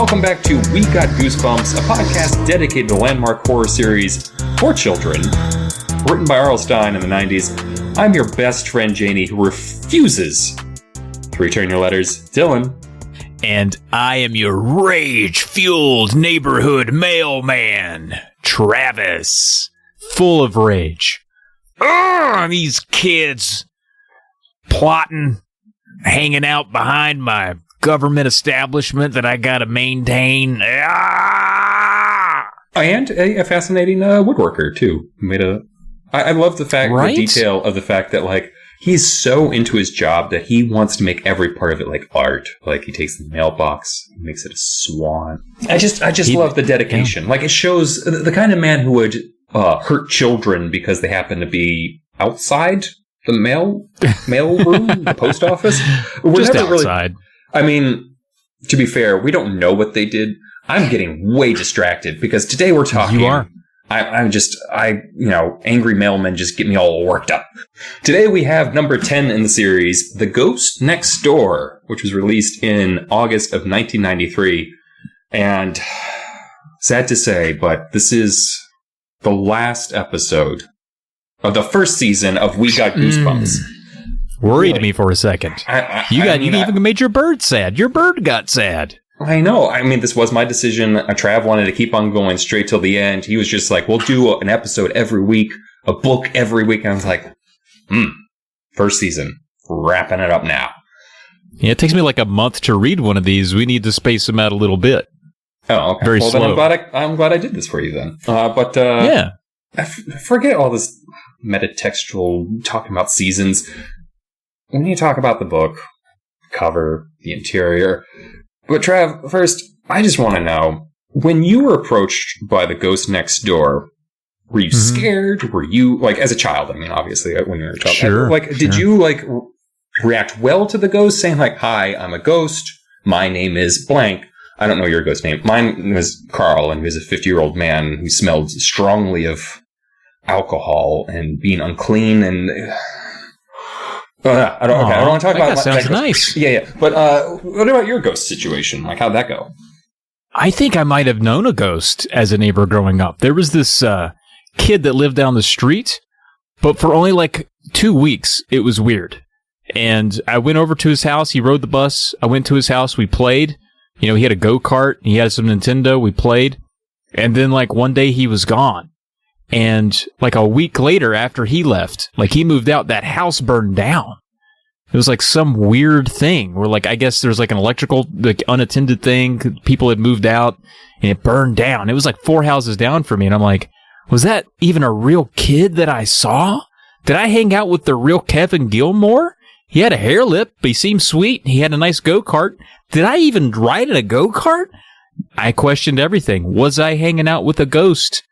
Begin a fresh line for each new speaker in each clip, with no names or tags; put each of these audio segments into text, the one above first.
welcome back to We Got Goosebumps, a podcast dedicated to the landmark horror series for children, written by R.L. Stine in the 90s. I'm your best friend, Janie, who refuses to return your letters, Dylan.
And I am your rage-fueled neighborhood mailman, Travis. Full of rage. These kids plotting, hanging out behind my government establishment that I gotta maintain.
And a fascinating woodworker, too. I love the fact,
right?
The detail of the fact that, like, he's so into his job that he wants to make every part of it like art. Like, he takes the mailbox, makes it a swan. I just love the dedication. Yeah. Like, it shows the kind of man who would hurt children because they happen to be outside the mail room, the post office. We're
just
never
outside.
I mean, to be fair, we don't know what they did. I'm getting way distracted because today we're talking.
You are.
Angry mailmen just get me all worked up. Today we have number 10 in the series, The Ghost Next Door, which was released in August of 1993. And sad to say, but this is the last episode of the first season of We Got Goosebumps.
Worried me for a second. You even made your bird sad. Your bird got sad.
I know. I mean, this was my decision. Trav wanted to keep on going straight till the end. He was just like, we'll do an episode every week, a book every week. And I was like, first season, wrapping it up now.
Yeah, it takes me like a month to read one of these. We need to space them out a little bit.
Oh, okay.
Very slow.
Then I'm glad I did this for you then.
Yeah.
I forget all this metatextual talking about seasons. We need to talk about the book, cover, the interior. But Trav, first, I just want to know, when you were approached by the ghost next door, were you scared? Were you, like, as a child, I mean, obviously, when you were a child.
Sure.
Did you, like, react well to the ghost, saying, like, hi, I'm a ghost, my name is blank. I don't know your ghost name. Mine was Carl, and he was a 50-year-old man who smelled strongly of alcohol and being unclean and... I don't want to talk about
that. Sounds nice.
Yeah. But what about your ghost situation? Like, how'd that go?
I think I might have known a ghost as a neighbor growing up. There was this kid that lived down the street, but for only like 2 weeks, it was weird. And I went over to his house. He rode the bus. I went to his house. We played. You know, he had a go-kart. He had some Nintendo. We played. And then, like, one day he was gone. And like a week later after he left, like he moved out, that house burned down. It was like some weird thing where, like, I guess there's like an electrical, like, unattended thing. People had moved out and it burned down. It was like 4 houses down for me. And I'm like, was that even a real kid that I saw? Did I hang out with the real Kevin Gilmore? He had a hair lip, but he seemed sweet. He had a nice go-kart. Did I even ride in a go-kart? I questioned everything. Was I hanging out with a ghost?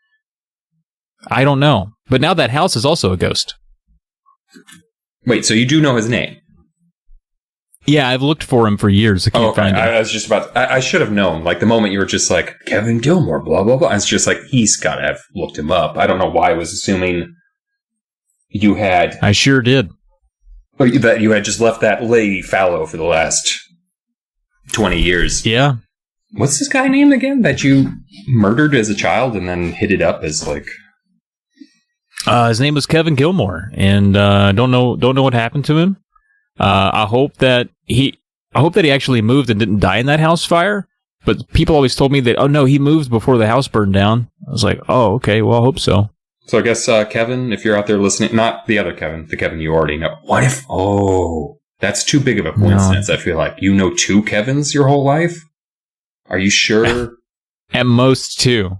I don't know. But now that house is also a ghost.
Wait, so you do know his name?
Yeah, I've looked for him for years. I can't find him.
I was just about... I should have known. Like, the moment you were just like, Kevin Gilmore, blah, blah, blah. I was just like, he's got to have looked him up. I don't know why I was assuming you had...
I sure did.
That you had just left that lady fallow for the last 20 years.
Yeah.
What's this guy named again that you murdered as a child and then hit it up as, like...
His name was Kevin Gilmore, and don't know what happened to him. I hope that he actually moved and didn't die in that house fire. But people always told me that, oh no, he moved before the house burned down. I was like, oh, okay, well, I hope so.
So I guess Kevin, if you're out there listening, not the other Kevin, the Kevin you already know. What if? Oh, that's too big of a coincidence. No. I feel like you know 2 Kevins your whole life. Are you sure?
At most 2.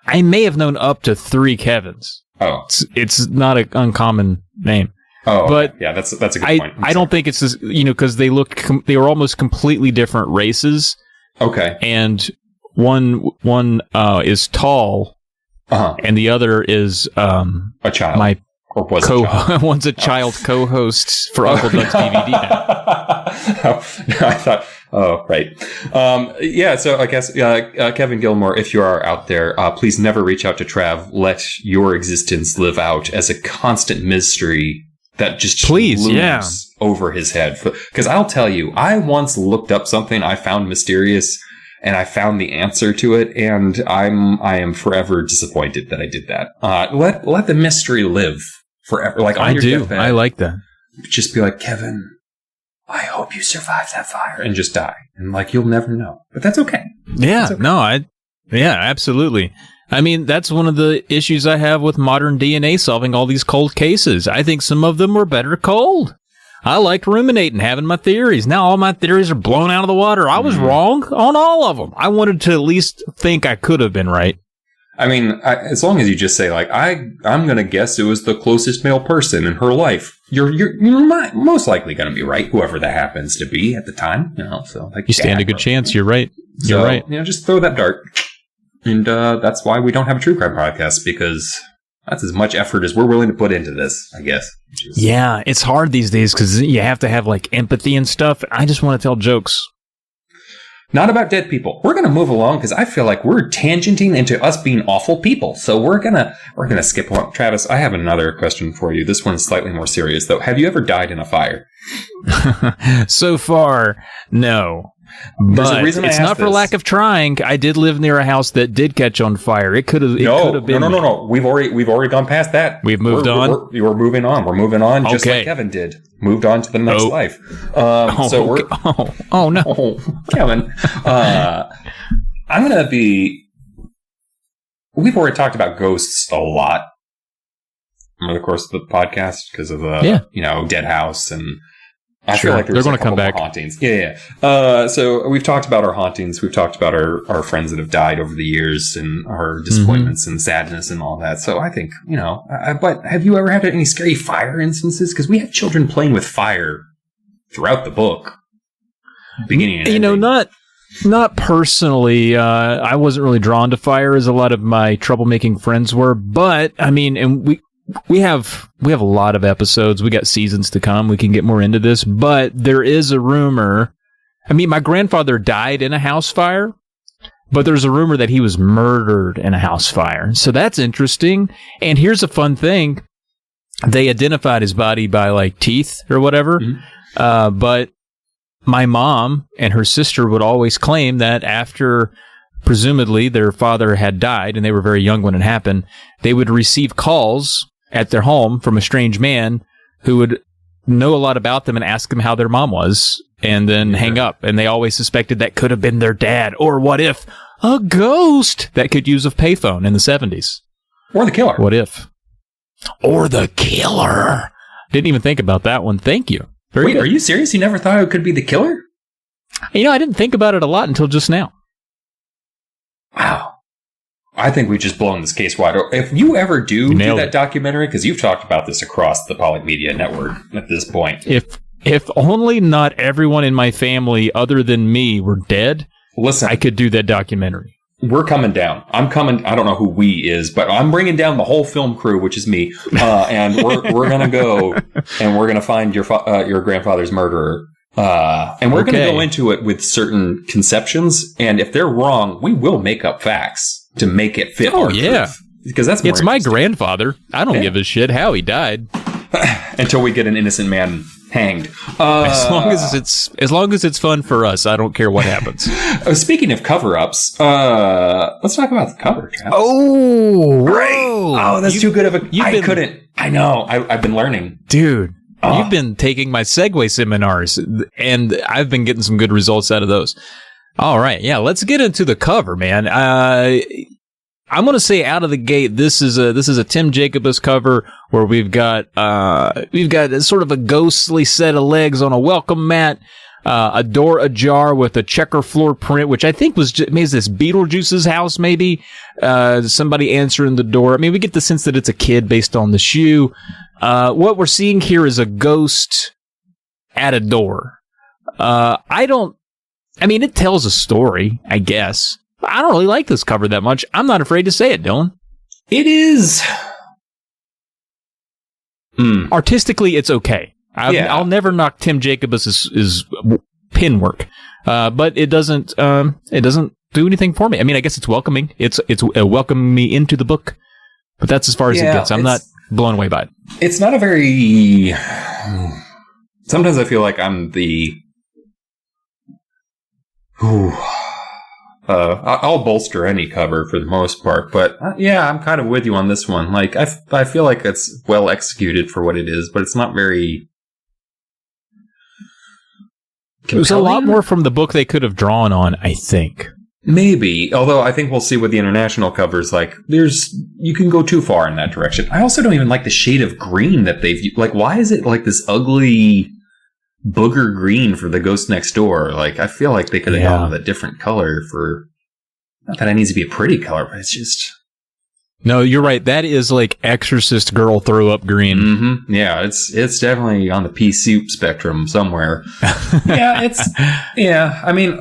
I may have known up to 3 Kevins.
Oh,
it's not an uncommon name.
Oh,
but
okay. Yeah, that's a good point.
I don't think it's this, because they were almost completely different races.
Okay,
and one is tall, and the other is
a child.
My
or was a child.
One's a child co-host for Uncle Doug's DVD now.
I thought. Oh, right. Yeah, so I guess, Kevin Gilmore, if you are out there, please never reach out to Trav. Let your existence live out as a constant mystery that just looms over his head. Because I'll tell you, I once looked up something I found mysterious, and I found the answer to it, and I am forever disappointed that I did that. Let the mystery live forever. Like on your deathbed,
I like that.
Just be like, Kevin, I hope you survive that fire, and just die, and like you'll never know. But that's okay.
Yeah,
that's okay.
Yeah, absolutely. I mean, that's one of the issues I have with modern DNA solving all these cold cases. I think some of them were better cold. I liked ruminating, having my theories. Now all my theories are blown out of the water. I was wrong on all of them. I wanted to at least think I could have been right.
I mean, as long as you just say, like, I'm going to guess it was the closest male person in her life, you're most likely going to be right, whoever that happens to be at the time. So like
you stand a good chance. You're right. You're right.
Just throw that dart. And that's why we don't have a true crime podcast, because that's as much effort as we're willing to put into this, I guess.
Yeah, it's hard these days because you have to have like empathy and stuff. I just want to tell jokes.
Not about dead people. We're going to move along because I feel like we're tangenting into us being awful people. So we're gonna skip along. Travis, I have another question for you. This one's slightly more serious, though. Have you ever died in a fire?
So far, no. But it's not for lack of trying. I did live near a house that did catch on fire. It could have been.
No. We've already gone past that.
We've moved on.
We're moving on. We're moving on, just like Kevin did. Moved on to the next life.
Oh no,
Kevin. I'm gonna be. We've already talked about ghosts a lot over the course of the podcast because of Dead House and. I feel like they're going to come back. Hauntings. Yeah. So we've talked about our hauntings. We've talked about our friends that have died over the years and our disappointments and sadness and all that. So I think, but have you ever had any scary fire instances? Because we have children playing with fire throughout the book. Beginning and ending.
Not personally. I wasn't really drawn to fire as a lot of my troublemaking friends were. But, I mean, and we have a lot of episodes. We got seasons to come. We can get more into this, but there is a rumor. I mean, my grandfather died in a house fire, but there's a rumor that he was murdered in a house fire. So that's interesting. And here's a fun thing. They identified his body by like teeth or whatever. Mm-hmm. But my mom and her sister would always claim that after presumably their father had died and they were very young when it happened, they would receive calls at their home from a strange man who would know a lot about them and ask them how their mom was and then hang up. And they always suspected that could have been their dad. Or what if a ghost that could use a payphone in the 70s?
Or the killer.
What if? Or the killer. Didn't even think about that one. Thank you.
Wait, good. Are you serious? You never thought it could be the killer?
I didn't think about it a lot until just now.
Wow. I think we've just blown this case wide open. If you ever do that documentary, because you've talked about this across the Polymedia network at this point.
If only not everyone in my family other than me were dead, listen, I could do that documentary.
We're coming down. I'm coming. I don't know who we is, but I'm bringing down the whole film crew, which is me. And we're going to go and we're going to find your grandfather's murderer. And we're going to go into it with certain conceptions. And if they're wrong, we will make up facts to make it fit our truth. Because that's more
it's my grandfather. I don't give a shit how he died.
Until we get an innocent man hanged.
As long as it's fun for us, I don't care what happens.
Speaking of cover-ups, let's talk about the cover. Travis.
Oh,
right. Oh, that's too good of a. I know. I've been learning,
dude. You've been taking my Segway seminars, and I've been getting some good results out of those. All right, yeah, let's get into the cover, man. I'm going to say out of the gate, this is a Tim Jacobus cover where we've got sort of a ghostly set of legs on a welcome mat, a door ajar with a checker floor print, which I think was maybe this Beetlejuice's house, maybe somebody answering the door. I mean, we get the sense that it's a kid based on the shoe. What we're seeing here is a ghost at a door. It tells a story, I guess. I don't really like this cover that much. I'm not afraid to say it, Dylan.
It is.
Artistically, it's okay. I'll never knock Tim Jacobus' pin work, but it doesn't do anything for me. I mean, I guess it's welcoming. It's welcoming me into the book, but that's as far as it gets. I'm not blown away by it.
It's not a very. Sometimes I feel like I'm the. I'll bolster any cover for the most part, but yeah, I'm kind of with you on this one. Like, I feel like it's well executed for what it is, but it's not very compelling.
There's a lot more from the book they could have drawn on, I think.
Maybe, although I think we'll see with the international covers, like, you can go too far in that direction. I also don't even like the shade of green that they've, like, why is it like this ugly booger green for the Ghost Next Door? Like, I feel like they could have gone with a different color for, not that it needs to be a pretty color, but it's just...
No, you're right. That is like Exorcist girl throw up green.
Mm-hmm. Yeah, it's definitely on the pea soup spectrum somewhere. Yeah, I mean,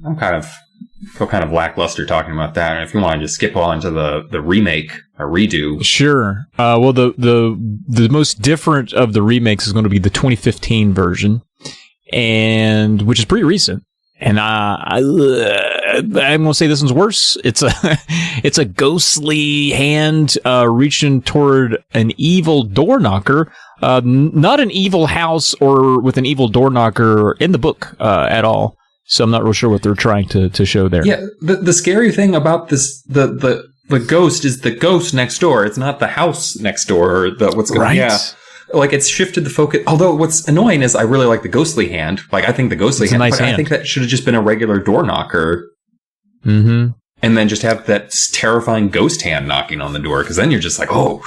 I'm kind of lackluster talking about that. And if you want to just skip on to the remake or redo,
sure. Well, the most different of the remakes is going to be the 2015 version, and which is pretty recent. And I'm going to say this one's worse. It's a ghostly hand reaching toward an evil door knocker. Not an evil house or with an evil door knocker in the book at all. So I'm not real sure what they're trying to show there.
Yeah, the scary thing about this, the ghost is the ghost next door. It's not the house next door or what's going on. Yeah. Like, it's shifted the focus. Although what's annoying is I really like the ghostly hand. Like, I think the ghostly hand,
nice hand.
I think that should have just been a regular door knocker.
Mm-hmm.
And then just have that terrifying ghost hand knocking on the door. Because then you're just like, oh,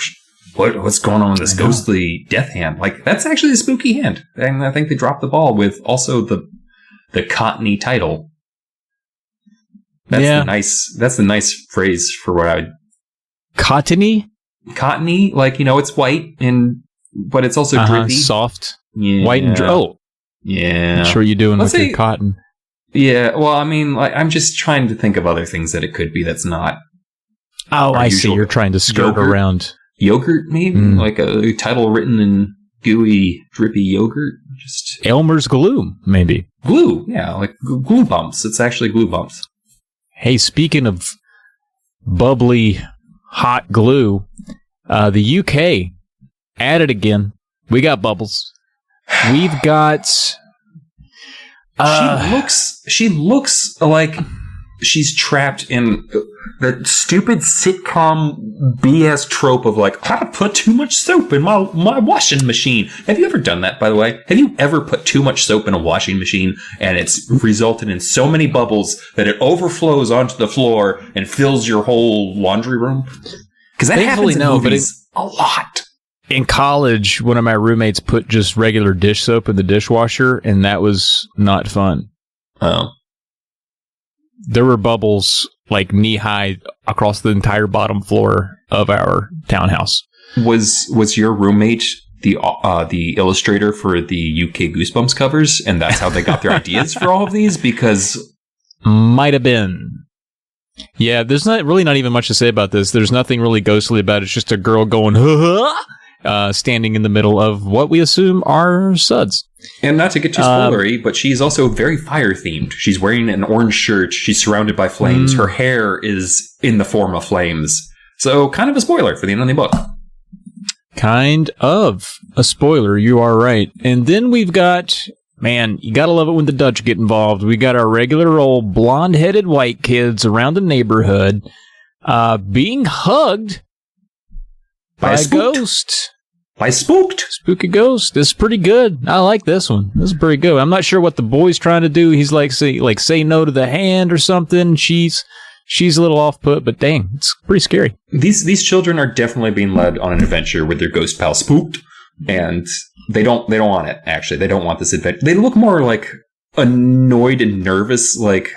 what's going on with this ghostly death hand? Like, that's actually a spooky hand. And I think they dropped the ball with also the cottony title. That's the nice phrase for what I would...
Cottony?
Cottony? Like, it's white but it's also drippy.
Soft.
Yeah.
White and oh.
Yeah.
I'm sure you're doing with your cotton.
Yeah, well, I mean, like, I'm just trying to think of other things that it could be that's not.
Oh, I see. You're trying to skirt around.
Yogurt, maybe? Like a title written in gooey, drippy yogurt? Just
Elmer's glue, maybe.
Glue, yeah, like glue bumps. It's actually glue bumps.
Hey, speaking of bubbly, hot glue, the UK... at it again. We got bubbles. We've got...
She looks like she's trapped in the stupid sitcom BS trope of, like, I put too much soap in my washing machine. Have you ever done that, by the way? Have you ever put too much soap in a washing machine and it's resulted in so many bubbles that it overflows onto the floor and fills your whole laundry room? Because that happens in movies a lot.
In college, one of my roommates put just regular dish soap in the dishwasher, and that was not fun.
Oh.
There were bubbles like knee-high across the entire bottom floor of our townhouse.
Was your roommate the illustrator for the UK Goosebumps covers, and that's how they got their ideas for all of these? Because...
Might have been. Yeah, there's not even much to say about this. There's nothing really ghostly about it. It's just a girl going, standing in the middle of what we assume are suds.
And not to get too spoilery, but she's also very fire-themed. She's wearing an orange shirt. She's surrounded by flames. Her hair is in the form of flames. So, kind of a spoiler for the end of the book.
Kind of a spoiler, you are right. And then we've got... Man, you gotta love it when the Dutch get involved. We got our regular old blonde-headed white kids around the neighborhood being hugged by a ghost.
By spooked.
Spooky ghost. This is pretty good. I like this one. This is pretty good. I'm not sure what the boy's trying to do. He's say no to the hand or something. She's a little off-put, but dang, it's pretty scary.
These children are definitely being led on an adventure with their ghost pal Spooked, and they don't want it, actually. They don't want this adventure. They look more like annoyed and nervous, like,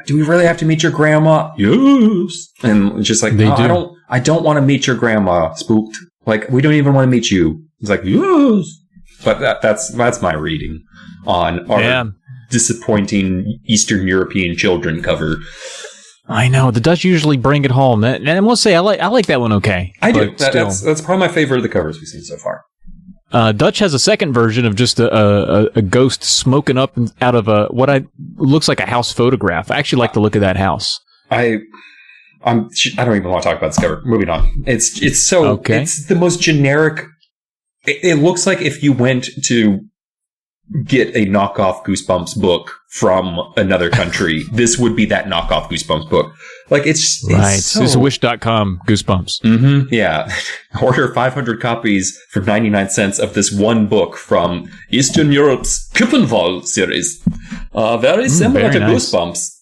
do we really have to meet your grandma? Yes. And just like, I don't want to meet your grandma, Spooked. Like, we don't even want to meet you. It's like, yes. But that's my reading on our disappointing Eastern European children cover.
I know. The Dutch usually bring it home. And I must say, I like that one okay.
I do. That's probably my favorite of the covers we've seen so far.
Dutch has a second version of just a ghost smoking up out of looks like a house photograph. I actually like the look of that house. I don't even want to talk about this cover. Moving on. It's so okay. It's the most generic. It looks like if you went to
get a knockoff Goosebumps book from another country, this would be that knockoff Goosebumps book. Like, it's
right.
so...
It's wish.com Goosebumps.
Mm-hmm, yeah. Order 500 copies for 99 cents of this one book from Eastern Europe's Kippenwall series. Very similar to
nice.
Goosebumps.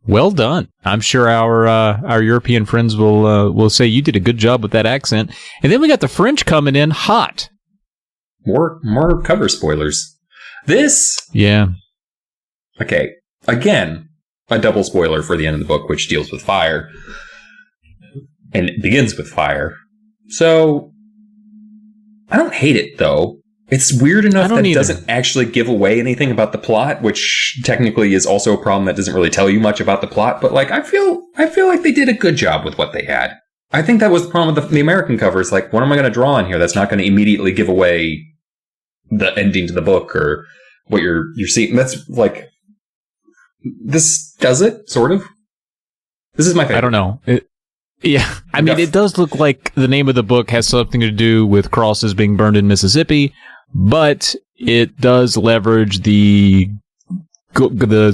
Well done. I'm sure our European friends will say you did a good job with that accent. And then we got the French coming in hot.
More cover spoilers. This...
Yeah.
Okay. Again, a double spoiler for the end of the book, which deals with fire. And it begins with fire. So, I don't hate it, though. It's weird enough that it doesn't actually give away anything about the plot, which technically is also a problem that doesn't really tell you much about the plot. But, like, I feel like they did a good job with what they had. I think that was the problem with the American covers. Like, what am I going to draw in here that's not going to immediately give away the ending to the book or what you're seeing? That's, like... This does it, sort of. This is my favorite.
I don't know. I mean, it does look like the name of the book has something to do with crosses being burned in Mississippi, but it does leverage the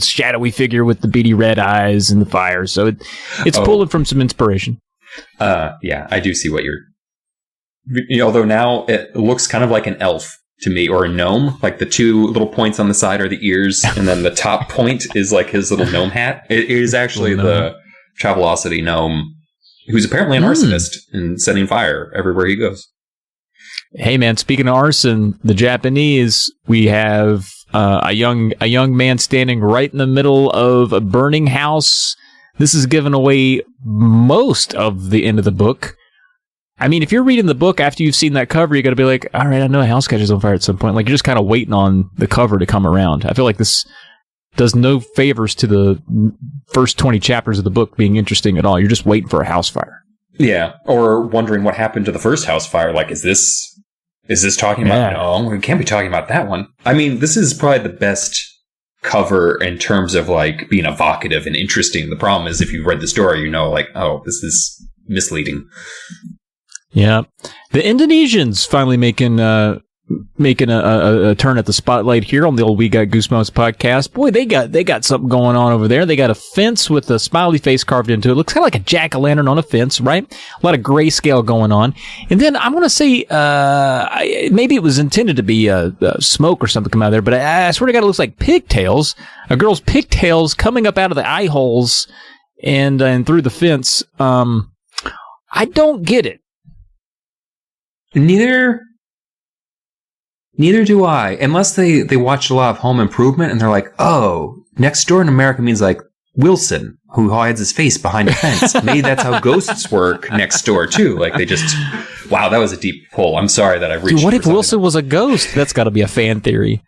shadowy figure with the beady red eyes and the fire. So it's pulling from some inspiration.
Yeah, I do see what you're... Although now it looks kind of like an elf to me, or a gnome. Like the two little points on the side are the ears, and then the top point is like his little gnome hat. It is actually the Travelocity gnome, who's apparently an arsonist and setting fire everywhere he goes.
Hey man, speaking of arson, the Japanese, we have a young man standing right in the middle of a burning house. This is giving away most of the end of the book. I mean, if you're reading the book after you've seen that cover, you got to be like, all right, I know a house catches on fire at some point. Like, you're just kind of waiting on the cover to come around. I feel like this does no favors to the first 20 chapters of the book being interesting at all. You're just waiting for a house fire.
Yeah, or wondering what happened to the first house fire. Like, is this talking about... No, we can't be talking about that one. I mean, this is probably the best cover in terms of, like, being evocative and interesting. The problem is, if you've read the story, you know, like, oh, this is misleading.
Yeah. The Indonesians finally making a turn at the spotlight here on the old We Got Goosebumps podcast. Boy, they got something going on over there. They got a fence with a smiley face carved into it. Looks kind of like a jack-o'-lantern on a fence, right? A lot of grayscale going on. And then I'm going to say, maybe it was intended to be smoke or something come out of there, but I swear to God, it looks like pigtails. A girl's pigtails coming up out of the eye holes and through the fence. I don't get it.
Neither do I. Unless they watched a lot of Home Improvement and they're like, oh, next door in America means like Wilson, who hides his face behind a fence. Maybe that's how ghosts work next door too. Like they just, wow, that was a deep pull. I'm sorry that I reached.
Dude, what if Wilson was a ghost? That's got to be a fan theory.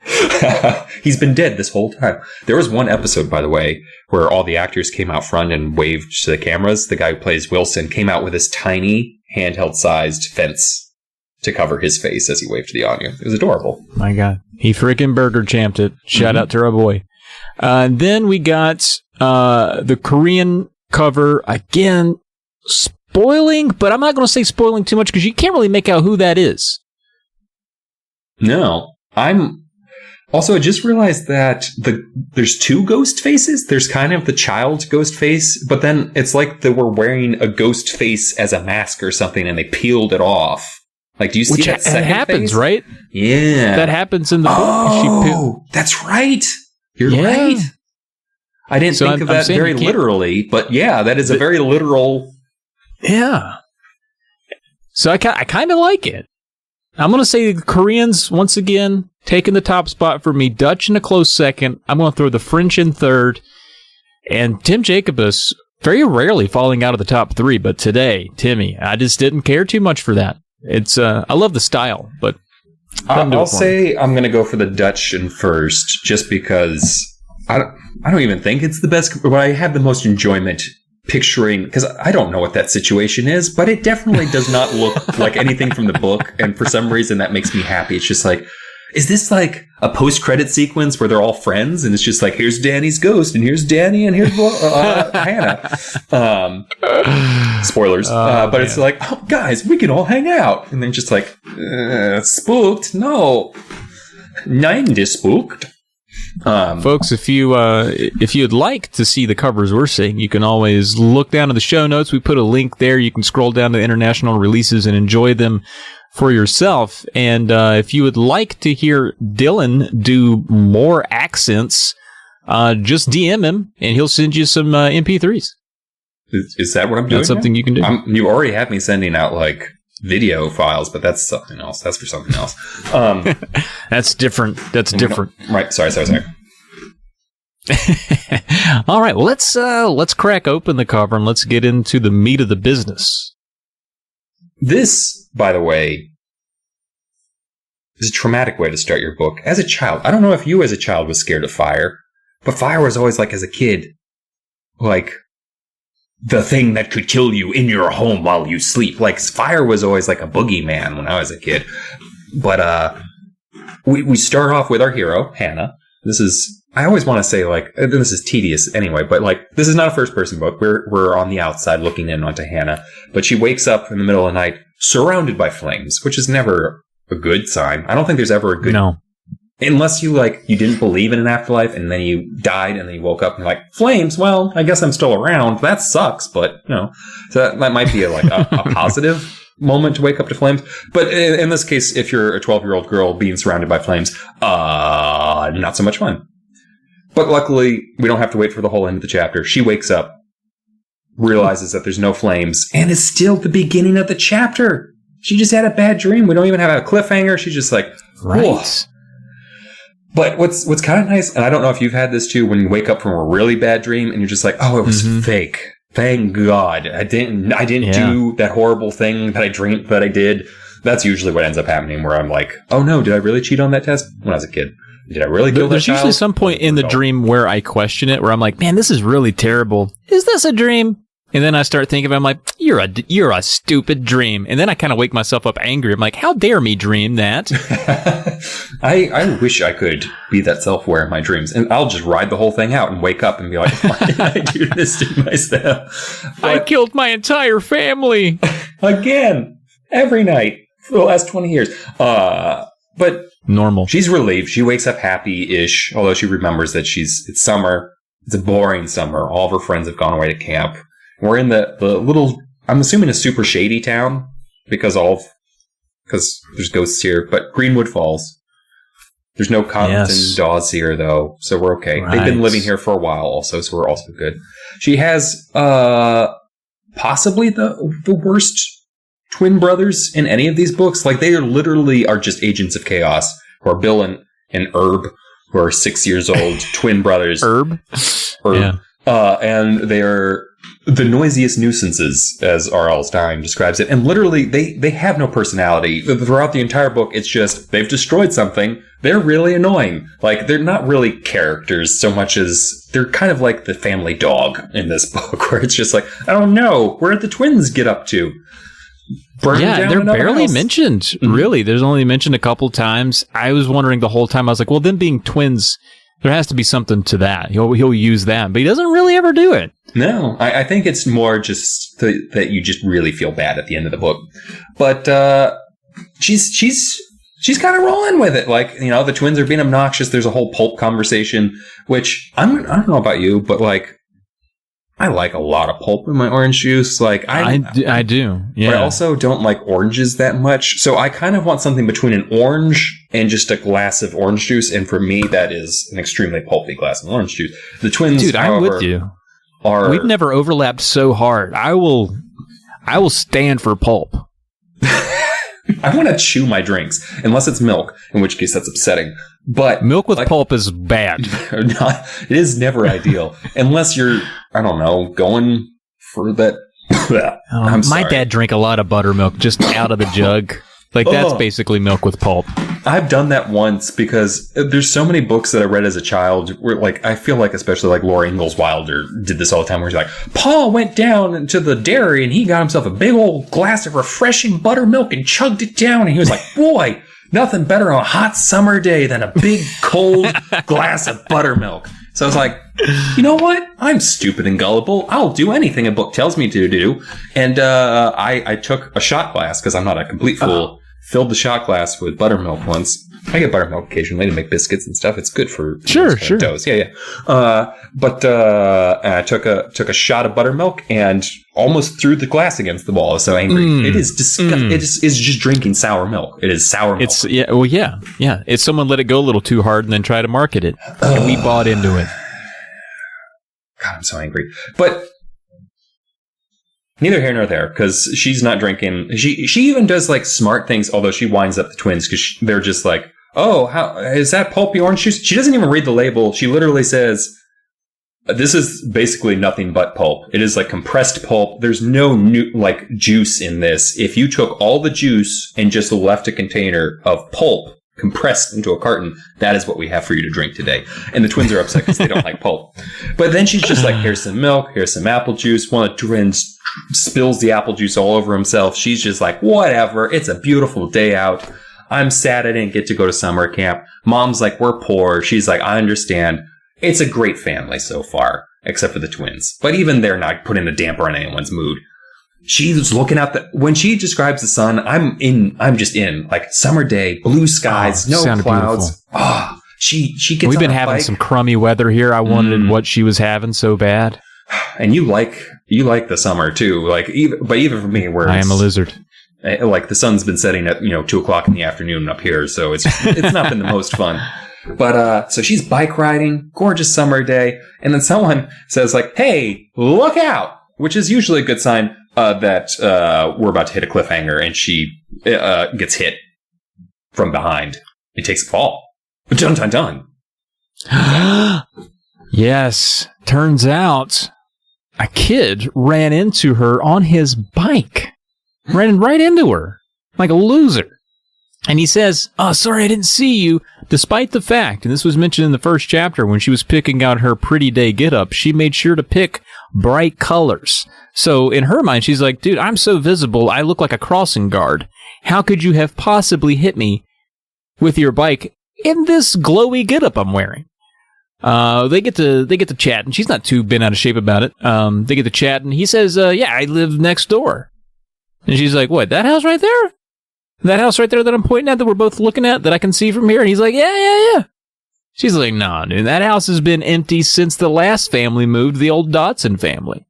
He's been dead this whole time. There was one episode, by the way, where all the actors came out front and waved to the cameras. The guy who plays Wilson came out with this tiny handheld-sized fence to cover his face as he waved to the audience. It was adorable.
My God. He freaking burger champed it. Shout out to our boy. And then we got the Korean cover. Again, spoiling, but I'm not going to say spoiling too much because you can't really make out who that is.
No. Also, I just realized that there's two ghost faces. There's kind of the child ghost face, but then it's like they were wearing a ghost face as a mask or something and they peeled it off. Like, do you see that second
happens,
face?
right?
Yeah.
That happens in the book.
Oh, that's right. You're right. I didn't think of that very literally, but yeah, that is a very literal...
Yeah. So I kind of like it. I'm going to say the Koreans, once again, taking the top spot for me. Dutch in a close second. I'm going to throw the French in third. And Tim Jacobus, very rarely falling out of the top three, but today, Timmy, I just didn't care too much for that. It's I love the style, but
I'll say I'm going to go for the Dutch in first, just because I don't even think it's the best, but I have the most enjoyment picturing, because I don't know what that situation is, but it definitely does not look like anything from the book, and for some reason that makes me happy. It's just like, is this like a post-credit sequence where they're all friends, and it's just like, here's Danny's ghost, and here's Danny, and here's Hannah. Spoilers. But man. It's like, oh, guys, we can all hang out. And then just like, spooked? No. Nein, dispucht.
Folks, if you'd like to see the covers we're seeing, you can always look down in the show notes. We put a link there. You can scroll down to international releases and enjoy them for yourself. And if you would like to hear Dylan do more accents, just DM him and he'll send you some MP3s.
Is that what I'm doing?
That's something you can do.
You already have me sending out like video files, but that's something else. That's for something else.
That's different. That's different.
Right. Sorry.
All right. Well, let's crack open the cover and let's get into the meat of the business.
This, by the way, is a traumatic way to start your book. As a child, I don't know if you as a child was scared of fire, but fire was always like, as a kid, like the thing that could kill you in your home while you sleep. Like, fire was always like a boogeyman when I was a kid. But we start off with our hero, Hannah. This is, I always want to say, like, this is tedious anyway, but like, this is not a first-person book. We're on the outside looking in onto Hannah. But she wakes up in the middle of the night surrounded by flames, which is never a good sign. I don't think there's ever a good...
No.
Unless you didn't believe in an afterlife and then you died and then you woke up and you're like, flames, well, I guess I'm still around. That sucks, but, so that might be a positive moment to wake up to flames. But in this case, if you're a 12-year-old girl being surrounded by flames, not so much fun. But luckily, we don't have to wait for the whole end of the chapter. She wakes up, realizes that there's no flames, and it's still the beginning of the chapter. She just had a bad dream. We don't even have a cliffhanger. She's just like,
right.
Whoa. But what's kind of nice, and I don't know if you've had this too, when you wake up from a really bad dream and you're just like, oh, it was fake. Thank God. I didn't do that horrible thing that I dreamed that I did. That's usually what ends up happening, where I'm like, oh no, did I really cheat on that test when I was a kid? Did I really kill that child?
There's usually some point in the dream where I question it, where I'm like, man, this is really terrible. Is this a dream? And then I start thinking, I'm like, you're a stupid dream. And then I kind of wake myself up angry. I'm like, how dare me dream that?
I wish I could be that self-aware in my dreams. And I'll just ride the whole thing out and wake up and be like, why did I do this to myself?
I killed my entire family.
Again, every night for the last 20 years. But
normal. She's
relieved. She wakes up happy-ish, although she remembers that it's summer. It's a boring summer. All of her friends have gone away to camp. We're in the little, I'm assuming a super shady town because there's ghosts here, but Greenwood Falls. There's no Compton Dawes here though, so we're okay. Right. They've been living here for a while also, so we're also good. She has possibly the worst twin brothers in any of these books. Like, they literally are just agents of chaos, who are Bill and Herb, who are 6 years old, twin brothers.
Herb.
Yeah. And they're the noisiest nuisances, as R.L. Stine describes it. And literally, they have no personality. Throughout the entire book, it's just, they've destroyed something. They're really annoying. Like, they're not really characters so much as they're kind of like the family dog in this book, where it's just like, I don't know, where did the twins get up to?
They're barely mentioned, really. There's only mentioned a couple times. I was wondering the whole time, I was like, well, them being twins, there has to be something to that. He'll use that, but he doesn't really ever do it.
No, I think it's more just that you just really feel bad at the end of the book. But she's kind of rolling with it. Like, the twins are being obnoxious. There's a whole pulp conversation, which I don't know about you, but like, I like a lot of pulp in my orange juice. Like,
I do. Yeah.
But I also don't like oranges that much. So I kind of want something between an orange and just a glass of orange juice. And for me, that is an extremely pulpy glass of orange juice. The twins,
dude,
however,
I'm with you. We've never overlapped so hard. I will stand for pulp.
I want to chew my drinks, unless it's milk, in which case that's upsetting. But
milk with pulp is bad.
It is never ideal, unless you're, I don't know, going for that.
My dad drank a lot of buttermilk just out of the jug. Like, that's basically milk with pulp.
I've done that once because there's so many books that I read as a child where, like, I feel like especially like Laura Ingalls Wilder did this all the time, where he's like, Paul went down to the dairy and he got himself a big old glass of refreshing buttermilk and chugged it down. And he was like, boy, nothing better on a hot summer day than a big cold glass of buttermilk. So I was like, you know what? I'm stupid and gullible. I'll do anything a book tells me to do. And I took a shot glass, because I'm not a complete fool, filled the shot glass with buttermilk once, I get buttermilk occasionally to make biscuits and stuff. It's good for
sure.
doughs. Yeah. But I took a shot of buttermilk and almost threw the glass against the wall. I was so angry. It is disgusting. It is just drinking sour milk. It is sour milk.
Yeah. It's someone let it go a little too hard and then try to market it, and we bought into it.
God, I'm so angry. But neither here nor there, because she's not drinking. She even does like smart things, although she winds up the twins because they're just like, oh, how is that pulpy orange juice? She doesn't even read the label. She literally says, this is basically nothing but pulp. It is like compressed pulp. There's no new like juice in this. If you took all the juice and just left a container of pulp compressed into a carton, that is what we have for you to drink today. And the twins are upset because they don't like pulp. But then she's just like, here's some milk, here's some apple juice. One of the twins spills the apple juice all over himself. She's just like, whatever. It's a beautiful day out. I'm sad I didn't get to go to summer camp. Mom's like, we're poor. She's like, I understand. It's a great family so far, except for the twins. But even they're not putting a damper on anyone's mood. She's looking out when she describes the sun, I'm just in. Like, summer day, blue skies, no clouds. Oh, she gets
We've been
on a
having
bike.
some crummy weather here. I wanted what she was having so bad.
And you like the summer too. Like, even for me, where
I am a lizard.
Like, the sun's been setting at 2:00 in the afternoon up here, so it's not been the most fun. But so she's bike riding, gorgeous summer day, and then someone says like, "Hey, look out!" Which is usually a good sign that we're about to hit a cliffhanger, and she gets hit from behind. It takes a fall. Dun dun dun.
Yes, turns out a kid ran into her on his bike. Ran right into her, like a loser. And he says, oh, sorry, I didn't see you. Despite the fact, and this was mentioned in the first chapter, when she was picking out her pretty day get-up, she made sure to pick bright colors. So in her mind, she's like, dude, I'm so visible, I look like a crossing guard. How could you have possibly hit me with your bike in this glowy get-up I'm wearing? They get to chat, and she's not too bent out of shape about it. They get to chat, and he says, yeah, I live next door. And she's like, what, that house right there? That house right there that I'm pointing at, that we're both looking at, that I can see from here? And he's like, yeah. She's like, nah, dude, that house has been empty since the last family moved, the old Dotson family.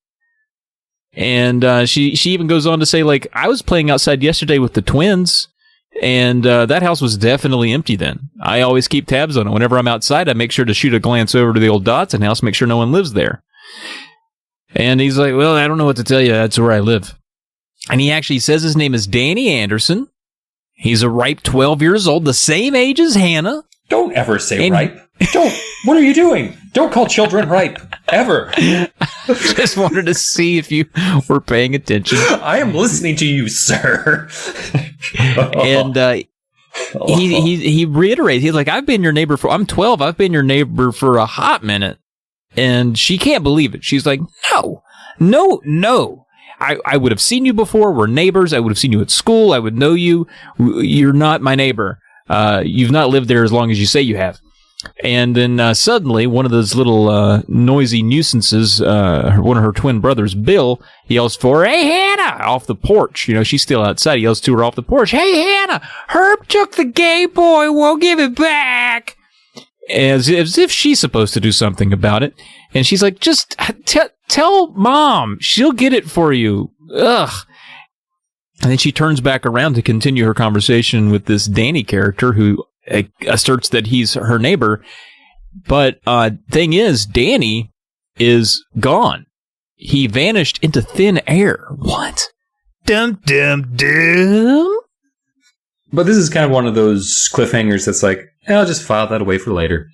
And she even goes on to say, like, I was playing outside yesterday with the twins, and that house was definitely empty then. I always keep tabs on it. Whenever I'm outside, I make sure to shoot a glance over to the old Dotson house, make sure no one lives there. And he's like, well, I don't know what to tell you. That's where I live. And he actually says his name is Danny Anderson. He's a ripe 12 years old, the same age as Hannah.
Don't ever say ripe. Don't. What are you doing? Don't call children ripe. Ever.
Just wanted to see if you were paying attention.
I am listening to you, sir.
And he reiterates, he's like, I'm 12. I've been your neighbor for a hot minute. And she can't believe it. She's like, no. I would have seen you before. We're neighbors. I would have seen you at school. I would know you. You're not my neighbor. You've not lived there as long as you say you have. And then suddenly, one of those little noisy nuisances, one of her twin brothers, Bill, yells for her, hey, Hannah, off the porch. She's still outside. He yells to her off the porch, hey, Hannah, Herb took the Game Boy. We'll give it back. As if she's supposed to do something about it. And she's like, just tell Mom. She'll get it for you. Ugh. And then she turns back around to continue her conversation with this Danny character who asserts that he's her neighbor. But thing is, Danny is gone. He vanished into thin air. What? Dum, dum, dum.
But this is kind of one of those cliffhangers that's like, I'll just file that away for later.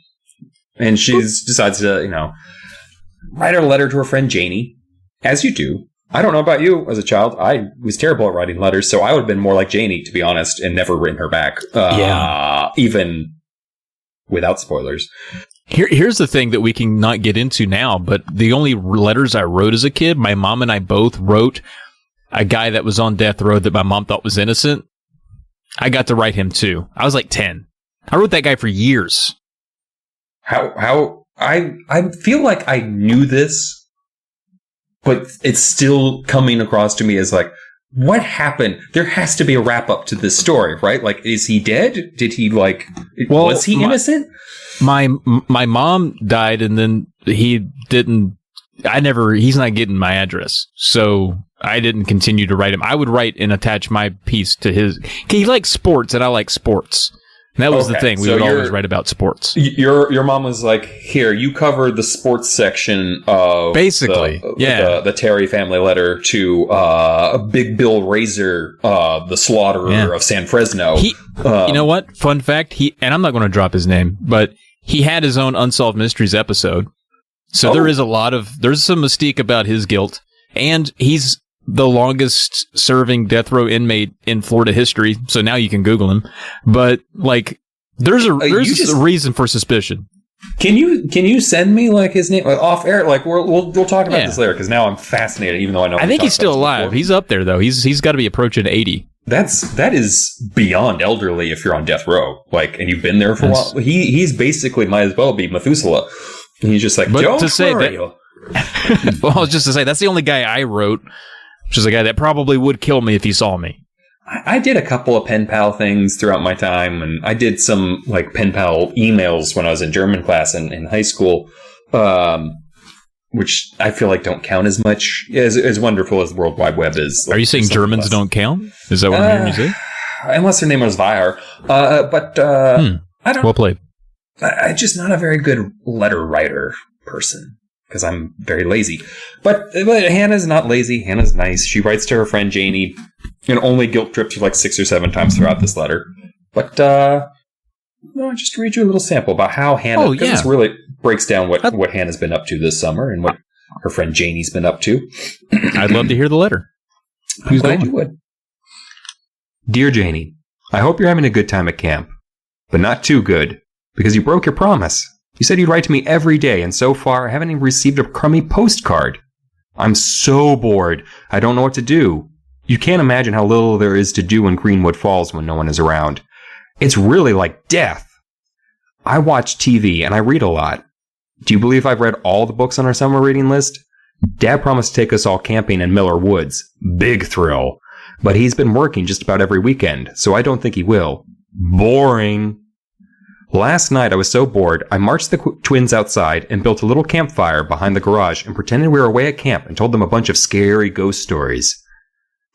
And she decides to, write a letter to her friend Janie, as you do. I don't know about you as a child. I was terrible at writing letters, so I would have been more like Janie, to be honest, and never written her back. Even without spoilers.
Here's the thing that we can not get into now, but the only letters I wrote as a kid, my mom and I both wrote a guy that was on death row that my mom thought was innocent. I got to write him too. I was like 10. I wrote that guy for years.
I feel like I knew this, but it's still coming across to me as like, what happened? There has to be a wrap up to this story, right? Like, is he dead? Did he was he innocent?
My mom died, and then he didn't. He's not getting my address, so I didn't continue to write him. I would write and attach my piece to his. He likes sports, and I like sports. And that was the thing. We would always write about sports.
Your mom was like, here, you cover the sports section of
basically,
the Terry family letter to Big Bill Razor, the slaughterer of San Fresno.
You know what? Fun fact, and I'm not going to drop his name, but he had his own Unsolved Mysteries episode. So there's some mystique about his guilt, and he's the longest serving death row inmate in Florida history. So now you can Google him, but like there's a reason for suspicion.
Can you send me like his name off air? Like we'll talk about this later because now I'm fascinated. Even though I think
he's still alive. He's up there though. He's got to be approaching 80.
That is beyond elderly if you're on death row. Like, and you've been there for a while. He's basically might as well be Methuselah. And he's just like, don't worry. Well,
I was just to say that's the only guy I wrote, which is a guy that probably would kill me if he saw me.
I did a couple of pen pal things throughout my time, and I did some like pen pal emails when I was in German class in high school, which I feel like don't count as much as wonderful as the World Wide Web is.
Are you saying Germans don't count? Is that what I'm hearing you say?
Unless their name was Weyer. I don't.
Well played.
I'm just not a very good letter writer person because I'm very lazy. But Hannah's not lazy. Hannah's nice. She writes to her friend Janie and only guilt trips her like 6 or 7 times throughout this letter. But just to read you a little sample about how Hannah, this really breaks down what Hannah's been up to this summer and what her friend Janie's been up to.
I'd love to hear the letter.
I'm glad you would. Dear Janie, I hope you're having a good time at camp, but not too good. Because you broke your promise. You said you'd write to me every day, and so far I haven't even received a crummy postcard. I'm so bored. I don't know what to do. You can't imagine how little there is to do in Greenwood Falls when no one is around. It's really like death. I watch TV and I read a lot. Do you believe I've read all the books on our summer reading list? Dad promised to take us all camping in Miller Woods. Big thrill. But he's been working just about every weekend, so I don't think he will. Boring. Last night I was so bored, I marched the twins outside and built a little campfire behind the garage and pretended we were away at camp and told them a bunch of scary ghost stories.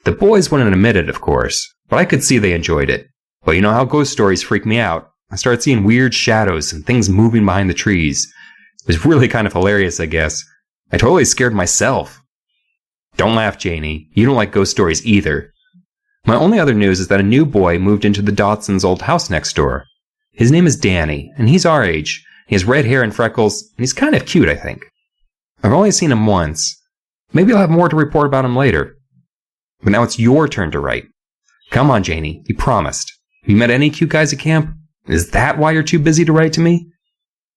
The boys wouldn't admit it, of course, but I could see they enjoyed it. But you know how ghost stories freak me out. I started seeing weird shadows and things moving behind the trees. It was really kind of hilarious, I guess. I totally scared myself. Don't laugh, Janie. You don't like ghost stories either. My only other news is that a new boy moved into the Dodsons' old house next door. His name is Danny, and he's our age. He has red hair and freckles, and he's kind of cute, I think. I've only seen him once. Maybe I'll have more to report about him later. But now it's your turn to write. Come on, Janie, you promised. Have you met any cute guys at camp? Is that why you're too busy to write to me?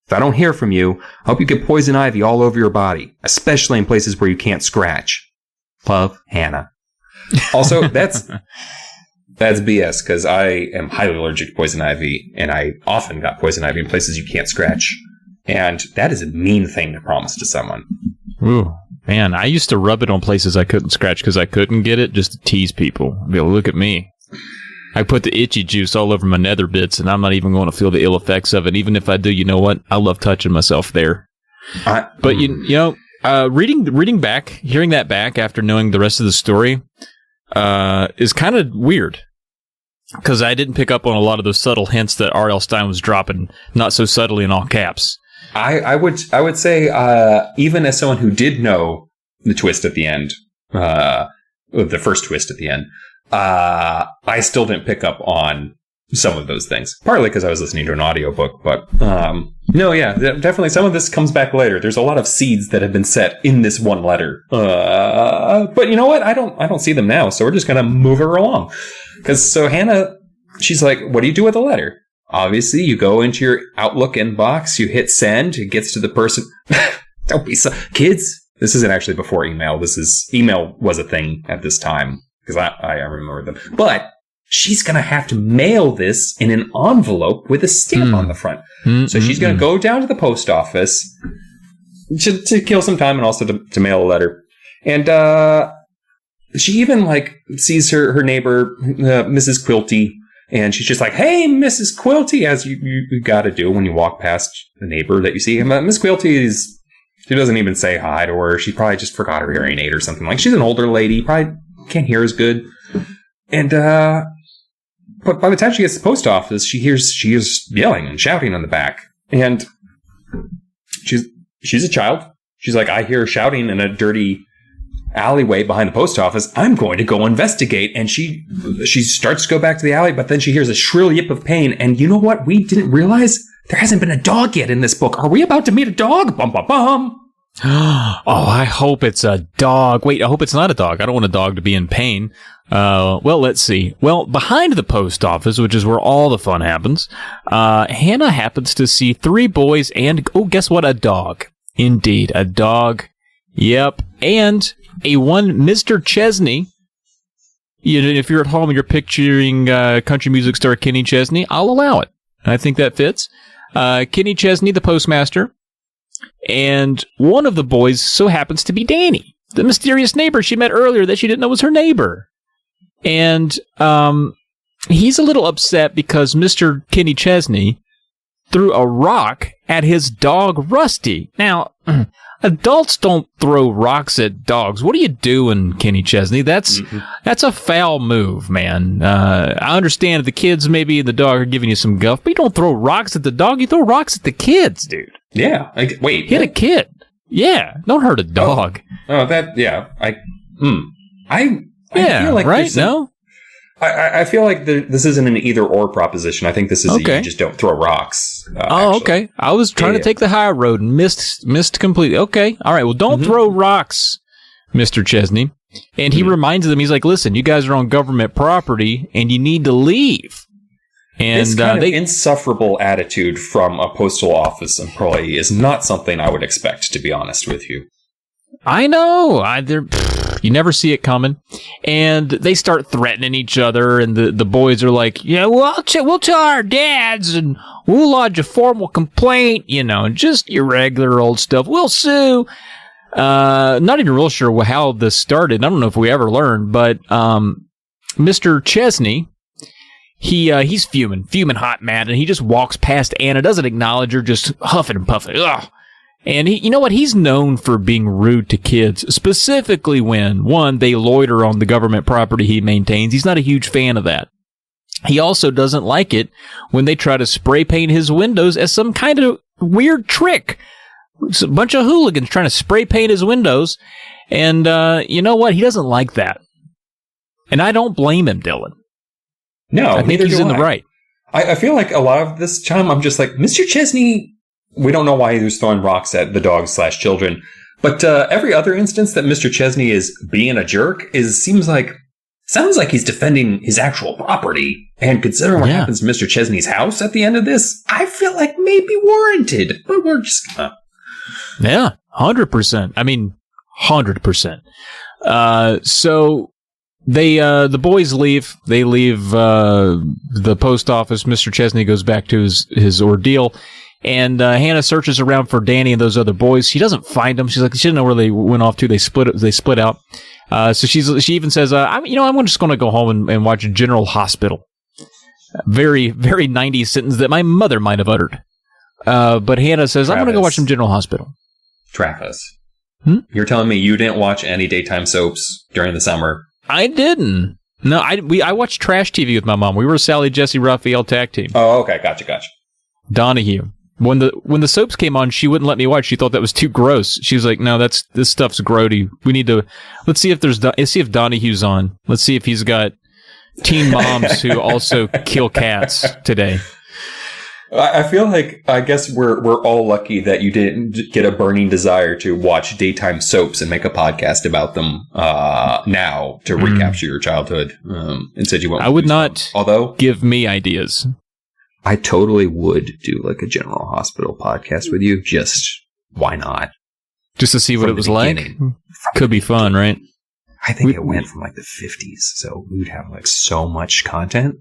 If I don't hear from you, I hope you get poison ivy all over your body, especially in places where you can't scratch. Love, Hannah. Also, that's BS, because I am highly allergic to poison ivy, and I often got poison ivy in places you can't scratch. And that is a mean thing to promise to someone.
Ooh, man, I used to rub it on places I couldn't scratch because I couldn't get it, just to tease people. I'd be like, look at me. I put the itchy juice all over my nether bits, and I'm not even going to feel the ill effects of it. Even if I do, you know what? I love touching myself there. But, you know, reading back, hearing that back after knowing the rest of the story is kind of weird. Because I didn't pick up on a lot of those subtle hints that R.L. Stine was dropping, not so subtly in all caps.
I would say, even as someone who did know the twist at the end, the first twist at the end, I still didn't pick up on some of those things. Partly because I was listening to an audiobook, but no, yeah, definitely some of this comes back later. There's a lot of seeds that have been set in this one letter. But you know what? I don't see them now, so we're just gonna move her along. So Hannah, she's like, what do you do with a letter? Obviously, you go into your Outlook inbox, you hit send, it gets to the person. Don't be so... Kids, this isn't actually before email. Email was a thing at this time, because I remember them. But she's going to have to mail this in an envelope with a stamp on the front. So she's going to go down to the post office to kill some time and also to mail a letter. And she even like sees her neighbor, Mrs. Quilty, and she's just like, "Hey, Mrs. Quilty," as you got to do when you walk past the neighbor that you see. Miss Quilty she doesn't even say hi to her. She probably just forgot her hearing aid or something. Like, she's an older lady, probably can't hear as good. And but by the time she gets to the post office, she hears yelling and shouting on the back, and she's a child. She's like, "I hear shouting in a dirty alleyway behind the post office. I'm going to go investigate." And she starts to go back to the alley, but then she hears a shrill yip of pain. And you know what? We didn't realize there hasn't been a dog yet in this book. Are we about to meet a dog? Bum, bum, bum.
Oh, I hope it's a dog. Wait, I hope it's not a dog. I don't want a dog to be in pain. Well, let's see. Well, behind the post office, which is where all the fun happens, Hannah happens to see 3 boys and, oh, guess what? A dog. Indeed, a dog. Yep. And a one Mr. Chesney. You know, if you're at home and you're picturing country music star Kenny Chesney, I'll allow it. I think that fits. Kenny Chesney, the postmaster. And one of the boys so happens to be Danny, the mysterious neighbor she met earlier that she didn't know was her neighbor. And he's a little upset because Mr. Kenny Chesney threw a rock at his dog, Rusty. Now, adults don't throw rocks at dogs. What are you doing, Kenny Chesney? That's a foul move, man. I understand the kids maybe and the dog are giving you some guff, but you don't throw rocks at the dog. You throw rocks at the kids, dude.
Yeah. Wait.
Hit a kid. Yeah. Don't hurt a dog.
Oh, that, yeah. I
yeah,
feel like
right? No?
I feel like this isn't an either-or proposition. I think this is you just don't throw rocks.
Okay. I was trying to take the high road and missed completely. Okay. All right. Well, don't throw rocks, Mr. Chesney. And he reminds them, he's like, listen, you guys are on government property and you need to leave. And
this kind of insufferable attitude from a postal office employee is not something I would expect, to be honest with you.
I know. You never see it coming. And they start threatening each other, and the boys are like, yeah, well, we'll tell our dads, and we'll lodge a formal complaint, you know, just your regular old stuff. We'll sue. Not even real sure how this started. I don't know if we ever learned, but Mr. Chesney, he's fuming hot, mad, and he just walks past Anna, doesn't acknowledge her, just huffing and puffing. Ugh. And you know what? He's known for being rude to kids, specifically when, one, they loiter on the government property he maintains. He's not a huge fan of that. He also doesn't like it when they try to spray paint his windows as some kind of weird trick. It's a bunch of hooligans trying to spray paint his windows. And you know what? He doesn't like that. And I don't blame him, Dylan.
No,
I think he's in the right.
I feel like a lot of this time I'm just like, Mr. Chesney, we don't know why he was throwing rocks at the dogs/children, but every other instance that Mr. Chesney is being a jerk sounds like he's defending his actual property. And considering what happens to Mr. Chesney's house at the end of this, I feel like maybe warranted, but we're just gonna...
Yeah, 100%. I mean, 100%. So the boys leave. They leave the post office. Mr. Chesney goes back to his ordeal. And Hannah searches around for Danny and those other boys. She doesn't find them. She's like, she didn't know where they went off to. They split out. So she even says, I'm just going to go home and watch General Hospital. Very, very 90s sentence that my mother might have uttered. But Hannah says, I'm going to go watch some General Hospital.
Travis, you're telling me you didn't watch any daytime soaps during the summer?
I didn't. No, I watched trash TV with my mom. We were a Sally Jesse Raphael tag team.
Oh, okay, gotcha.
Donahue. When the soaps came on, she wouldn't let me watch. She thought that was too gross. She was like, "No, this stuff's grody. We need to let's see if Donahue's on. Let's see if he's got teen moms who also kill cats today."
I feel like I guess we're all lucky that you didn't get a burning desire to watch daytime soaps and make a podcast about them now to recapture your childhood. Instead, you won't.
I would not.
Although
give me ideas.
I totally would do like a General Hospital podcast with you. Just why not?
Just to see what it was like. Could be fun, right?
I think it went from like the 50s, so we would have like so much content.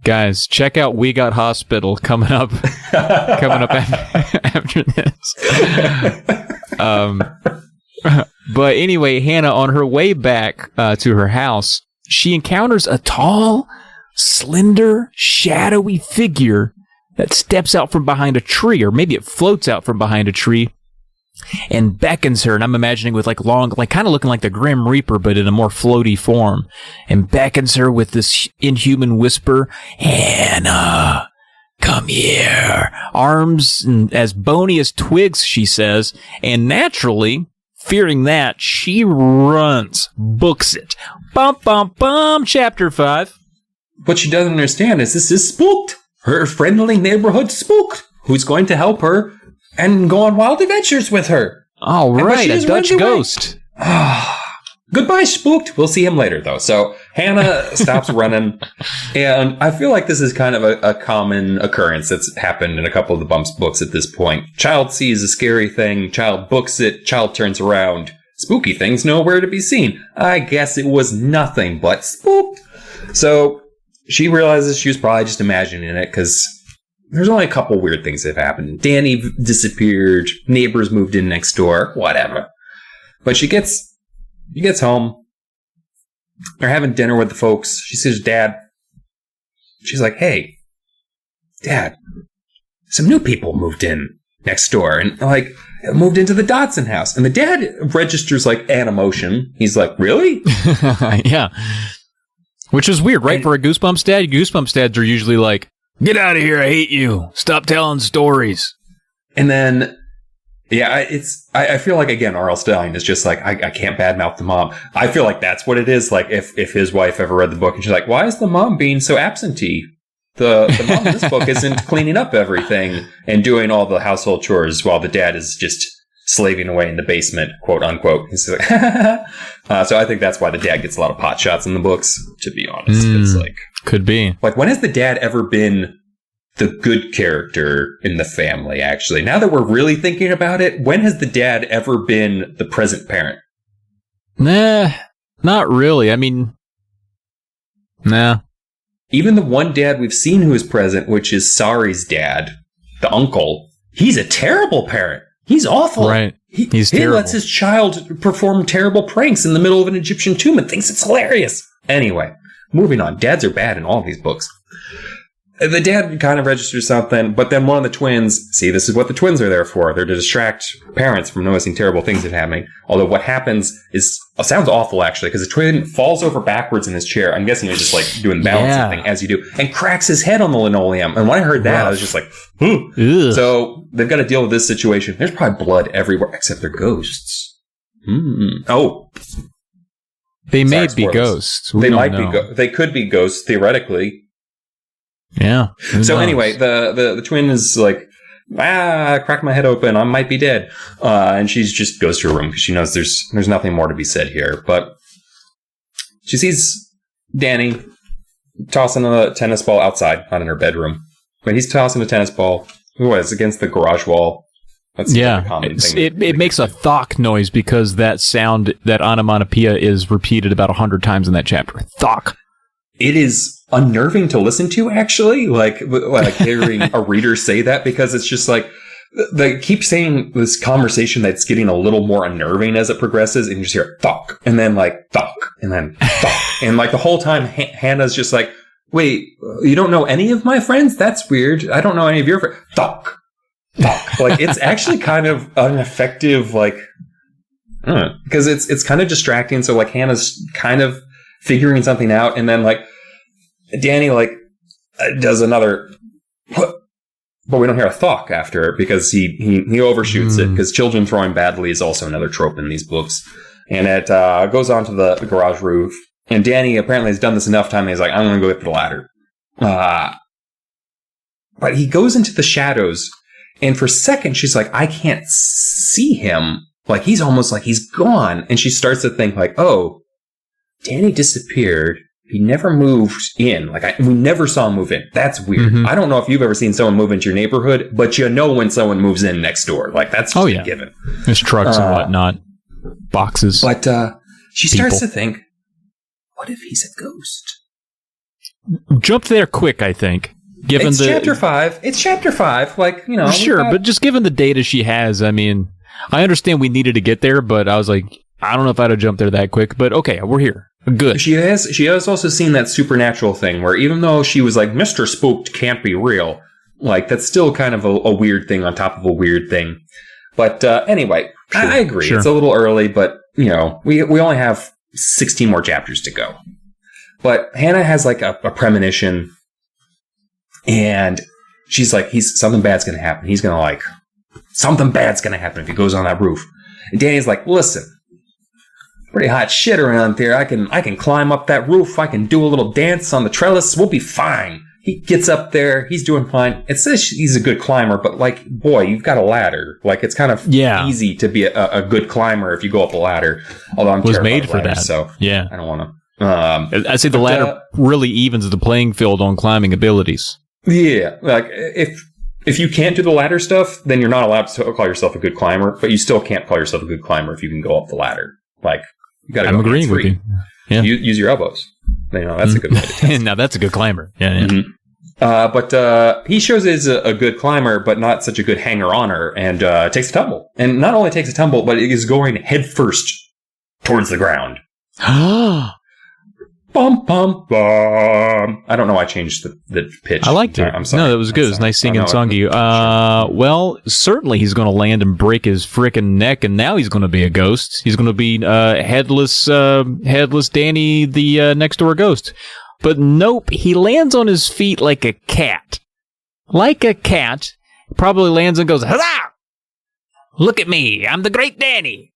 Guys, check out We Got Hospital coming up after this. But anyway, Hannah, on her way back to her house, she encounters a tall, slender, shadowy figure that steps out from behind a tree, or maybe it floats out from behind a tree, and beckons her. And I'm imagining with like long, like kind of looking like the Grim Reaper, but in a more floaty form, and beckons her with this inhuman whisper, "Hannah, come here." Arms as bony as twigs, she says, and naturally, fearing that, she runs, books it. Bum, bum, bum, chapter 5.
What she doesn't understand is this is Spooked, her friendly neighborhood Spooked, who's going to help her and go on wild adventures with her.
All right, a Dutch ghost.
Goodbye, Spooked. We'll see him later, though. So Hannah stops running, and I feel like this is kind of a common occurrence that's happened in a couple of the Bumps books at this point. Child sees a scary thing, child books it, child turns around. Spooky things nowhere to be seen. I guess it was nothing but spooked. So she realizes she was probably just imagining it, because there's only a couple weird things that have happened. Danny disappeared, neighbors moved in next door, whatever. But she gets home. They're having dinner with the folks. She says, "Dad." She's like, "Hey, Dad, some new people moved in next door and like moved into the Dodson house." And the dad registers like an emotion. He's like, "Really?"
Yeah. Which is weird, right? For a Goosebumps dad, Goosebumps dads are usually like, "Get out of here, I hate you. Stop telling stories."
And then, yeah, I feel like, again, R.L. Stine is just like, I can't badmouth the mom. I feel like that's what it is. Like, if his wife ever read the book and she's like, "Why is the mom being so absentee? The mom in this book isn't cleaning up everything and doing all the household chores while the dad is just slaving away in the basement, quote unquote." He's like, so I think that's why the dad gets a lot of pot shots in the books, to be honest. It's like,
could be.
Like, when has the dad ever been the good character in the family, actually? Now that we're really thinking about it, when has the dad ever been the present parent?
Nah, not really. I mean, nah.
Even the one dad we've seen who is present, which is Sari's dad, the uncle, he's a terrible parent. He's awful.
Right.
He's terrible. He lets his child perform terrible pranks in the middle of an Egyptian tomb and thinks it's hilarious. Anyway, moving on. Dads are bad in all of these books. The dad kind of registers something, but then one of the twins, see, this is what the twins are there for. They're to distract parents from noticing terrible things that are happening. Although what happens is, sounds awful actually, because the twin falls over backwards in his chair. I'm guessing he was just like doing the balancing thing as you do, and cracks his head on the linoleum. And when I heard that, I was just like, ooh. So they've got to deal with this situation. There's probably blood everywhere, except they're ghosts. Oh.
They may be ghosts.
They might be. They could be ghosts, theoretically.
Yeah.
So anyway, the twin is like, I cracked my head open, I might be dead. And she just goes to her room because she knows there's nothing more to be said here. But she sees Danny tossing a tennis ball outside, not in her bedroom. But he's tossing a tennis ball. It's against the garage wall. That's a common thing.
It makes a thock noise because that sound, that onomatopoeia, is repeated about 100 times in that chapter. Thock.
It is unnerving to listen to, actually, like hearing a reader say that, because it's just like they keep saying this conversation that's getting a little more unnerving as it progresses, and you just hear thok, and then like thok, and then thok, and like the whole time Hannah's just like, "Wait, you don't know any of my friends? That's weird. I don't know any of your friends." Thok, thok. Like, it's actually kind of an effective, like, because it's kind of distracting. So like Hannah's kind of figuring something out, and then like Danny like does another, but we don't hear a thok after it because he overshoots it, because children throwing badly is also another trope in these books. And it goes onto the garage roof, and Danny apparently has done this enough time, and he's like, "I'm gonna go get the ladder." But he goes into the shadows, and for a second she's like, "I can't see him, like he's almost like he's gone." And she starts to think like, "Oh, Danny disappeared. He never moved in. Like, we never saw him move in. That's weird." I don't know if you've ever seen someone move into your neighborhood, but you know when someone moves in next door. Like, that's just a given.
There's trucks and whatnot. Boxes.
But she starts to think, what if he's a ghost?
Jumped there quick, I think.
It's chapter 5. It's chapter 5. Like, you know.
Sure, but just given the data she has, I mean, I understand we needed to get there, but I was like, I don't know if I'd have jumped there that quick, but okay, we're here. Good.
She has also seen that supernatural thing where even though she was like, Mr. Spooked can't be real, like that's still kind of a weird thing on top of a weird thing. But anyway, sure, I agree. Sure. It's a little early, but you know, we only have 16 more chapters to go. But Hannah has like a premonition, and she's like, something bad's going to happen. He's going to like, something bad's going to happen if he goes on that roof. And Danny's like, listen, pretty hot shit around there. I can climb up that roof. I can do a little dance on the trellis. We'll be fine. He gets up there. He's doing fine. It says he's a good climber, but like, boy, you've got a ladder. Like, it's kind of easy to be a good climber if you go up a ladder. Although I'm terrified
made
of
for
ladders,
that.
so
yeah,
I don't want to.
I'd say the ladder really evens the playing field on climbing abilities.
Yeah, like if you can't do the ladder stuff, then you're not allowed to call yourself a good climber. But you still can't call yourself a good climber if you can go up the ladder. Like, you got to.
I'm agreeing with you.
Yeah, use your elbows. You know, that's a good way to test.
Now that's a good climber. Yeah.
Mm-hmm. But he shows is a good climber, but not such a good hanger-oner, and takes a tumble. And not only takes a tumble, but is going headfirst towards the ground. Bum, bum, bum. I don't know why I changed the pitch.
I liked it.
I'm sorry.
No, that was good. It was nice singing song to you. Well, certainly he's going to land and break his frickin' neck, and now he's going to be a ghost. He's going to be headless Danny, the next-door ghost. But nope, he lands on his feet like a cat. Like a cat. Probably lands and goes, huzzah! Look at me, I'm the great Danny.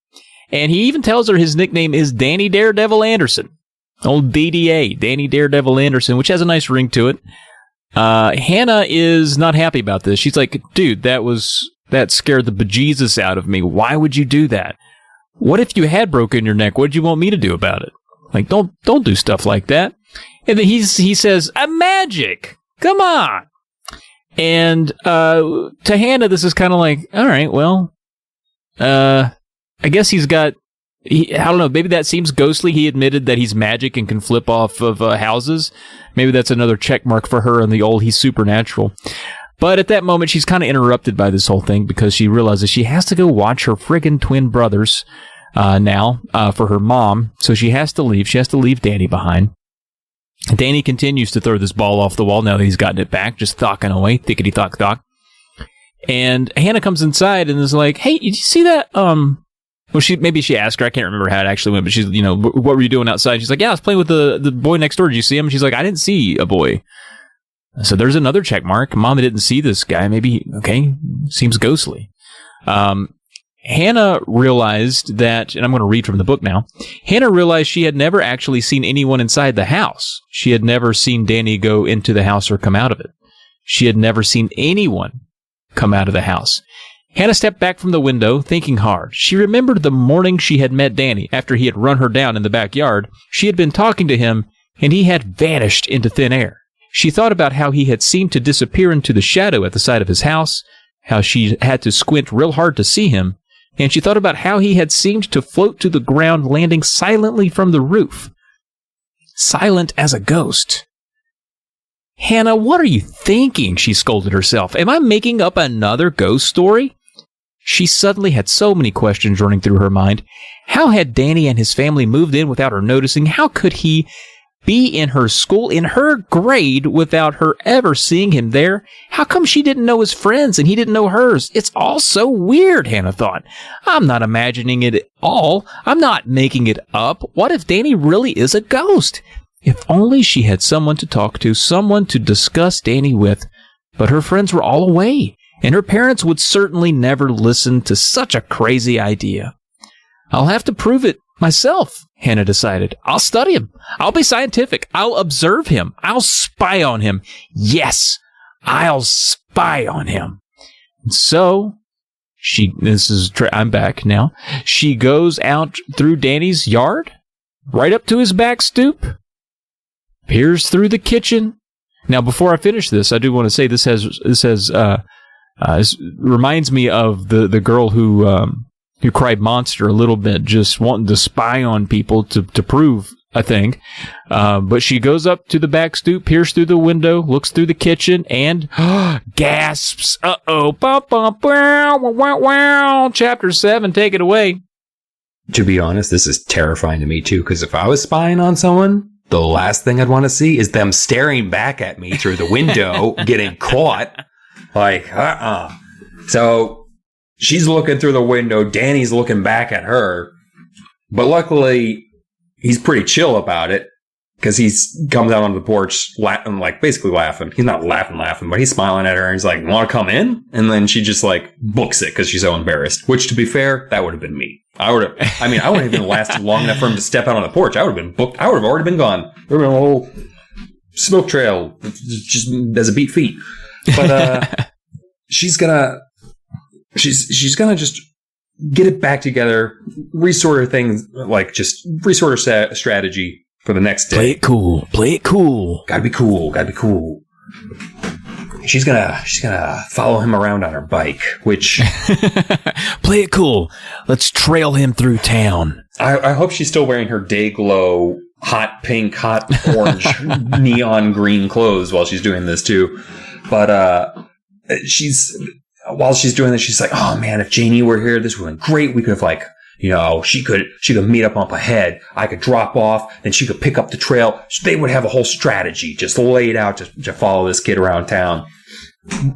And he even tells her his nickname is Danny Daredevil Anderson. Old DDA, Danny Daredevil Anderson, which has a nice ring to it. Hannah is not happy about this. She's like, dude, that scared the bejesus out of me. Why would you do that? What if you had broken your neck? What'd you want me to do about it? Like, don't do stuff like that. And then he says, magic! Come on! And to Hannah, this is kind of like, all right, well, I guess he's got, I don't know, maybe that seems ghostly. He admitted that he's magic and can flip off of houses. Maybe that's another check mark for her on the old he's supernatural. But at that moment, she's kind of interrupted by this whole thing because she realizes she has to go watch her friggin' twin brothers now for her mom. So she has to leave. She has to leave Danny behind. Danny continues to throw this ball off the wall now that he's gotten it back, just thocking away, thickety-thock. And Hannah comes inside and is like, hey, did you see that? Well, maybe she asked her. I can't remember how it actually went, but she's, what were you doing outside? She's like, yeah, I was playing with the boy next door. Did you see him? And she's like, I didn't see a boy. So there's another check mark. Mama didn't see this guy. Maybe, okay, seems ghostly. Hannah realized that, and I'm going to read from the book now, Hannah realized she had never actually seen anyone inside the house. She had never seen Danny go into the house or come out of it. She had never seen anyone come out of the house. Hannah stepped back from the window, thinking hard. She remembered the morning she had met Danny after he had run her down in the backyard. She had been talking to him, and he had vanished into thin air. She thought about how he had seemed to disappear into the shadow at the side of his house, how she had to squint real hard to see him, and she thought about how he had seemed to float to the ground, landing silently from the roof. Silent as a ghost. Hannah, what are you thinking? She scolded herself. Am I making up another ghost story? She suddenly had so many questions running through her mind. How had Danny and his family moved in without her noticing? How could he be in her school, in her grade, without her ever seeing him there? How come she didn't know his friends and he didn't know hers? It's all so weird, Hannah thought. I'm not imagining it at all. I'm not making it up. What if Danny really is a ghost? If only she had someone to talk to, someone to discuss Danny with. But her friends were all away, and her parents would certainly never listen to such a crazy idea. I'll have to prove it myself, Hannah decided. I'll study him. I'll be scientific. I'll observe him. I'll spy on him. Yes, I'll spy on him. And so, I'm back now. She goes out through Danny's yard, right up to his back stoop, peers through the kitchen. Now, before I finish this, I do want to say this reminds me of the girl who cried monster a little bit, just wanting to spy on people to prove a thing. But she goes up to the back stoop, peers through the window, looks through the kitchen, and gasps. Uh-oh. Bum, bum, wow, wow, wow. Chapter 7, take it away.
To be honest, this is terrifying to me too, because if I was spying on someone, the last thing I'd want to see is them staring back at me through the window, getting caught. Like, So she's looking through the window. Danny's looking back at her. But luckily, he's pretty chill about it because he comes out on the porch, basically laughing. He's not laughing, but he's smiling at her. And he's like, "Want to come in?" And then she just books it because she's so embarrassed. Which, to be fair, that would have been me. I wouldn't even lasted long enough for him to step out on the porch. I would have been booked. I would have already been gone. There would have been a whole smoke trail just as a beat feet. But she's gonna just get it back together, resort her things, resort her strategy for the next day.
Play it cool.
Gotta be cool. She's gonna follow him around on her bike, which
play it cool. Let's trail him through town.
I hope she's still wearing her day glow, hot pink, hot orange, neon green clothes while she's doing this too. But while she's doing this, she's like, "Oh man, if Janie were here, this would have been great. We could have she could meet up ahead. I could drop off, and she could pick up the trail. They would have a whole strategy just laid out to follow this kid around town."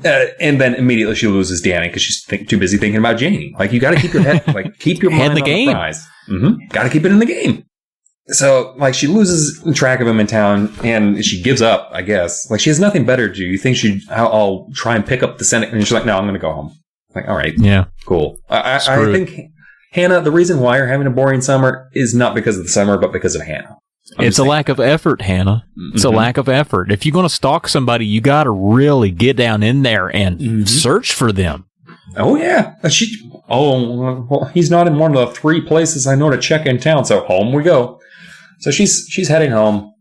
And then immediately she loses Danny because she's too busy thinking about Janie. You got to keep your head, keep your mind on the prize. Got to keep it in the game. So, she loses track of him in town, and she gives up, I guess. She has nothing better to do. You think I'll try and pick up the Senate, and she's like, "No, I'm going to go home." All right.
Yeah.
Cool. I think, Hannah, the reason why you're having a boring summer is not because of the summer, but because of Hannah.
It's a lack of effort, Hannah. It's a lack of effort. If you're going to stalk somebody, you got to really get down in there and search for them.
Oh, yeah. He's not in one of the 3 places I know to check in town, so home we go. So she's heading home.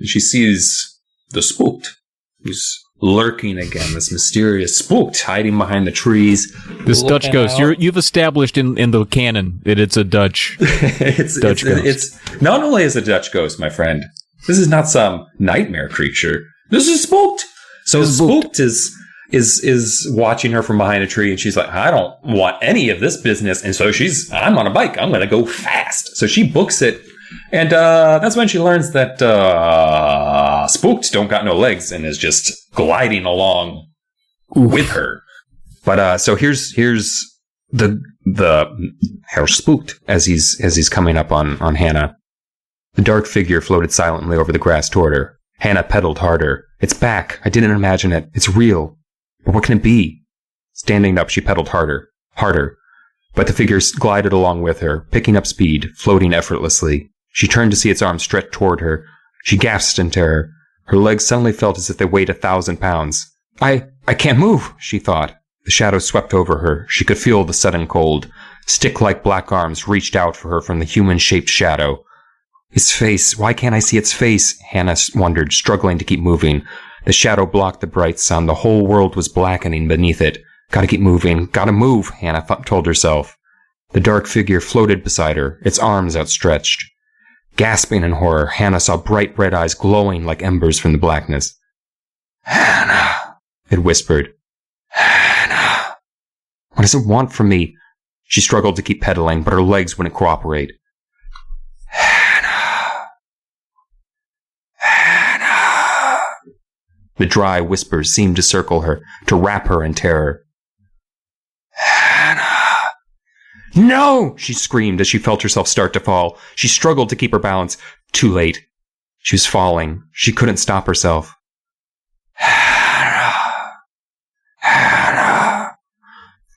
She sees the spooked, who's lurking again. This mysterious spooked hiding behind the trees.
This Dutch ghost. You've established in the canon that it's a Dutch. Dutch ghost.
It's not only is a Dutch ghost, my friend. This is not some nightmare creature. This is spooked. So spooked is watching her from behind a tree, and she's like, "I don't want any of this business." And so I'm on a bike. I'm going to go fast. So she books it. And that's when she learns that Spooked don't got no legs and is just gliding along with her. But so here's the her Spooked as he's coming up on Hannah. The dark figure floated silently over the grass toward her. Hannah pedaled harder. "It's back. I didn't imagine it. It's real. But what can it be?" Standing up, she pedaled harder. But the figure glided along with her, picking up speed, floating effortlessly. She turned to see its arms stretched toward her. She gasped in terror. Her legs suddenly felt as if they weighed 1,000 pounds. I can't move, she thought. The shadow swept over her. She could feel the sudden cold. Stick-like black arms reached out for her from the human-shaped shadow. Its face. Why can't I see its face? Hannah wondered, struggling to keep moving. The shadow blocked the bright sun. The whole world was blackening beneath it. Gotta keep moving. Gotta move, Hannah told herself. The dark figure floated beside her, its arms outstretched. Gasping in horror, Hannah saw bright red eyes glowing like embers from the blackness. "Hannah," it whispered. "Hannah. What does it want from me?" She struggled to keep pedaling, but her legs wouldn't cooperate. "Hannah. Hannah." The dry whispers seemed to circle her, to wrap her in terror. "No!" she screamed as she felt herself start to fall. She struggled to keep her balance. Too late. She was falling. She couldn't stop herself. "Hannah. Hannah."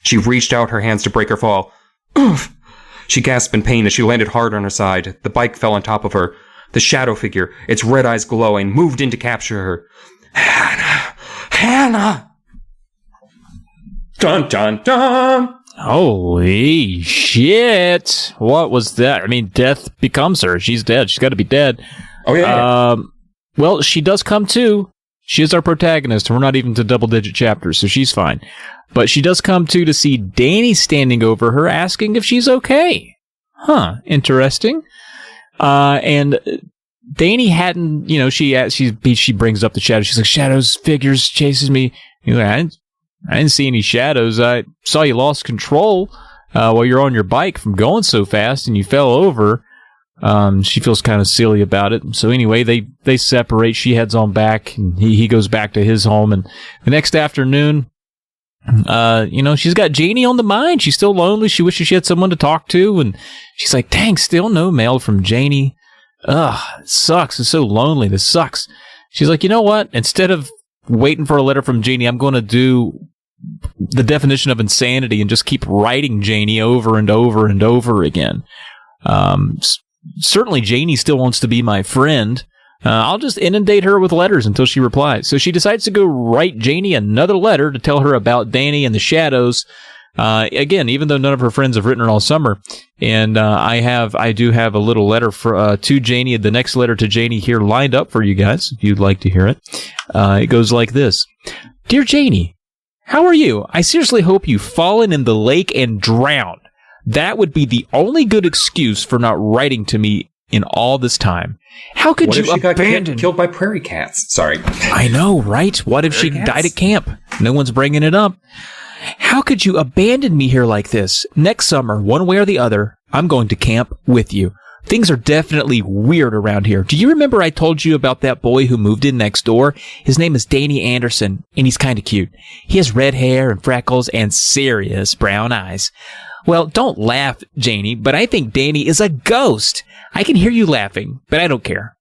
She reached out her hands to break her fall. "Oof!" She gasped in pain as she landed hard on her side. The bike fell on top of her. The shadow figure, its red eyes glowing, moved in to capture her. "Hannah! Hannah!" Dun, dun, dun!
Holy shit. What was that? I mean, death becomes her. She's dead. She's got to be dead.
Oh, yeah.
Well, she does come to. She is our protagonist, and we're not even to double-digit chapters, so she's fine. But she does come to see Danny standing over her, asking if she's okay. Huh. Interesting. And Danny hadn't, she brings up the shadow. She's like, "Shadows, figures, chases me." He's like, I didn't see any shadows. I saw you lost control. while you're on your bike from going so fast and you fell over. She feels kind of silly about it. So anyway, they separate. She heads on back, and he goes back to his home. And the next afternoon, she's got Janie on the mind. She's still lonely. She wishes she had someone to talk to. And she's like, dang, still no mail from Janie. Ugh, it sucks. It's so lonely. This sucks. She's like, you know what? Instead of waiting for a letter from Janie, I'm going to do the definition of insanity and just keep writing Janie over and over and over again. Certainly Janie still wants to be my friend. I'll just inundate her with letters until she replies. So she decides to go write Janie another letter to tell her about Danny and the shadows. Again, even though none of her friends have written her all summer. And I do have a little letter to Janie, the next letter to Janie here lined up for you guys, if you'd like to hear it. It goes like this. Dear Janie, how are you? I seriously hope you've fallen in the lake and drowned. That would be the only good excuse for not writing to me in all this time. How could you abandon...
got killed by prairie cats? Sorry.
I know, right? What if she died at camp? No one's bringing it up. How could you abandon me here like this? Next summer, one way or the other, I'm going to camp with you. Things are definitely weird around here. Do you remember I told you about that boy who moved in next door? His name is Danny Anderson, and he's kind of cute. He has red hair and freckles and serious brown eyes. Well, don't laugh, Janie, but I think Danny is a ghost. I can hear you laughing, but I don't care.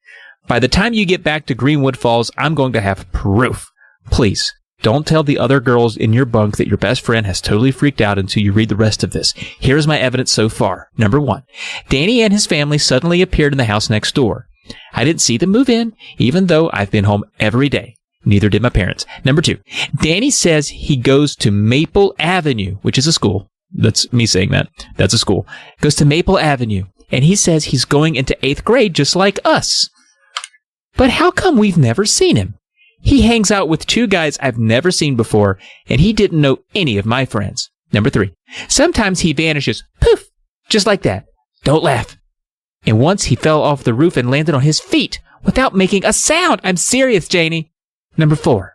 By the time you get back to Greenwood Falls, I'm going to have proof. Please, don't tell the other girls in your bunk that your best friend has totally freaked out until you read the rest of this. Here's my evidence so far. Number 1, Danny and his family suddenly appeared in the house next door. I didn't see them move in, even though I've been home every day. Neither did my parents. Number 2, Danny says he goes to Maple Avenue, which is a school. That's me saying that. That's a school. Goes to Maple Avenue, and he says he's going into 8th grade just like us. But how come we've never seen him? He hangs out with 2 guys I've never seen before, and he didn't know any of my friends. Number 3, sometimes he vanishes, poof, just like that. Don't laugh. And once he fell off the roof and landed on his feet without making a sound. I'm serious, Janie. Number 4,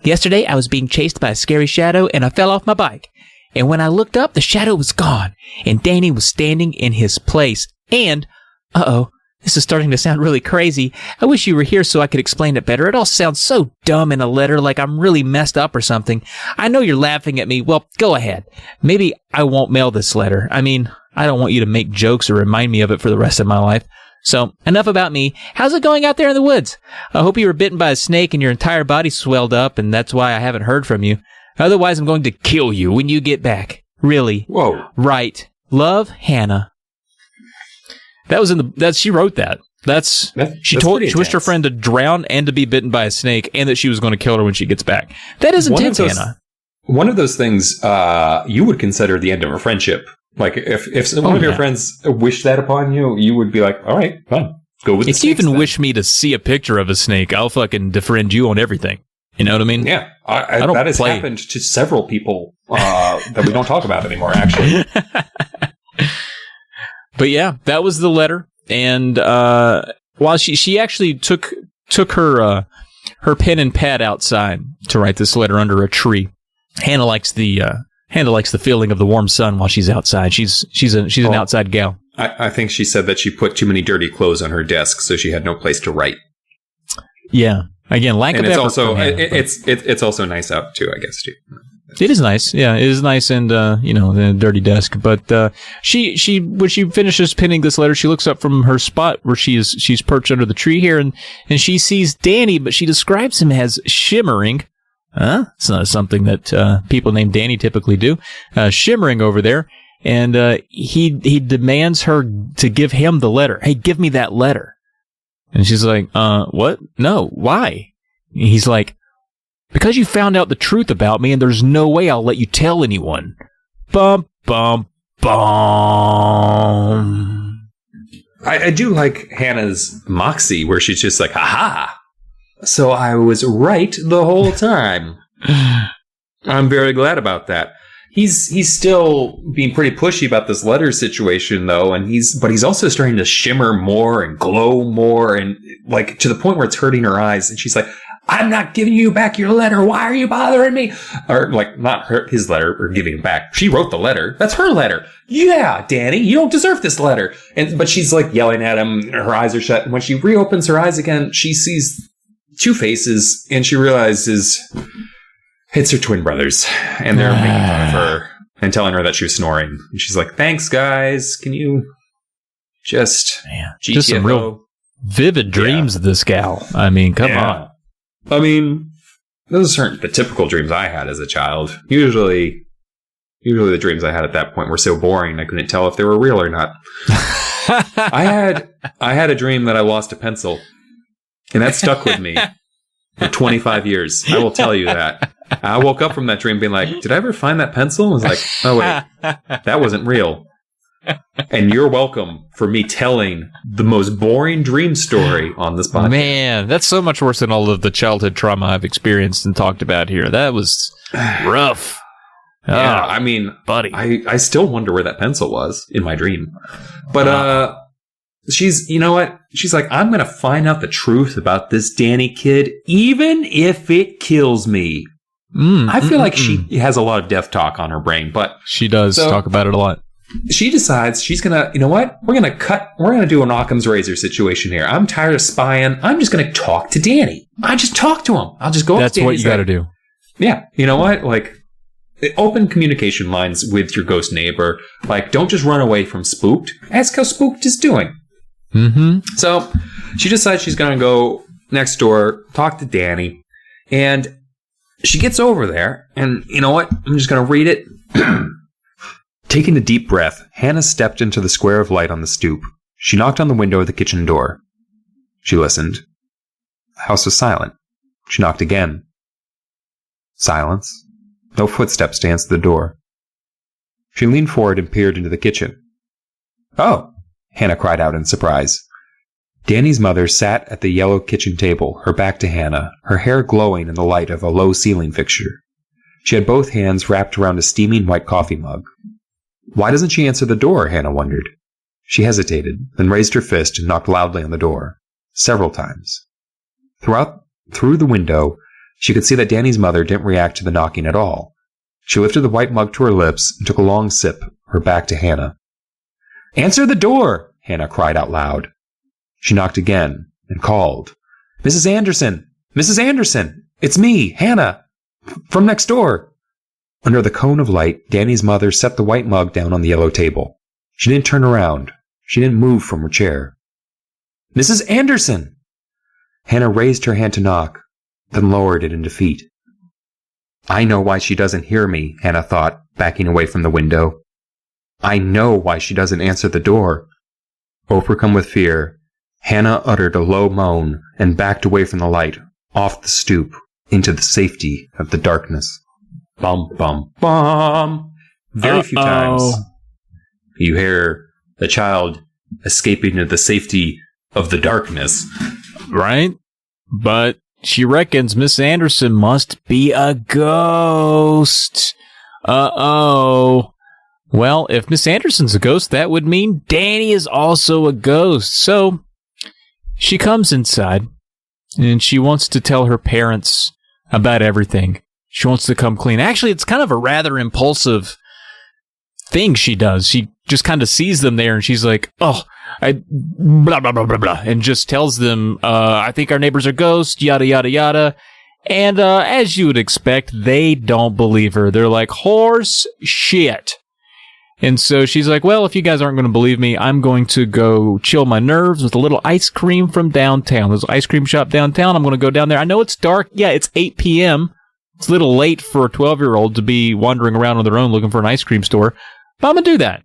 yesterday I was being chased by a scary shadow, and I fell off my bike. And when I looked up, the shadow was gone, and Danny was standing in his place. And, this is starting to sound really crazy. I wish you were here so I could explain it better. It all sounds so dumb in a letter, like I'm really messed up or something. I know you're laughing at me. Well, go ahead. Maybe I won't mail this letter. I mean, I don't want you to make jokes or remind me of it for the rest of my life. So, enough about me. How's it going out there in the woods? I hope you were bitten by a snake and your entire body swelled up, and that's why I haven't heard from you. Otherwise, I'm going to kill you when you get back. Really.
Whoa.
Right. Love, Hannah. That was she wrote that. She wished her friend to drown and to be bitten by a snake, and that she was going to kill her when she gets back. That is intense, Hannah.
One of those things you would consider the end of a friendship. Like, if one of your friends wished that upon you, you would be like, all right, fine. Go with the snakes.
If you even wish me to see a picture of a snake, I'll fucking defriend you on everything. You know what I mean?
Yeah. That has happened to several people that we don't talk about anymore, actually.
But yeah, that was the letter. And while she actually took her pen and pad outside to write this letter under a tree. Hannah likes the feeling of the warm sun while she's outside. She's an outside gal.
I think she said that she put too many dirty clothes on her desk, so she had no place to write.
Yeah. Again, lack of effort.
It's also nice out too, I guess too.
It is nice. Yeah, it is nice, and the dirty desk. But she when she finishes penning this letter, she looks up from her spot where she's perched under the tree here, and she sees Danny, but she describes him as shimmering. It's not something that people named Danny typically do. Shimmering over there, and he demands her to give him the letter. Hey, give me that letter. And she's like, what? No, why? And he's like, because you found out the truth about me, and there's no way I'll let you tell anyone. Bum, bum, bum.
I do like Hannah's moxie, where she's just like, ha-ha! So I was right the whole time. I'm very glad about that. He's still being pretty pushy about this letter situation, though, and he's also starting to shimmer more and glow more, and like to the point where it's hurting her eyes. And she's like, I'm not giving you back your letter. Why are you bothering me? Or like not his letter or giving it back. She wrote the letter. That's her letter. Yeah, Danny, you don't deserve this letter. But she's like yelling at him. Her eyes are shut. And when she reopens her eyes again, she sees two faces and she realizes it's her twin brothers. And they're making fun of her and telling her that she was snoring. And she's like, thanks, guys. Can you just
some real vivid dreams of this gal. I mean, come on.
I mean, those aren't the typical dreams I had as a child. Usually the dreams I had at that point were so boring I couldn't tell if they were real or not. I had a dream that I lost a pencil, and that stuck with me for 25 years. I will tell you that. I woke up from that dream being like, did I ever find that pencil? I was like, oh wait, that wasn't real. And you're welcome for me telling the most boring dream story on this podcast.
Man, that's so much worse than all of the childhood trauma I've experienced and talked about here. That was rough.
Yeah, I mean,
buddy,
I still wonder where that pencil was in my dream. But you know what? She's like, I'm going to find out the truth about this Danny kid, even if it kills me. I feel like she has a lot of death talk on her brain, but
she does talk about it a lot.
She decides she's going to, you know what? We're going to do an Occam's razor situation here. I'm tired of spying. I'm just going to talk to Danny. I just talk to him. I'll just go up to Danny.
That's what you got to do.
Yeah. You know what? Like, open communication lines with your ghost neighbor. Like, don't just run away from Spooked. Ask how Spooked is doing. So she decides she's going to go next door, talk to Danny, and she gets over there, and you know what? I'm just going to read it. Taking a deep breath, Hannah stepped into the square of light on the stoop. She knocked on the window of the kitchen door. She listened. The house was silent. She knocked again. Silence. No footsteps to answer the door. She leaned forward and peered into the kitchen. Oh! Hannah cried out in surprise. Danny's mother sat at the yellow kitchen table, her back to Hannah, her hair glowing in the light of a low ceiling fixture. She had both hands wrapped around a steaming white coffee mug. Why doesn't she answer the door? Hannah wondered. She hesitated, then raised her fist and knocked loudly on the door, several times. Through the window, she could see that Danny's mother didn't react to the knocking at all. She lifted the white mug to her lips and took a long sip, her back to Hannah. Answer the door! Hannah cried out loud. She knocked again and called. Mrs. Anderson! Mrs. Anderson! It's me, Hannah! From next door! Under the cone of light, Danny's mother set the white mug down on the yellow table. She didn't turn around. She didn't move from her chair. Mrs. Anderson! Hannah raised her hand to knock, then lowered it in defeat. I know why she doesn't hear me, Hannah thought, backing away from the window. I know why she doesn't answer the door. Overcome with fear, Hannah uttered a low moan and backed away from the light, off the stoop, into the safety of the darkness. Bum, bum, bum. Very few times you hear the child escaping into the safety of the darkness.
Right? But she reckons Miss Anderson must be a ghost. Uh-oh. Well, if Miss Anderson's a ghost, that would mean Danny is also a ghost. So she comes inside, and she wants to tell her parents about everything. She wants to come clean. Actually, it's kind of a rather impulsive thing she does. She just kind of sees them there, and she's like, blah, blah, blah, blah, blah, and just tells them, I think our neighbors are ghosts, yada, yada, yada. And as you would expect, they don't believe her. They're like, horse shit. And so she's like, well, if you guys aren't going to believe me, I'm going to go chill my nerves with a little ice cream from downtown. There's an ice cream shop downtown. I'm going to go down there. I know it's dark. Yeah, it's 8 p.m. It's a little late for a 12-year-old to be wandering around on their own looking for an ice cream store. But I'm going to do that.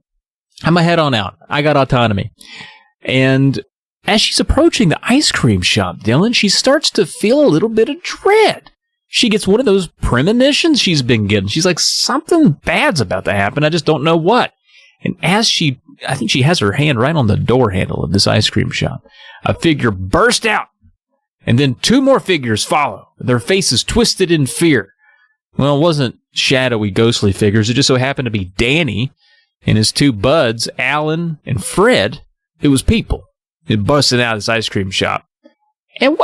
I'm going to head on out. I got autonomy. And as she's approaching the ice cream shop, Dylan, she starts to feel a little bit of dread. She gets one of those premonitions she's been getting. She's like, something bad's about to happen. I just don't know what. And as I think she has her hand right on the door handle of this ice cream shop, a figure burst out. And then 2 more figures follow, their faces twisted in fear. Well, it wasn't shadowy, ghostly figures. It just so happened to be Danny and his 2 buds, Alan and Fred. It was people. It busted out of this ice cream shop. And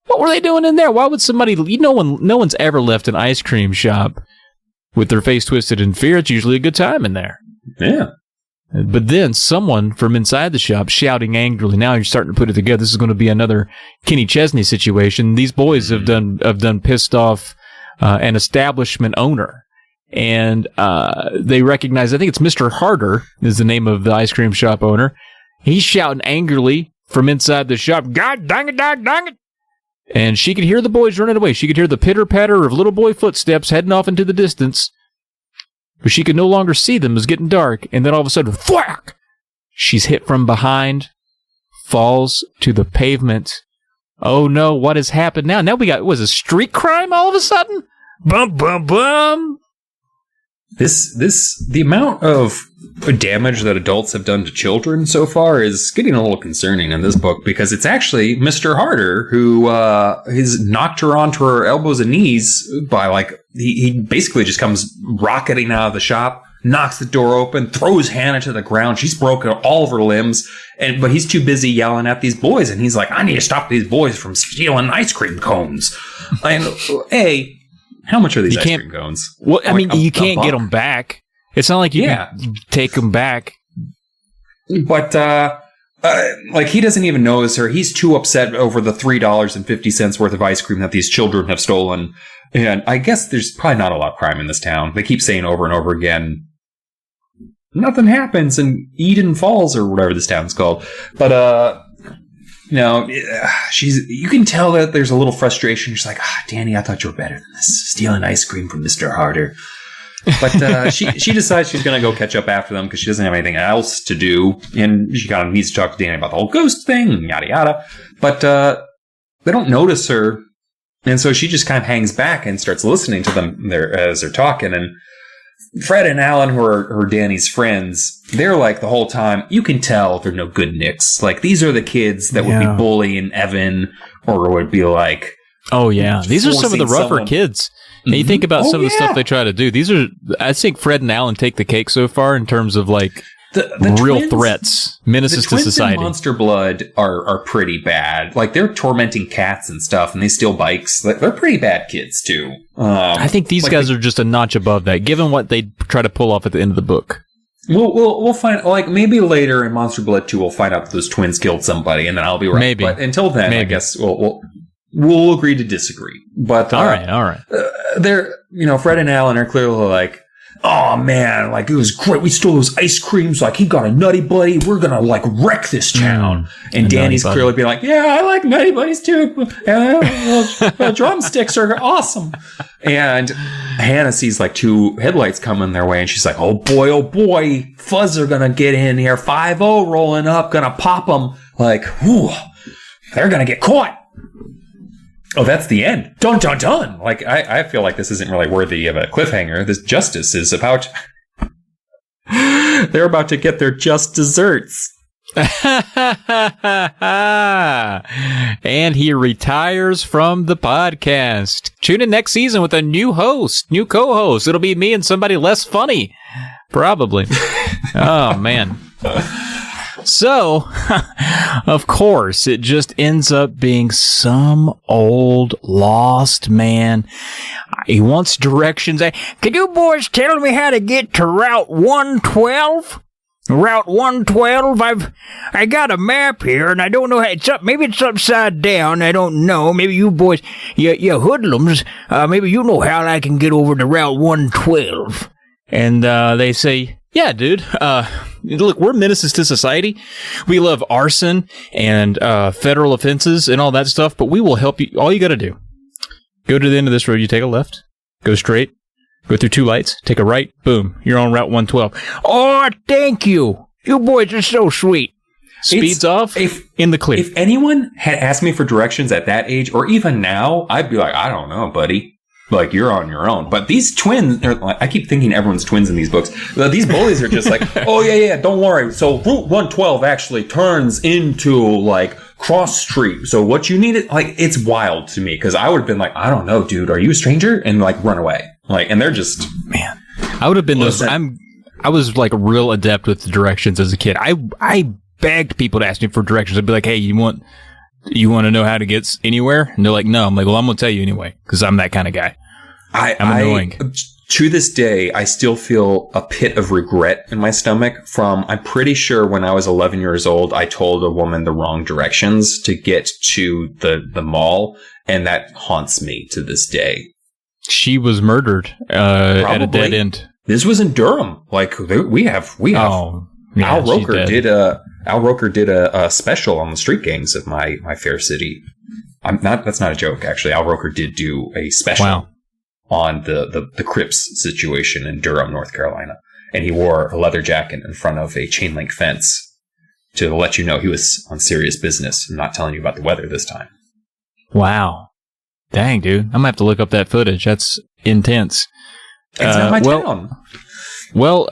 What were they doing in there? Why would somebody? No one's ever left an ice cream shop with their face twisted in fear. It's usually a good time in there.
Yeah.
But then someone from inside the shop shouting angrily. Now you're starting to put it together. This is going to be another Kenny Chesney situation. These boys have done pissed off an establishment owner, and they recognize. I think it's Mr. Harder is the name of the ice cream shop owner. He's shouting angrily from inside the shop. God dang it! God dang it! And she could hear the boys running away. She could hear the pitter-patter of little boy footsteps heading off into the distance. But she could no longer see them. It was getting dark. And then all of a sudden, thwack! She's hit from behind, falls to the pavement. Oh no, what has happened now? Now we got, was a street crime all of a sudden? Bum, bum, bum!
The amount of damage that adults have done to children so far is getting a little concerning in this book, because it's actually Mr. Harder who has knocked her onto her elbows and knees by, like, he basically just comes rocketing out of the shop, knocks the door open, throws Hannah to the ground. She's broken all of her limbs, but he's too busy yelling at these boys, and he's like, I need to stop these boys from stealing ice cream cones. And how much are these ice cream cones?
Well, I mean, you can't get them back. It's not like you can take them back.
But, like, he doesn't even notice her. He's too upset over the $3.50 worth of ice cream that these children have stolen. And I guess there's probably not a lot of crime in this town. They keep saying over and over again, nothing happens in Eden Falls or whatever this town's called. But, you can tell that there's a little frustration. She's like, Danny, I thought you were better than this. Stealing ice cream from Mr. Harder. But she decides she's going to go catch up after them because she doesn't have anything else to do. And she kind of needs to talk to Danny about the whole ghost thing, yada, yada. But they don't notice her. And so she just kind of hangs back and starts listening to them as they're talking. And Fred and Alan, who are Danny's friends, they're like the whole time, you can tell they're no good nicks. Like, these are the kids that would be bullying Evan, or would be like...
Oh, yeah. These are some of the rougher kids. And you think about some of the stuff they try to do. These are, I think Fred and Alan take the cake so far in terms of, like, the real twins, threats, menaces to society.
In Monster Blood are pretty bad. Like, they're tormenting cats and stuff, and they steal bikes. They're pretty bad kids, too.
I think these guys are just a notch above that, given what they try to pull off at the end of the book.
We'll find, like, maybe later in Monster Blood 2, we'll find out that those twins killed somebody, and then I'll be right.
Maybe.
But until then, I guess we'll agree to disagree. But
all right.
They're, Fred and Alan are clearly like, oh man, like, it was great. We stole those ice creams. Like, he got a Nutty Buddy. We're gonna, like, wreck this town. And Danny's clearly being like, yeah, I like Nutty Buddies too. Drumsticks are awesome. And Hannah sees, like, two headlights coming their way, and she's like, oh boy, Fuzz are gonna get in here. 5-0 rolling up, gonna pop them. Like, whew, they're gonna get caught. Oh, that's the end. Dun, dun, dun. Like, I feel like this isn't really worthy of a cliffhanger. This justice is about... They're about to get their just desserts.
And he retires from the podcast. Tune in next season with a new co-host. It'll be me and somebody less funny. Probably. Oh, man. So, of course, it just ends up being some old lost man. He wants directions. Can you boys tell me how to get to Route 112? Route 112? I got a map here, and I don't know how it's up. Maybe it's upside down. I don't know. Maybe you boys, you hoodlums, maybe you know how I can get over to Route 112. And they say, yeah, dude, look, we're menaces to society. We love arson and federal offenses and all that stuff, but we will help you. All you got to do, go to the end of this road, you take a left, go straight, go through 2 lights, take a right, boom, you're on Route 112. Oh, thank you. You boys are so sweet. Speeds off in the clear.
If anyone had asked me for directions at that age, or even now, I'd be like, I don't know, buddy. Like, you're on your own. But these twins, I keep thinking everyone's twins in these books. These bullies are just like, oh, yeah, don't worry. So Route 112 actually turns into, like, Cross Street. So what you need, like, it's wild to me. Because I would have been like, I don't know, dude. Are you a stranger? And, like, run away. Like, and they're just...
Man. I would have been those... I was, like, a real adept with the directions as a kid. I begged people to ask me for directions. I'd be like, hey, you want... you want to know how to get anywhere? And they're like, no. I'm like, well, I'm going to tell you anyway, because I'm that kind of guy. I'm annoying.
To this day, I still feel a pit of regret in my stomach I'm pretty sure when I was 11 years old, I told a woman the wrong directions to get to the mall, and that haunts me to this day. She
was murdered at a dead end.
This was in Durham. Like we have. Oh, yeah, Al Roker did a special on the street gangs of my fair city. That's not a joke, actually. Al Roker did do a special on the Crips situation in Durham, North Carolina. And he wore a leather jacket in front of a chain link fence to let you know he was on serious business and not telling you about the weather this time.
Wow. Dang, dude. I'm going to have to look up that footage. That's intense.
It's not my town.
Well,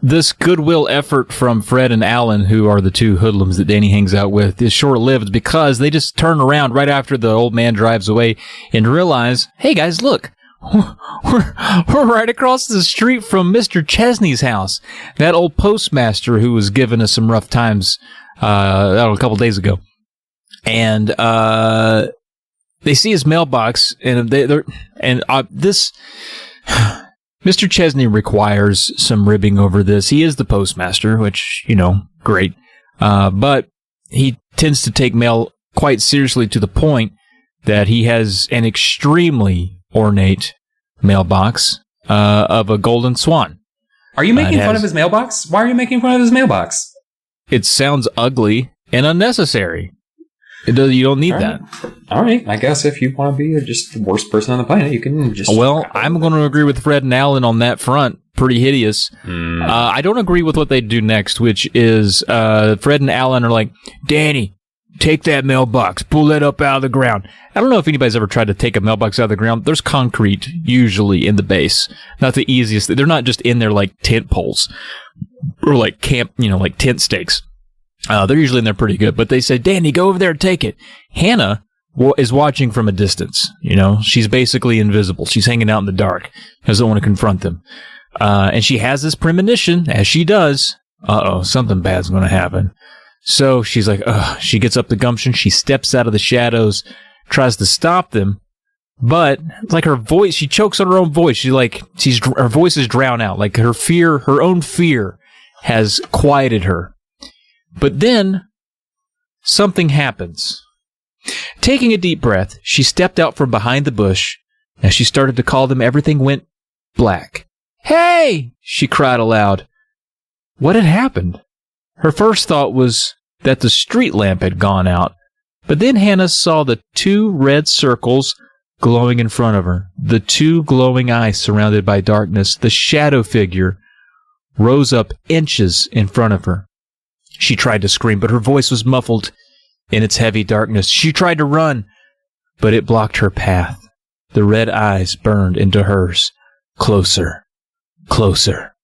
this goodwill effort from Fred and Alan, who are the two hoodlums that Danny hangs out with, is short-lived because they just turn around right after the old man drives away and realize, hey, guys, look, we're right across the street from Mr. Chesney's house, that old postmaster who was giving us some rough times a couple days ago. And they see his mailbox, and this... Mr. Chesney requires some ribbing over this. He is the postmaster, which, great. But he tends to take mail quite seriously to the point that he has an extremely ornate mailbox of a golden swan.
Are you making fun of his mailbox? Why are you making fun of his mailbox?
It sounds ugly and unnecessary. You don't need that.
All right. I guess if you want to be just the worst person on the planet, you can just...
Well, I'm going to agree with Fred and Alan on that front. Pretty hideous. I don't agree with what they do next, which is Fred and Alan are like, Danny, take that mailbox. Pull that up out of the ground. I don't know if anybody's ever tried to take a mailbox out of the ground. There's concrete usually in the base. Not the easiest. They're not just in there like tent poles or like camp, like tent stakes. They're usually in there pretty good, but they say, Danny, go over there and take it. Hannah is watching from a distance. She's basically invisible. She's hanging out in the dark. Doesn't want to confront them. And she has this premonition, as she does. Something bad's going to happen. So she's like, she gets up the gumption. She steps out of the shadows, tries to stop them. But it's like her voice, she chokes on her own voice. Her voice is drowned out. Like her own fear has quieted her. But then, something happens. Taking a deep breath, she stepped out from behind the bush. As she started to call them, everything went black. Hey! She cried aloud. What had happened? Her first thought was that the street lamp had gone out. But then Hannah saw the two red circles glowing in front of her. The two glowing eyes surrounded by darkness. The shadow figure rose up inches in front of her. She tried to scream, but her voice was muffled in its heavy darkness. She tried to run, but it blocked her path. The red eyes burned into hers. Closer, closer.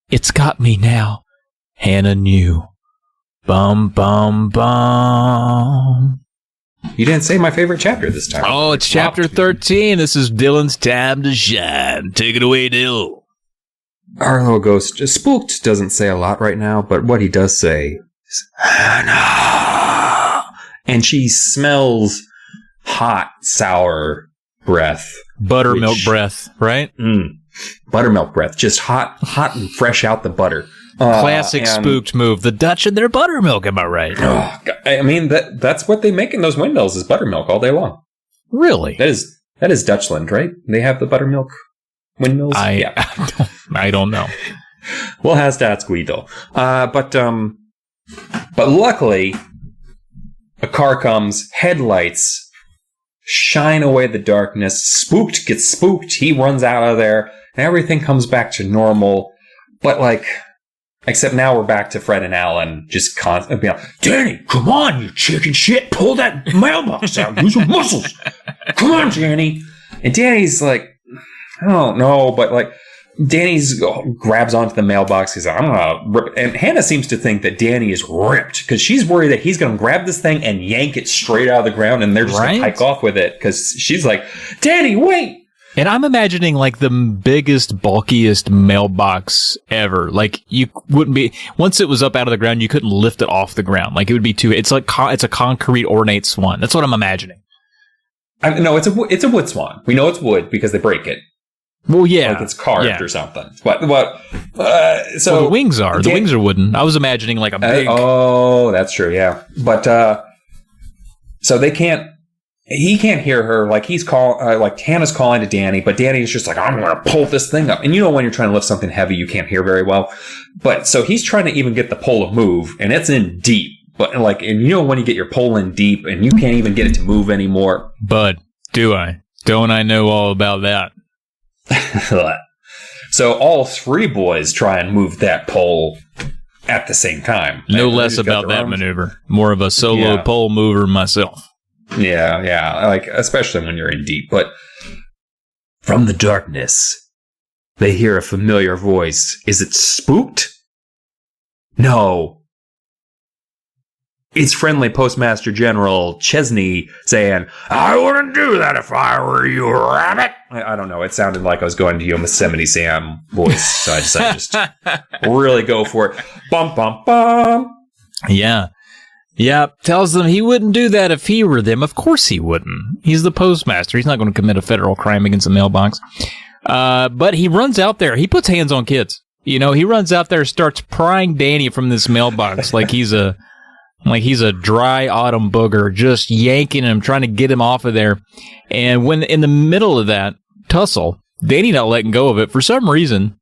It's got me now. Hannah knew. Bum, bum, bum.
You didn't say my favorite chapter this time.
Oh, it's chapter 13. This is Dylan's time to shine. Take it away, Dylan.
Our little ghost, Spooked, doesn't say a lot right now, but what he does say is, Hannah! And she smells hot, sour breath.
Buttermilk breath, right?
Buttermilk breath. Just hot and fresh out the butter.
Classic Spooked move. The Dutch and their buttermilk, am I right?
I mean, that's what they make in those windmills is buttermilk all day long.
Really?
That is Dutchland, right? They have the buttermilk windmills?
I don't know.
We'll have to ask Guido. But luckily, a car comes, headlights shine away the darkness. Spooked gets spooked. He runs out of there, and everything comes back to normal. But except now we're back to Fred and Alan just constantly being like, Danny, come on, you chicken shit. Pull that mailbox out. Use your muscles. Come on, Danny. And Danny's like, I don't know, but Danny's grabs onto the mailbox. He's like, I'm going to rip it. And Hannah seems to think that Danny is ripped because she's worried that he's going to grab this thing and yank it straight out of the ground and they're just going to hike off with it because she's like, Danny, wait.
And I'm imagining like the biggest, bulkiest mailbox ever. Like you wouldn't be, once it was up out of the ground, you couldn't lift it off the ground. Like it would be it's like, it's a concrete ornate swan. That's what I'm imagining.
No, it's a wood swan. We know it's wood because they break it.
Well, yeah.
Like it's carved or something. So
the wings are. The wings are wooden. I was imagining like a big.
Oh, that's true. Yeah. But, so he can't hear her. Like like Hannah's calling to Danny, but Danny's just like, I'm going to pull this thing up. And when you're trying to lift something heavy, you can't hear very well. But so he's trying to even get the pole to move, and it's in deep. But like, and when you get your pole in deep and you can't even get it to move anymore.
But don't I know all about that?
So all three boys try and move that pole at the same time.
No less about that maneuver. More of a solo pole mover myself.
Yeah. Like, especially when you're in deep. But from the darkness, they hear a familiar voice. Is it spooked? No. It's friendly Postmaster General Chesney saying, I wouldn't do that if I were you, rabbit. I don't know. It sounded like I was going to Yosemite Sam voice. So I decided just really go for it. Bum, bum, bum.
Yeah. Yeah. Tells them he wouldn't do that if he were them. Of course he wouldn't. He's the postmaster. He's not going to commit a federal crime against a mailbox. But he runs out there. He puts hands on kids. He runs out there, starts prying Danny from this mailbox like he's a dry autumn booger, just yanking him, trying to get him off of there. And when in the middle of that tussle, Danny not letting go of it for some reason.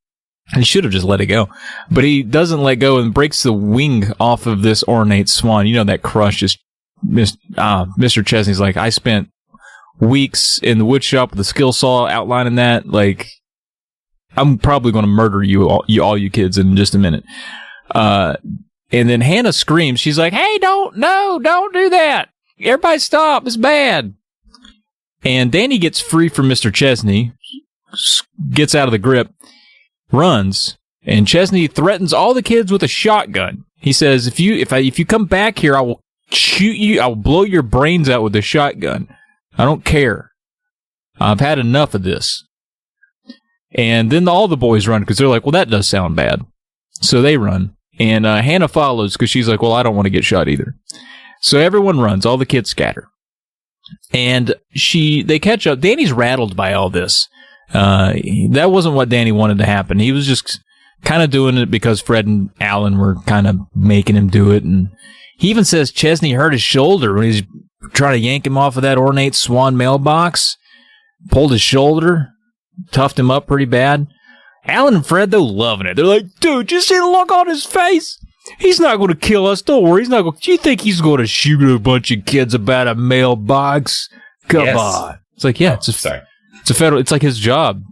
He should have just let it go. But he doesn't let go and breaks the wing off of this ornate swan. That crush just Mr. Chesney's like, I spent weeks in the wood shop with a skill saw outlining that. Like, I'm probably going to murder all you kids in just a minute. And then Hannah screams. She's like, hey, don't do that. Everybody stop. It's bad. And Danny gets free from Mr. Chesney, gets out of the grip, runs, and Chesney threatens all the kids with a shotgun. He says, if you come back here, I will shoot you. I will blow your brains out with a shotgun. I don't care. I've had enough of this. And then all the boys run because they're like, well, that does sound bad. So they run. And Hannah follows because she's like, well, I don't want to get shot either. So everyone runs. All the kids scatter. And they catch up. Danny's rattled by all this. That wasn't what Danny wanted to happen. He was just kind of doing it because Fred and Alan were kind of making him do it. And he even says Chesney hurt his shoulder when he's trying to yank him off of that ornate swan mailbox. Pulled his shoulder. Toughed him up pretty bad. Alan and Fred, they're loving it. They're like, dude, just see the look on his face. He's not going to kill us. Don't worry. He's not going. Do you think he's going to shoot a bunch of kids about a mailbox? Come on. It's like, yeah, it's a federal. It's like his job.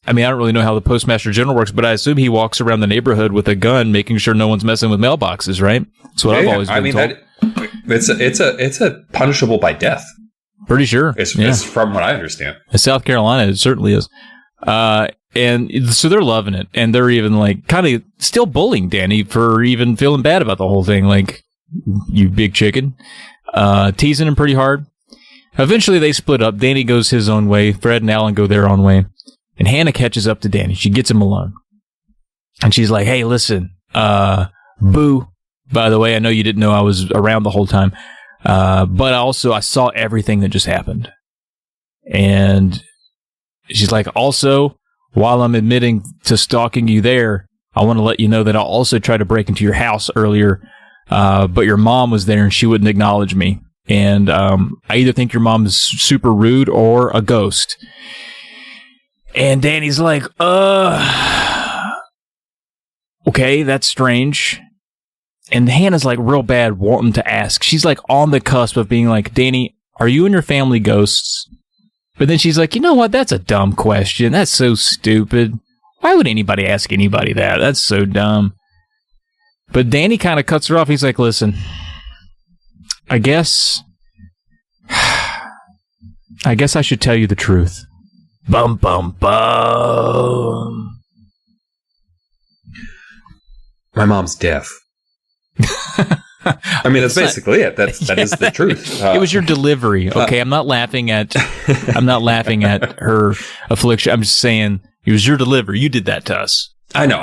I mean, I don't really know how the Postmaster General works, but I assume he walks around the neighborhood with a gun, making sure no one's messing with mailboxes, right? That's what I've always been told.
It's a punishable by death.
Pretty sure.
It's from what I understand.
In South Carolina, it certainly is. And so they're loving it, and they're even like kind of still bullying Danny for even feeling bad about the whole thing. Like, you big chicken, teasing him pretty hard. Eventually, they split up. Danny goes his own way. Fred and Alan go their own way. And Hannah catches up to Danny. She gets him alone. And she's like, hey, listen, Boo, by the way, I know you didn't know I was around the whole time. But also, I saw everything that just happened. And she's like, also, while I'm admitting to stalking you there, I want to let you know that I also tried to break into your house earlier, but your mom was there and she wouldn't acknowledge me. And I either think your mom is super rude or a ghost. And Danny's like, okay, that's strange. And Hannah's like real bad wanting to ask. She's like on the cusp of being like, Danny, are you and your family ghosts? But then she's like, you know what? That's a dumb question. That's so stupid. Why would anybody ask anybody that? That's so dumb. But Danny kind of cuts her off. He's like, listen, I guess I should tell you the truth. Bum, bum, bum.
My mom's deaf. I mean, that's basically it. That is the truth.
It was your delivery. Okay, I'm not laughing at her affliction. I'm just saying it was your delivery. You did that to us.
I know.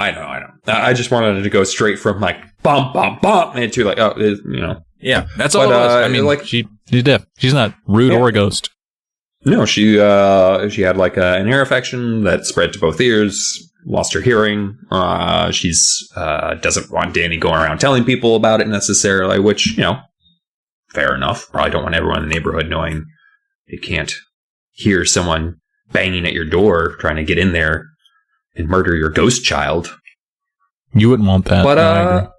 I just wanted to go straight from like bump, bump, bump into like,
Yeah, that's all it was. I mean, like she's deaf. She's not rude or a ghost.
No, she had like an ear infection that spread to both ears. Lost her hearing. She's doesn't want Danny going around telling people about it necessarily, which, fair enough. Probably don't want everyone in the neighborhood knowing you can't hear someone banging at your door trying to get in there and murder your ghost child.
You wouldn't want that.
But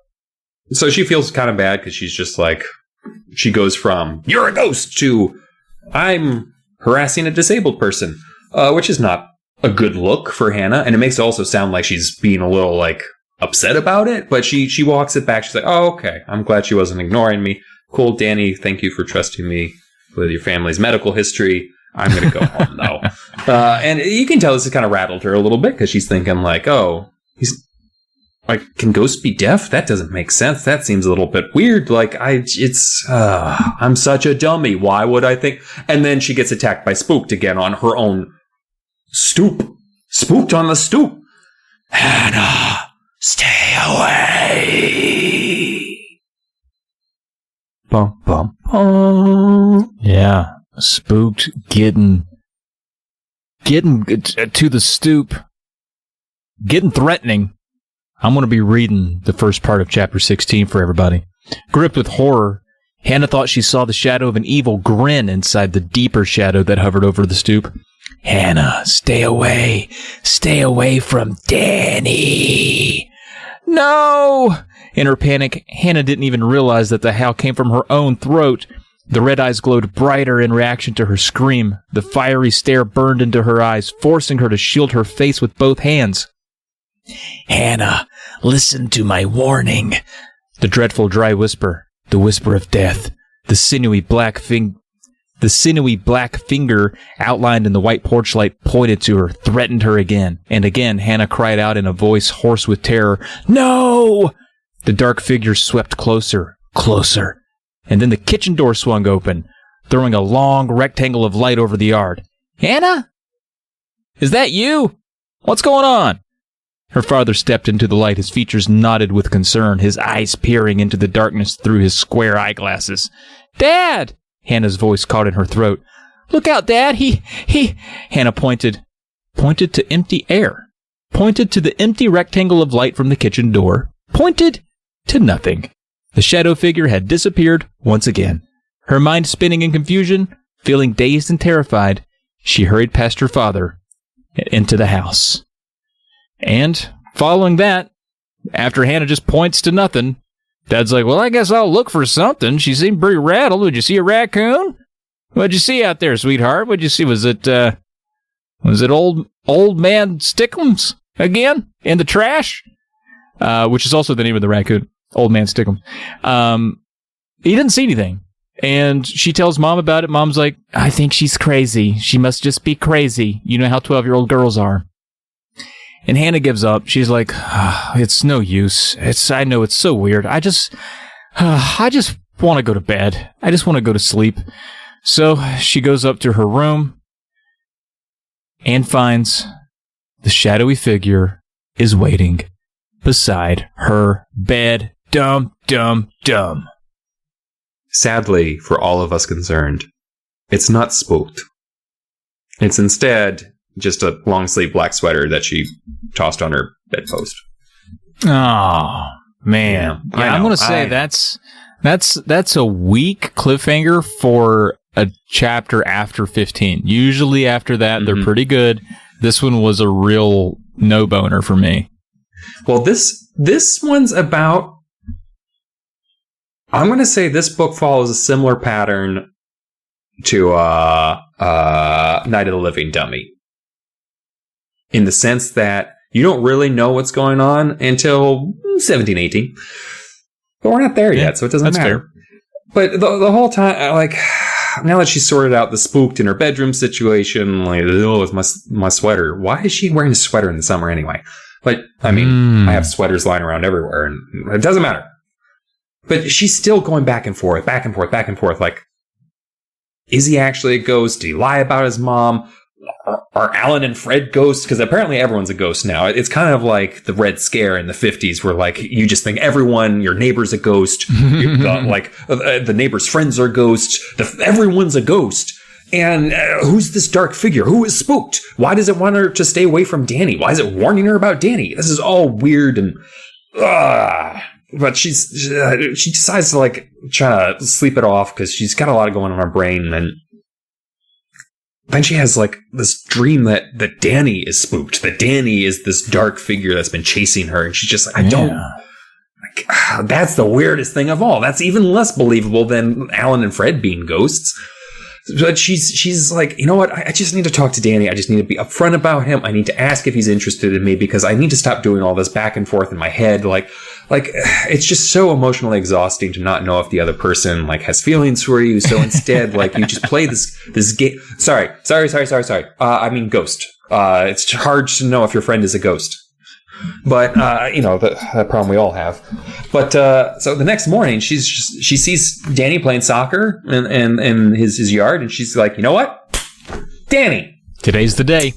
so she feels kind of bad because she's just like, she goes from "you're a ghost" to "I'm harassing a disabled person," which is not a good look for Hannah, and it makes it also sound like she's being a little like upset about it, but she walks it back. She's like, "Oh, okay, I'm glad she wasn't ignoring me. Cool, Danny, thank you for trusting me with your family's medical history. I'm gonna go home now." And you can tell this has kind of rattled her a little bit because she's thinking like, "Oh, he's like, can ghosts be deaf? That doesn't make sense. That seems a little bit weird. Like, I'm such a dummy. Why would I think?" And then she gets attacked by Spooked again on her own stoop. Spooked on the stoop. "Hannah, stay away." Bum, bum, bum.
Yeah, Spooked getting to the stoop, getting threatening. I'm going to be reading the first part of chapter 16 for everybody. Gripped with horror, Hannah thought she saw the shadow of an evil grin inside the deeper shadow that hovered over the stoop. "Hannah, stay away. Stay away from Danny." "No!" In her panic, Hannah didn't even realize that the howl came from her own throat. The red eyes glowed brighter in reaction to her scream. The fiery stare burned into her eyes, forcing her to shield her face with both hands. "Hannah, listen to my warning." The dreadful dry whisper, the whisper of death, the sinewy black finger outlined in the white porch light pointed to her, threatened her again. And again, Hannah cried out in a voice hoarse with terror, "No!" The dark figure swept closer, closer. And then the kitchen door swung open, throwing a long rectangle of light over the yard. "Hannah? Is that you? What's going on?" Her father stepped into the light, his features knotted with concern, his eyes peering into the darkness through his square eyeglasses. "Dad!" Hannah's voice caught in her throat. "Look out, Dad! He... Hannah pointed to empty air, pointed to the empty rectangle of light from the kitchen door, pointed to nothing. The shadow figure had disappeared once again. Her mind spinning in confusion, feeling dazed and terrified, she hurried past her father and into the house. And following that, after Hannah just points to nothing, Dad's like, "Well, I guess I'll look for something. She seemed pretty rattled. Would you see a raccoon? What'd you see out there, sweetheart? What'd you see? Was it old man Stickums again in the trash?" Which is also the name of the raccoon, Old Man Stickums. He didn't see anything. And she tells Mom about it. Mom's like, "I think she's crazy. She must just be crazy. You know how 12-year-old girls are." And Hannah gives up. She's like, "It's no use. I know it's so weird. I just want to go to bed. I just want to go to sleep." So she goes up to her room and finds the shadowy figure is waiting beside her bed. Dumb, dumb, dumb.
Sadly, for all of us concerned, it's not Spooked. It's instead just a long-sleeve black sweater that she tossed on her bedpost.
Oh, man. Yeah, I'm going to say that's a weak cliffhanger for a chapter after 15. Usually after that, they're pretty good. This one was a real no-boner for me.
Well, this one's about... I'm going to say this book follows a similar pattern to Night of the Living Dummy. In the sense that you don't really know what's going on until 17, 18. But we're not there yet, so it doesn't matter. Fair. But the whole time, like, now that she's sorted out the Spooked in her bedroom situation, like, oh, it's my sweater. Why is she wearing a sweater in the summer anyway? But, I mean, I have sweaters lying around everywhere, and it doesn't matter. But she's still going back and forth. Like, is he actually a ghost? Did he lie about his mom? Are Alan and Fred ghosts? Because apparently everyone's a ghost now. It's kind of like the Red Scare in the 50s where, like, you just think your neighbor's a ghost. The neighbor's friends are ghosts. Everyone's a ghost. And who's this dark figure? Who is spooked? Why does it want her to stay away from Danny? Why is it warning her about Danny? This is all weird and... But she decides to, like, try to sleep it off because she's got a lot going on in her brain. And then she has, like, this dream that Danny is spooked. That Danny is this dark figure that's been chasing her. And she's just like, I don't... Like, that's the weirdest thing of all. That's even less believable than Alan and Fred being ghosts. But she's like, you know what? I just need to talk to Danny. I just need to be upfront about him. I need to ask if he's interested in me because I need to stop doing all this back and forth in my head. Like it's just so emotionally exhausting to not know if the other person like has feelings for you. So instead, like you just play this game. Sorry. I mean, ghost. It's hard to know if your friend is a ghost. But, the problem we all have. But, so the next morning, she sees Danny playing soccer in his yard, and she's like, you know what? Danny!
Today's the day.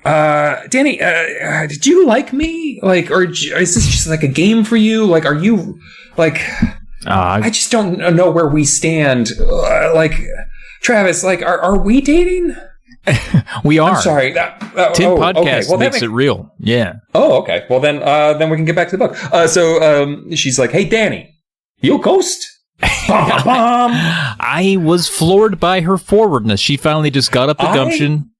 Danny, did you like me? Like, or is this just like a game for you? Like, are you, like, I just don't know where we stand. Travis, like, are we dating?
We are.
I'm sorry.
10 Podcast makes it real. Yeah.
Oh, okay. Well, then we can get back to the book. So she's like, "Hey, Danny, you a ghost?"
I was floored by her forwardness. She finally just got up the gumption.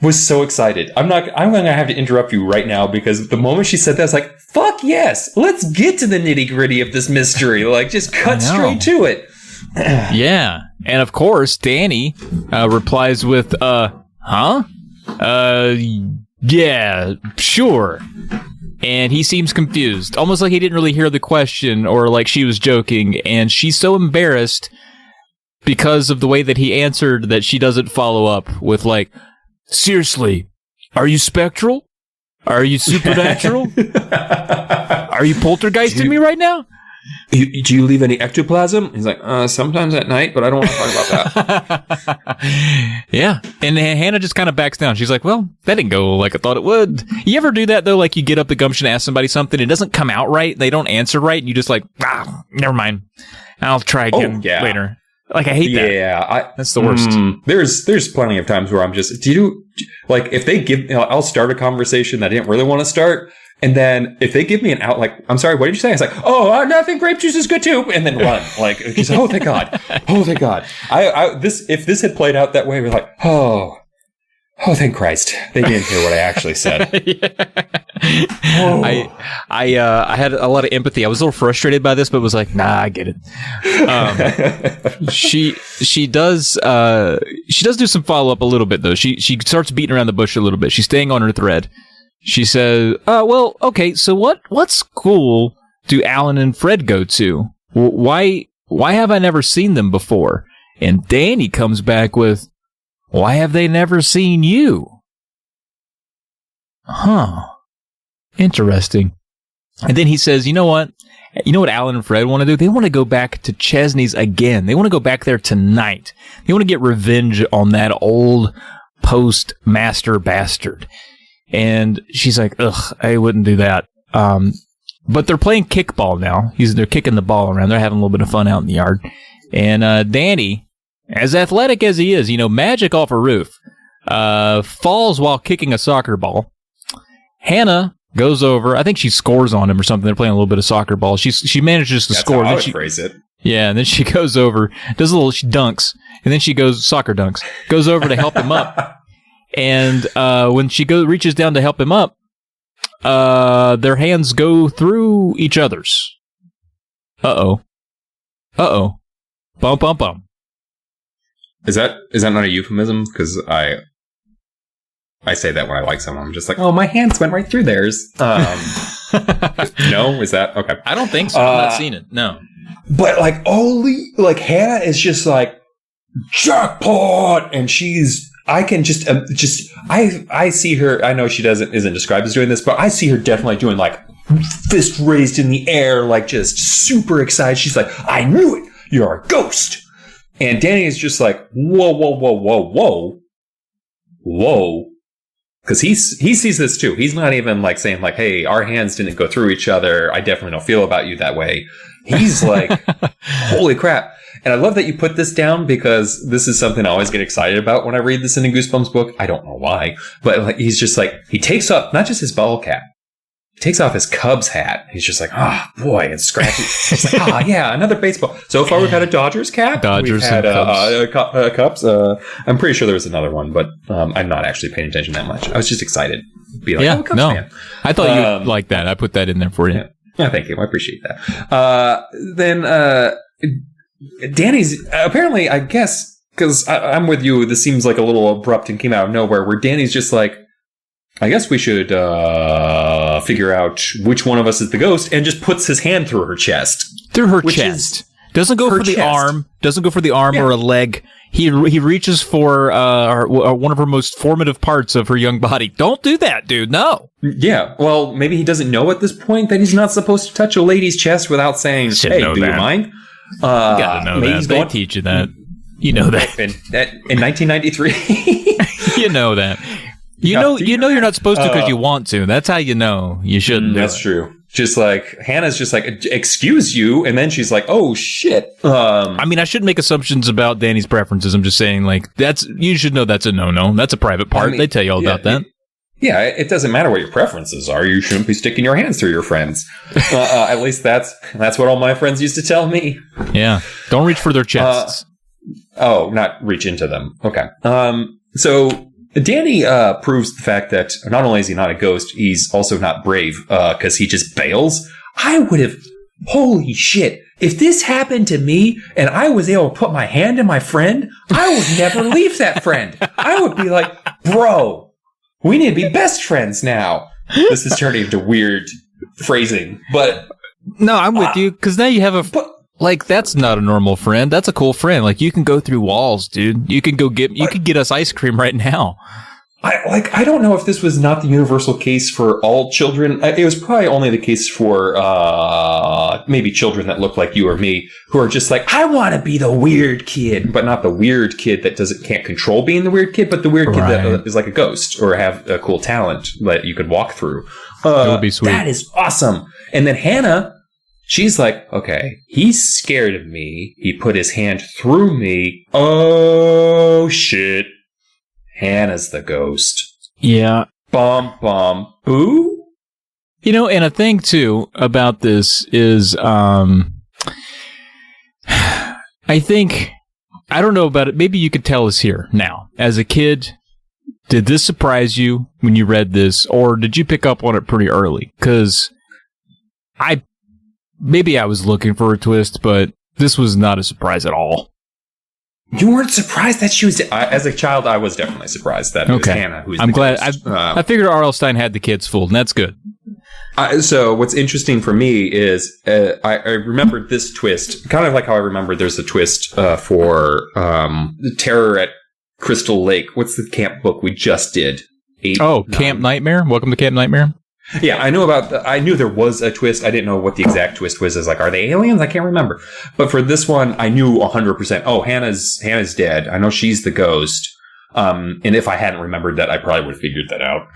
Was so excited. I'm going to have to interrupt you right now because the moment she said that, I was like, "Fuck yes, let's get to the nitty gritty of this mystery. Like, just cut straight to it."
Yeah. And of course, Danny replies with, huh? Yeah, sure. And he seems confused, almost like he didn't really hear the question or like she was joking. And she's so embarrassed because of the way that he answered that she doesn't follow up with like, seriously, are you spectral? Are you supernatural? Are you poltergeisting me right now?
Do you leave any ectoplasm? He's like, sometimes at night, but I don't want to talk about that.
Yeah. And Hannah just kind of backs down. She's like, well, that didn't go like I thought it would. You ever do that, though? Like, you get up the gumption to ask somebody something, it doesn't come out right, they don't answer right, and you just like, never mind. I'll try again later. Like, I hate that.
Yeah.
That's the worst.
There's plenty of times where I'm just, like, if they give, I'll start a conversation that I didn't really want to start. And then if they give me an out, like, I'm sorry, what did you say? I was like, nothing. Grape juice is good too. And then run. Like, just, oh, thank God. Oh, thank God. If this had played out that way, we're like, oh, thank Christ. They didn't hear what I actually said.
I had a lot of empathy. I was a little frustrated by this, but was like, nah, I get it. She does do some follow up a little bit though. She starts beating around the bush a little bit. She's staying on her thread. She says, well, okay, so what school do Alan and Fred go to? Why have I never seen them before? And Danny comes back with, why have they never seen you? Huh. Interesting. And then he says, you know what Alan and Fred want to do? They want to go back to Chesney's again. They want to go back there tonight. They want to get revenge on that old postmaster bastard. And she's like, ugh, I wouldn't do that. But they're playing kickball now. They're kicking the ball around. They're having a little bit of fun out in the yard. And Danny, as athletic as he is, magic off a roof, falls while kicking a soccer ball. Hannah goes over. I think she scores on him or something. They're playing a little bit of soccer ball. She manages to score.
That's how I would phrase it.
Yeah, and then she goes over, she dunks, and then she goes, soccer dunks, goes over to help him up. And when she reaches down to help him up, their hands go through each other's. Uh-oh. Bum, bum, bum.
Is that not a euphemism? Because I say that when I like someone. I'm just like, oh, my hands went right through theirs. No? Is that? Okay.
I don't think so. I've not seen it. No.
But, like, Hannah is just like, jackpot! And I can I see her, I know she isn't described as doing this, but I see her definitely doing like fist raised in the air, like just super excited. She's like, I knew it. You're a ghost. And Danny is just like, whoa, whoa, whoa, whoa, whoa. Whoa. Because he sees this too. He's not even like saying like, hey, our hands didn't go through each other. I definitely don't feel about you that way. He's like, holy crap. And I love that you put this down because this is something I always get excited about when I read this in a Goosebumps book. I don't know why. But like, he's just like, he takes off not just his ball cap. He takes off his Cubs hat. He's just like, oh, boy, it's scratchy. It's like, yeah, another baseball. So far, we've had a Dodgers cap.
Dodgers
we've had
and
Cubs. I'm pretty sure there was another one, but I'm not actually paying attention that much. I was just excited. Be like, oh, Cubs fan.
I thought you'd like that. I put that in there for you.
Yeah, thank you. I appreciate that. Then Danny's, apparently, I guess, because I'm with you, this seems like a little abrupt and came out of nowhere, where Danny's just like, I guess we should figure out which one of us is the ghost, and just puts his hand through her chest.
Through her chest. Doesn't go for the arm. Doesn't go for the arm or a leg. He reaches for one of her most formative parts of her young body. Don't do that, dude. No.
Yeah. Well, maybe he doesn't know at this point that he's not supposed to touch a lady's chest without saying, hey, do you mind?
You gotta know that. They teach you that. You know that.
In 1993.
You know that. You know you're not supposed to because you want to. That's how you know you shouldn't.
That's true. Just like Hannah's just like, excuse you, and then she's like, oh shit.
I mean, I shouldn't make assumptions about Danny's preferences. I'm just saying, like, you should know that's a no. That's a private part. They tell you all about that.
It doesn't matter what your preferences are. You shouldn't be sticking your hands through your friends. At least that's what all my friends used to tell me.
Yeah, don't reach for their chests.
Not reach into them. Okay. So Danny proves the fact that not only is he not a ghost, he's also not brave because he just bails. I would have, holy shit, if this happened to me and I was able to put my hand in my friend, I would never leave that friend. I would be like, bro, we need to be best friends now. This is turning into weird phrasing, but...
No, I'm with you, because now you have like, that's not a normal friend. That's a cool friend. Like, you can go through walls, dude. You could get us ice cream right now.
I don't know if this was not the universal case for all children. It was probably only the case for maybe children that look like you or me, who are just like, I want to be the weird kid, but not the weird kid that can't control being the weird kid, but the weird kid that is like a ghost or have a cool talent that you could walk through.
That would be sweet.
That is awesome. And then Hannah, she's like, okay, he's scared of me. He put his hand through me. Oh, shit. Hannah's the ghost.
Yeah.
Bum. Who?
You know, and a thing, too, about this is, I think, I don't know about it. Maybe you could tell us here now. As a kid, did this surprise you when you read this, or did you pick up on it pretty early? Because maybe I was looking for a twist, but this was not a surprise at all.
You weren't surprised that she was... as a child, I was definitely surprised that it was Hannah who's
I'm glad.
Ghost.
I figured R.L. Stein had the kids fooled, and that's good.
So what's interesting for me is I remembered this twist, kind of like how I remembered there's a twist for Terror at Crystal Lake. What's the camp book we just did?
Camp Nightmare? Welcome to Camp Nightmare?
Yeah, I knew there was a twist. I didn't know what the exact twist was. Like, are they aliens? I can't remember. But for this one, I knew 100%. Oh, Hannah's dead. I know she's the ghost. And if I hadn't remembered that, I probably would have figured that out.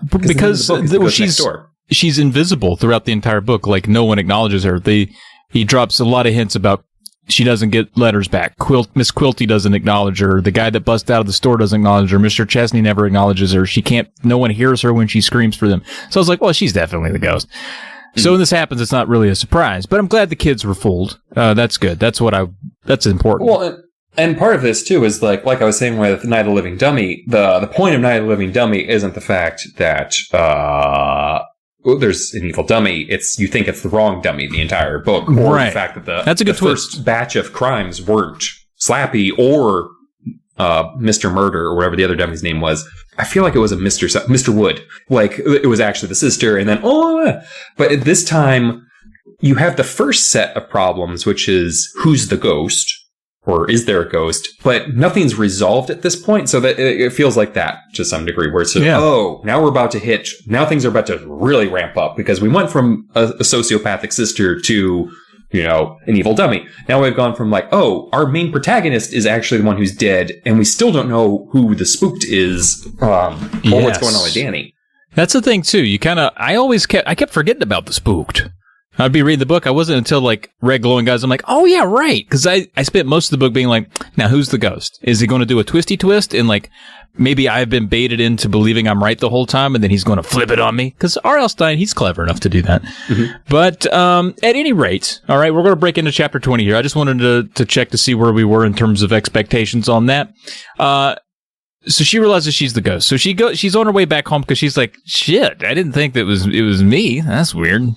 Because she's invisible throughout the entire book. Like, no one acknowledges her. He drops a lot of hints about she doesn't get letters back. Miss Quilty doesn't acknowledge her. The guy that busts out of the store doesn't acknowledge her. Mr. Chesney never acknowledges her. No one hears her when she screams for them. So I was like, well, she's definitely the ghost. So when this happens, it's not really a surprise. But I'm glad the kids were fooled. That's good. That's important.
Well, and part of this, too, is like I was saying with Night of the Living Dummy, the point of Night of the Living Dummy isn't the fact that there's an evil dummy. It's you think it's the wrong dummy the entire book, or the fact that
that's a good
first batch of crimes weren't Slappy or Mr. Murder or whatever the other dummy's name was. I feel like it was a Mr. Wood. Like it was actually the sister, and then but at this time you have the first set of problems, which is who's the ghost, or is there a ghost? But nothing's resolved at this point, so that it feels like that to some degree, where it's now we're about to hit, now things are about to really ramp up, because we went from a sociopathic sister to, an evil dummy. Now we've gone from our main protagonist is actually the one who's dead, and we still don't know who the spooked is, or what's going on with Danny.
That's the thing too. I kept forgetting about the spooked. I'd be reading the book. I wasn't until Red Glowing Eyes. I'm like, oh yeah, right. Because I spent most of the book being like, now who's the ghost? Is he going to do a twisty twist? And maybe I've been baited into believing I'm right the whole time, and then he's going to flip it on me. Because R.L. Stine, he's clever enough to do that. Mm-hmm. But at any rate, all right, we're going to break into chapter 20 here. I just wanted to check to see where we were in terms of expectations on that. So she realizes she's the ghost. So she's on her way back home because she's like, shit, I didn't think that it was me. That's weird.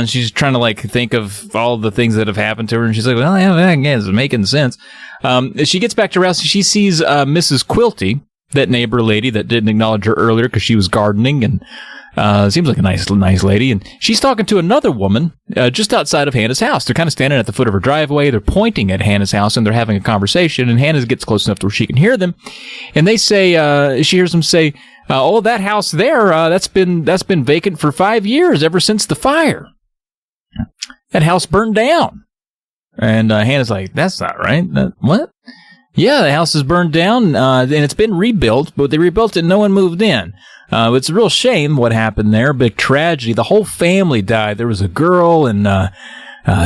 She's trying to think of all the things that have happened to her, and she's like, well, yeah, I guess it's making sense. As she gets back to her house, she sees Mrs. Quilty, that neighbor lady that didn't acknowledge her earlier because she was gardening, and seems like a nice lady. And she's talking to another woman just outside of Hannah's house. They're kind of standing at the foot of her driveway. They're pointing at Hannah's house, and they're having a conversation. And Hannah gets close enough to where she can hear them. And they say, she hears them say, that house there, that's been vacant for 5 years, ever since the fire. That house burned down. And Hannah's like, that's not right. What? Yeah, the house is burned down, and it's been rebuilt, but they rebuilt it and no one moved in. It's a real shame what happened there. Big tragedy. The whole family died. There was a girl and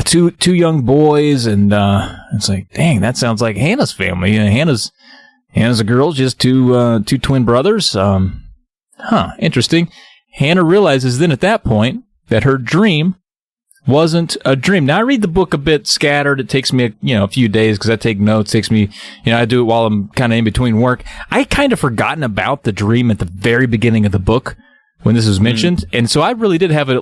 two young boys, and it's like, dang, that sounds like Hannah's family. Hannah's a girl, just two twin brothers. Interesting. Hannah realizes then at that point that her dream wasn't a dream. Now, I read the book a bit scattered. It takes me a few days because I take notes. It takes me, I do it while I'm kind of in between work. I kind of forgotten about the dream at the very beginning of the book when this was mentioned. And so I really did have it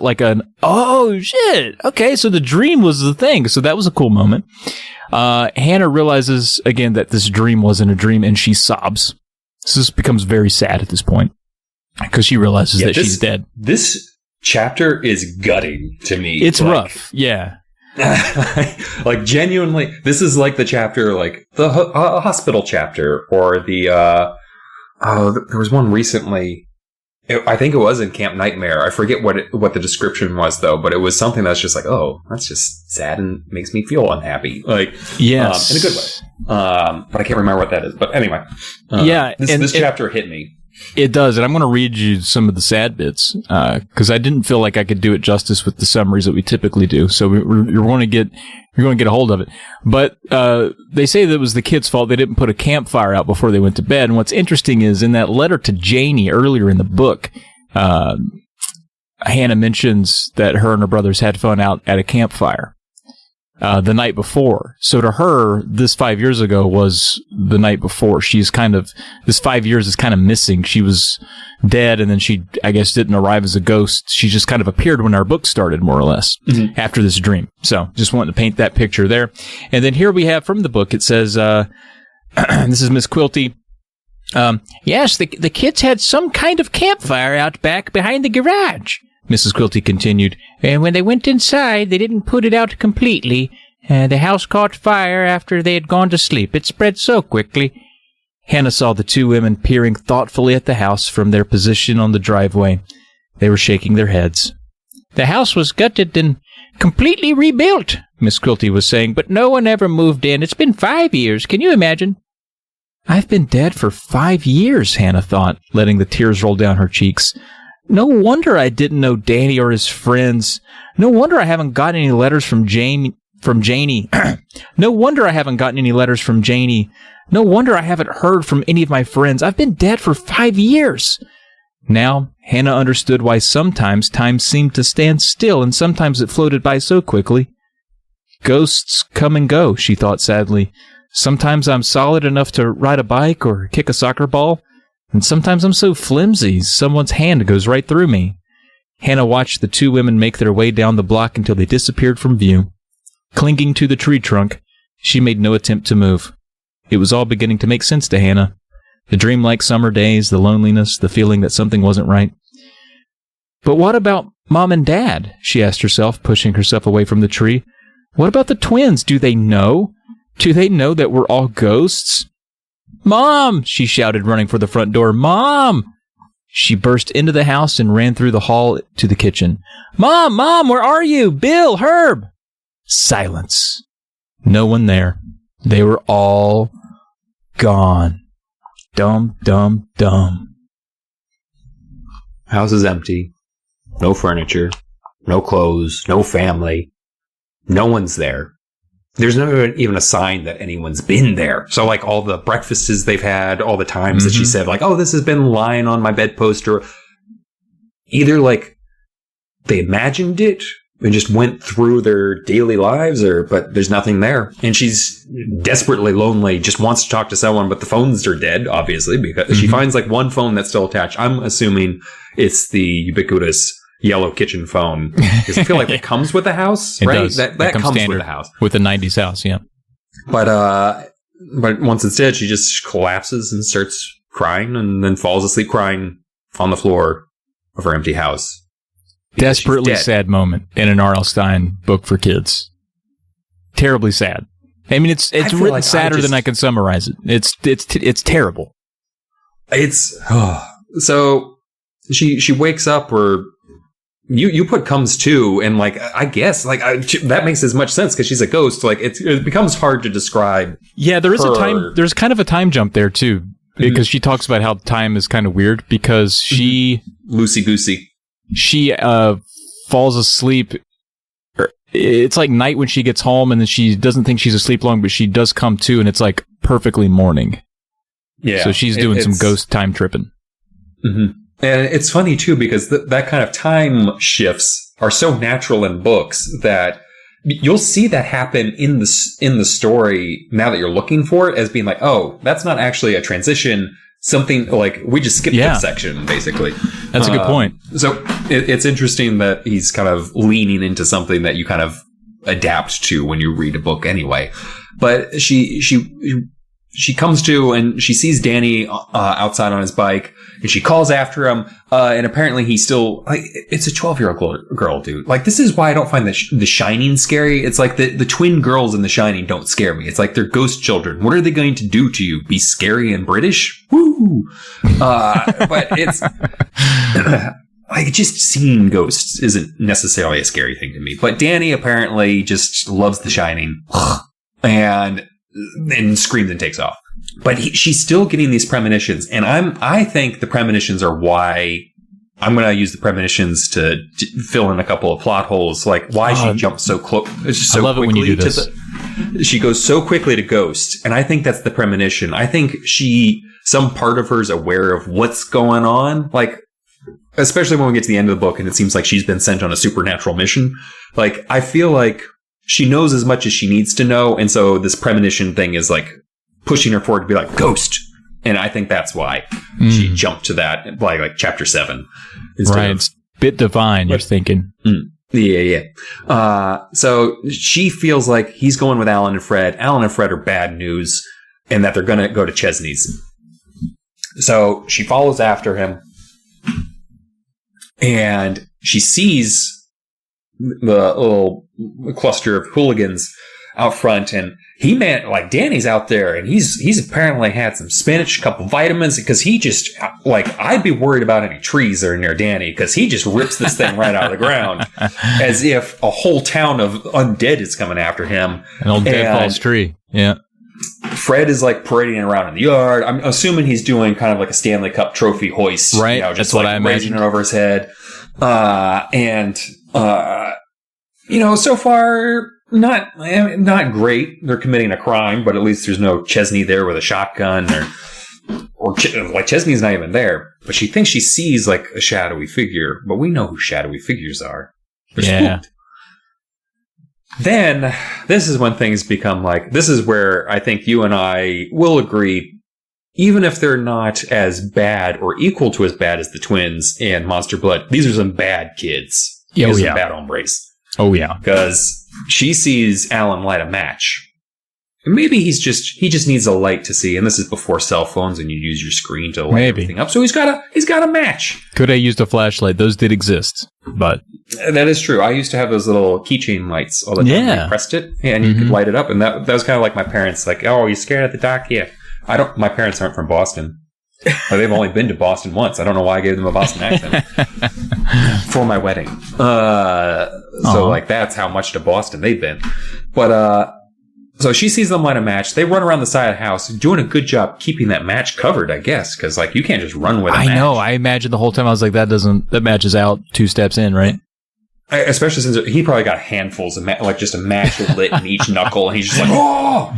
oh shit. Okay. So the dream was the thing. So that was a cool moment. Hannah realizes again that this dream wasn't a dream, and she sobs. So this becomes very sad at this point because she realizes that she's dead.
This chapter is gutting to me.
It's rough. Yeah.
Genuinely, this is the chapter, the hospital chapter, or the, there was one recently. I think it was in Camp Nightmare. I forget what the description was, though, but it was something that's just that's just sad and makes me feel unhappy.
Yes.
In a good way. But I can't remember what that is. But anyway. This chapter hit me.
It does, and I'm going to read you some of the sad bits, because I didn't feel like I could do it justice with the summaries that we typically do. So you're going to get a hold of it. But they say that it was the kids' fault. They didn't put a campfire out before they went to bed. And what's interesting is in that letter to Janie earlier in the book, Hannah mentions that her and her brothers had fun out at a campfire the night before. So to her, this 5 years ago was the night before. This 5 years is kind of missing. She was dead, and then she, I guess, didn't arrive as a ghost. She just kind of appeared when our book started, more or less, after this dream. So just wanted to paint that picture there. And then here we have from the book, it says, this is Miss Quilty. Yes, the kids had some kind of campfire out back behind the garage, Mrs. Quilty continued. And when they went inside, they didn't put it out completely. The house caught fire after they had gone to sleep. It spread so quickly. Hannah saw the two women peering thoughtfully at the house from their position on the driveway. They were shaking their heads. The house was gutted and completely rebuilt, Miss Quilty was saying, but no one ever moved in. It's been 5 years. Can you imagine? I've been dead for 5 years, Hannah thought, letting the tears roll down her cheeks. No wonder I didn't know Danny or his friends. No wonder I haven't gotten any letters from Janie. No wonder I haven't gotten any letters from Janie. No wonder I haven't heard from any of my friends. I've been dead for 5 years. Now, Hannah understood why sometimes time seemed to stand still and sometimes it floated by so quickly. Ghosts come and go, she thought sadly. Sometimes I'm solid enough to ride a bike or kick a soccer ball. And sometimes I'm so flimsy, someone's hand goes right through me. Hannah watched the two women make their way down the block until they disappeared from view. Clinging to the tree trunk, she made no attempt to move. It was all beginning to make sense to Hannah. The dreamlike summer days, the loneliness, the feeling that something wasn't right. But what about Mom and Dad? She asked herself, pushing herself away from the tree. What about the twins? Do they know? Do they know that we're all ghosts? Mom! She shouted, running for the front door. Mom! She burst into the house and ran through the hall to the kitchen. Mom, where are you? Bill, Herb! Silence. No one there. They were all gone. Dumb.
House is empty. No furniture. No clothes. No family. No one's there. There's never even a sign that anyone's been there. So, like, all the breakfasts they've had, all the times that she said, like, oh, this has been lying on my bedpost, or either, like, they imagined it and just went through their daily lives, but there's nothing there. And she's desperately lonely, just wants to talk to someone, but the phones are dead, obviously, because she finds, like, one phone that's still attached. I'm assuming it's the ubiquitous yellow kitchen phone, because I feel like it comes with the house, right?
Does.
That comes with the house.
With a 90s house, yeah.
But once it's dead, she just collapses and starts crying, and then falls asleep crying on the floor of her empty house.
Desperately sad moment in an R.L. Stine book for kids. Terribly sad. I mean, it's written like sadder than I can summarize it. It's terrible.
So she wakes up, or you put comes to, and like I guess like that makes as much sense because she's a ghost. Like it becomes hard to describe.
Yeah, there is a time. There's kind of a time jump there too, because she talks about how time is kind of weird because she
loosey goosey.
She falls asleep. It's like night when she gets home, and then she doesn't think she's asleep long, but she does come to, and it's like perfectly morning. Yeah, so she's doing some ghost time tripping.
Mm-hmm. And it's funny too because that kind of time shifts are so natural in books that you'll see that happen in the story now that you're looking for it as being like, oh, that's not actually a transition. Something like we just skipped that section, basically.
That's a good point.
So it's interesting that he's kind of leaning into something that you kind of adapt to when you read a book anyway. But she comes to and she sees Danny outside on his bike, and she calls after him. And apparently he's still like, it's a 12-year-old girl, dude. Like, this is why I don't find the Shining scary. It's like the twin girls in The Shining don't scare me. It's like they're ghost children. What are they going to do to you? Be scary and British? Woo! But it's like just seeing ghosts isn't necessarily a scary thing to me. But Danny apparently just loves The Shining and screams and takes off. But she's still getting these premonitions, and I think the premonitions are why I'm going to use the premonitions to fill in a couple of plot holes, like why she jumps so close. I
love it when you do this.
She goes so quickly to Ghost, and I think that's the premonition. I think some part of her is aware of what's going on, like especially when we get to the end of the book, and it seems like she's been sent on a supernatural mission. Like I feel like she knows as much as she needs to know, and so this premonition thing is like pushing her forward to be like Ghost, and I think that's why she jumped to that like chapter 7.
Right, it's a bit divine. You're thinking,
yeah. So she feels like he's going with Alan and Fred. Alan and Fred are bad news, and that they're going to go to Chesney's. So she follows after him, and she sees the little cluster of hooligans out front, and Danny's out there, and he's apparently had some spinach, a couple vitamins, because he just, like, I'd be worried about any trees that are near Danny, because he just rips this thing right out of the ground, as if a whole town of undead is coming after him.
An old deadfall's tree, yeah.
Fred is, like, parading around in the yard. I'm assuming he's doing kind of like a Stanley Cup trophy hoist.
Right,
just
that's what I
raising it over his head. So far, not great. They're committing a crime, but at least there's no Chesney there with a shotgun, or like Chesney's not even there. But she thinks she sees like a shadowy figure, but we know who shadowy figures are. They're spooked. Then this is when things become like, this is where I think you and I will agree, even if they're not as bad or equal to as bad as the twins and Monster Blood, these are some bad kids. These are some bad hombres.
Oh yeah.
Because she sees Alan light a match. And maybe he just needs a light to see, and this is before cell phones and you use your screen to light everything up. So he's got a match.
Could have used a flashlight. Those did exist, but
That is true. I used to have those little keychain lights all the time.
Yeah.
You pressed it, and you could light it up. And that was kind of like my parents. Like, oh, are you scared at the dark? Yeah. My parents aren't from Boston. Or they've only been to Boston once. I don't know why I gave them a Boston accent. For my wedding. So, like, that's how much to Boston they've been. But, so she sees them light a match. They run around the side of the house, doing a good job keeping that match covered, I guess. Because, like, you can't just run with a match.
I know. I imagined the whole time I was like, that match is out 2 steps in, right?
Especially since he probably got handfuls of like just a match lit in each knuckle, and he's just like, oh!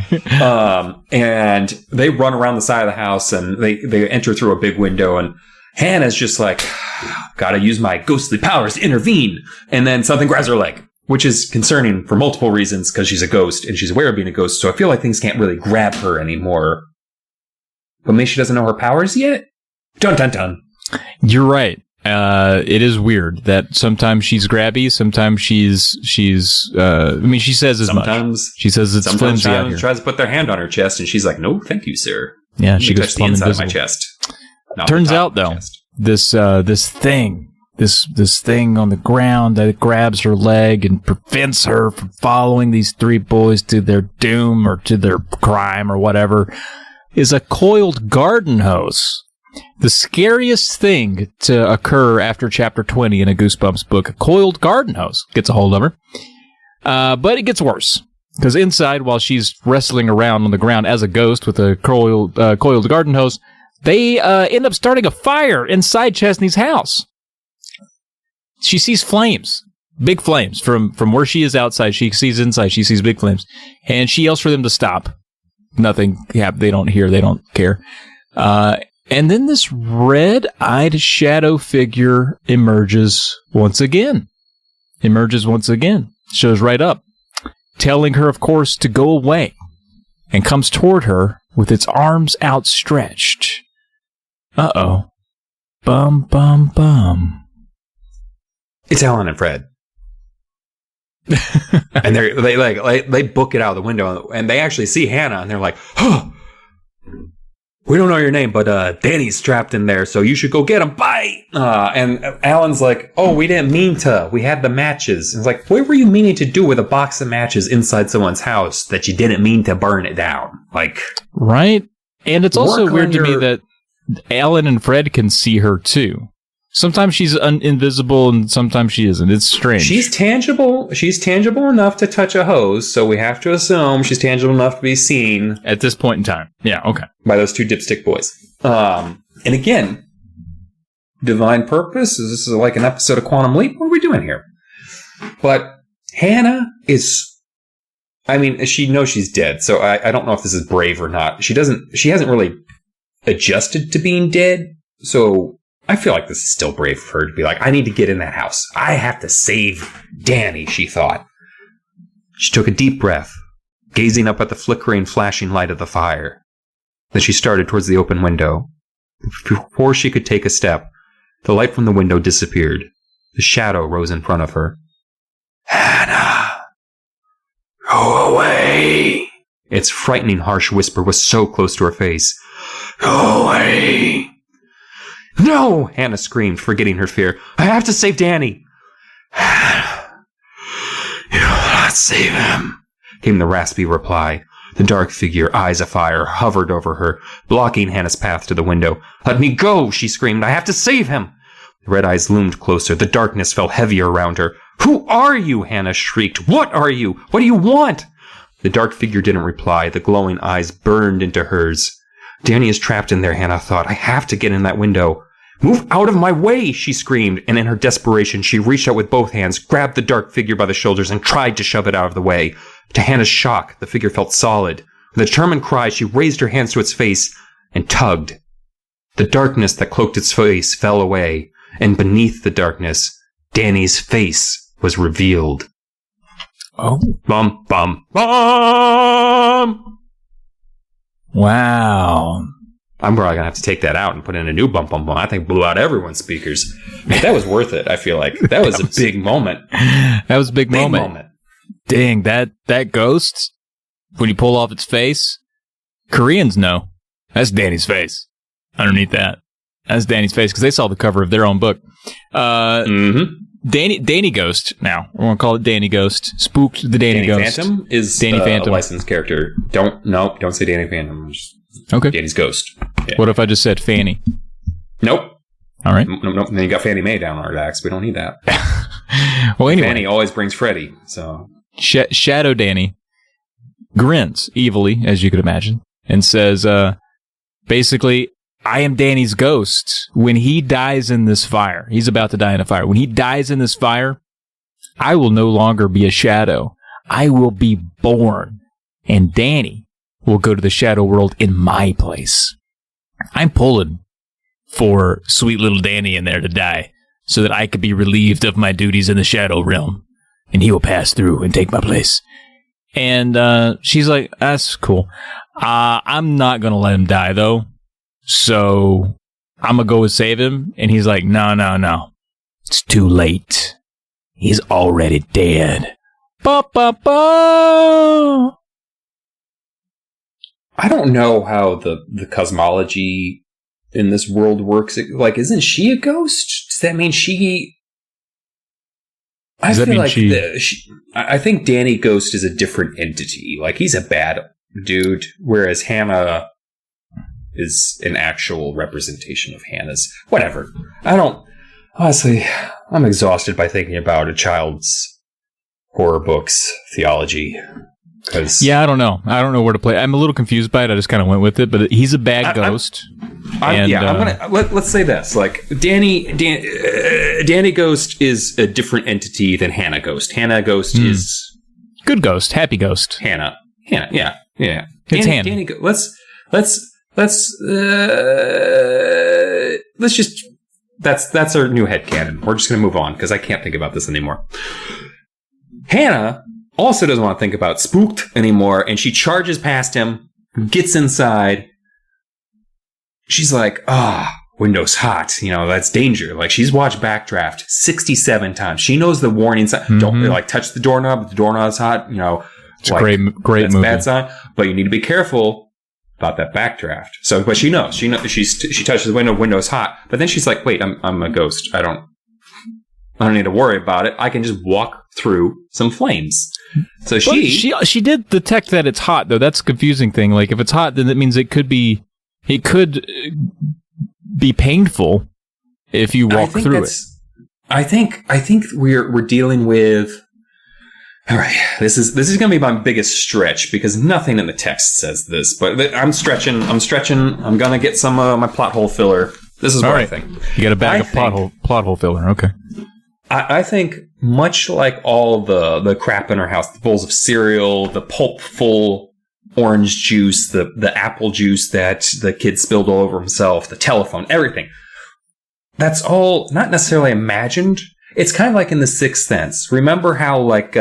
And they run around the side of the house, and they enter through a big window, and Hannah's just like, gotta use my ghostly powers to intervene. And then something grabs her leg, which is concerning for multiple reasons, because she's a ghost, and she's aware of being a ghost, so I feel like things can't really grab her anymore. But maybe she doesn't know her powers yet? Dun dun dun.
You're right. It is weird that sometimes she's grabby, sometimes she's I mean, she says as
sometimes,
much. She says it's flimsy out here.
Tries to put their hand on her chest, and she's like, no, thank you, sir.
Yeah, she goes
touch the inside of my chest.
Turns out, though, this thing on the ground that grabs her leg and prevents her from following these 3 boys to their doom or to their crime or whatever is a coiled garden hose. The scariest thing to occur after chapter 20 in a Goosebumps book, a coiled garden hose gets a hold of her. But it gets worse, because inside, while she's wrestling around on the ground as a ghost with a coiled garden hose, they end up starting a fire inside Chesney's house. She sees flames, big flames, from where she is outside. She sees inside, she sees big flames, and she yells for them to stop. Nothing happens. They don't hear, they don't care. And then this red-eyed shadow figure emerges once again. Shows right up, telling her, of course, to go away, and comes toward her with its arms outstretched. Uh-oh. Bum, bum, bum.
It's Alan and Fred. And they book it out of the window, and they actually see Hannah, and they're like, huh! We don't know your name, but Danny's trapped in there, so you should go get him. Bye! And Alan's like, oh, we didn't mean to. We had the matches. And it's like, what were you meaning to do with a box of matches inside someone's house that you didn't mean to burn it down? Like,
right? And it's also weird to me that Alan and Fred can see her, too. Sometimes she's invisible, and sometimes she isn't. It's strange.
She's tangible. She's tangible enough to touch a hose, so we have to assume she's tangible enough to be seen
at this point in time. Yeah, okay.
By those 2 dipstick boys. And again, divine purpose. Is this like an episode of Quantum Leap? What are we doing here? But Hannah is. I mean, she knows she's dead, so I don't know if this is brave or not. She hasn't really adjusted to being dead, so I feel like this is still brave for her to be like, I need to get in that house. I have to save Danny, she thought. She took a deep breath, gazing up at the flickering, flashing light of the fire. Then she started towards the open window. Before she could take a step, the light from the window disappeared. The shadow rose in front of her. Hannah! Go away! Its frightening, harsh whisper was so close to her face. Go away! No! Hannah screamed, forgetting her fear. I have to save Danny! You will not save him, came the raspy reply. The dark figure, eyes afire, hovered over her, blocking Hannah's path to the window. Let me go, she screamed. I have to save him! The red eyes loomed closer. The darkness fell heavier around her. Who are you? Hannah shrieked. What are you? What do you want? The dark figure didn't reply. The glowing eyes burned into hers. Danny is trapped in there, Hannah thought. I have to get in that window. Move out of my way, she screamed, and in her desperation, she reached out with both hands, grabbed the dark figure by the shoulders, and tried to shove it out of the way. To Hannah's shock, the figure felt solid. With a determined cry, she raised her hands to its face and tugged. The darkness that cloaked its face fell away, and beneath the darkness, Danny's face was revealed.
Oh.
Bum, bum, bum!
Wow.
I'm probably going to have to take that out and put in a new bum, bum, bum. I think blew out everyone's speakers. But that was worth it, I feel like. That was a big moment.
That was a big moment. Dang, that ghost, when you pull off its face, Koreans know. That's Danny's face. Underneath that. That's Danny's face, because they saw the cover of their own book. Danny Ghost. Now we're gonna call it Danny Ghost. Spooked the Danny Ghost.
Phantom is
Danny Phantom,
a licensed character. Don't say Danny Phantom.
Okay.
Danny's Ghost. Yeah.
What if I just said Fanny?
Nope.
All right.
Nope. Then you got Fannie Mae down our backs. We don't need that.
Well, anyway,
Fanny always brings Freddy. So
Shadow Danny grins evilly, as you could imagine, and says, basically, I am Danny's ghost. When he dies in this fire, he's about to die in a fire. When he dies in this fire, I will no longer be a shadow. I will be born, and Danny will go to the shadow world in my place. I'm pulling for sweet little Danny in there to die so that I could be relieved of my duties in the shadow realm, and he will pass through and take my place. And she's like, that's cool. I'm not going to let him die, though. So I'm going to go and save him. And he's like, no. It's too late. He's already dead. Ba, ba, ba.
I don't know how the cosmology in this world works. Like, isn't she a ghost? Does that mean she... I think Danny Ghost is a different entity. Like, he's a bad dude, whereas Hannah is an actual representation of Hannah's. Whatever. Honestly, I'm exhausted by thinking about a child's horror books theology.
Yeah, I don't know. I don't know where to play. I'm a little confused by it. I just kind of went with it. But he's a bad ghost.
Let's say this. Like, Danny Ghost is a different entity than Hannah Ghost. Hannah Ghost is
good ghost, happy ghost.
Hannah, yeah.
It's Hannah.
Let's just that's our new headcanon. We're just gonna move on because I can't think about this anymore. Hannah also doesn't want to think about spooked anymore, and she charges past him, gets inside. She's like, window's hot. That's danger. Like, she's watched Backdraft 67 times. She knows the warning sign. Mm-hmm. Don't touch the doorknob. If the doorknob's hot,
it's a great
that's
movie.
A bad sign. But you need to be careful about that Backdraft. So, but she knows. She touches the window. Window's hot. But then she's like, wait, I'm a ghost. I don't need to worry about it. I can just walk through some flames. So
she did detect that it's hot, though. That's a confusing thing. Like, if it's hot, then that means it could be painful if you walk through it.
I think we're dealing with. All right, this is going to be my biggest stretch because nothing in the text says this, but I'm stretching. I'm going to get some my plot hole filler. This is what I think.
You got a bag of plot hole filler. Okay.
I think much like all the crap in our house, the bowls of cereal, the pulp-full orange juice, the apple juice that the kid spilled all over himself, the telephone, everything. That's all not necessarily imagined. It's kind of like in The Sixth Sense. Remember how, like,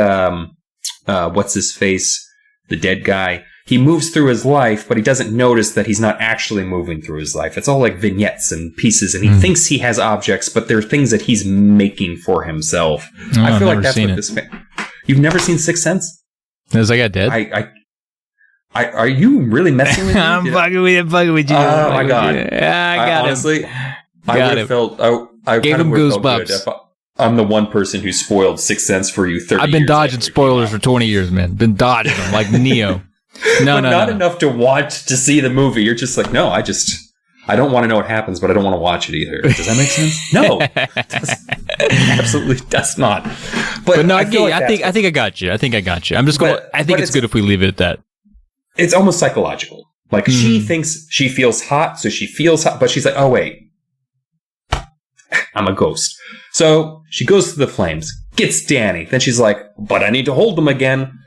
what's his face? The dead guy. He moves through his life, but he doesn't notice that he's not actually moving through his life. It's all like vignettes and pieces, and he thinks he has objects, but they're things that he's making for himself. I feel like that's what this... You've never seen Sixth Sense?
As I got dead?
Are you really messing with me?
I'm fucking with you.
Oh my god!
I got
honestly,
him.
I would have felt. I
gave him goosebumps.
I'm the one person who spoiled Sixth Sense for you 30 years.
I've been dodging spoilers for 20 years, man. Been dodging them like Neo.
Not enough to want to see the movie. You're just like, no, I don't want to know what happens, but I don't want to watch it either. Does that make sense? No, it absolutely does not. But no, I
think I got you. I'm just going. I think it's good if we leave it at that.
It's almost psychological. Like, she thinks she feels hot, so she feels hot, but she's like, oh wait, I'm a ghost. So she goes to the flames, gets Danny. Then she's like, but I need to hold him again.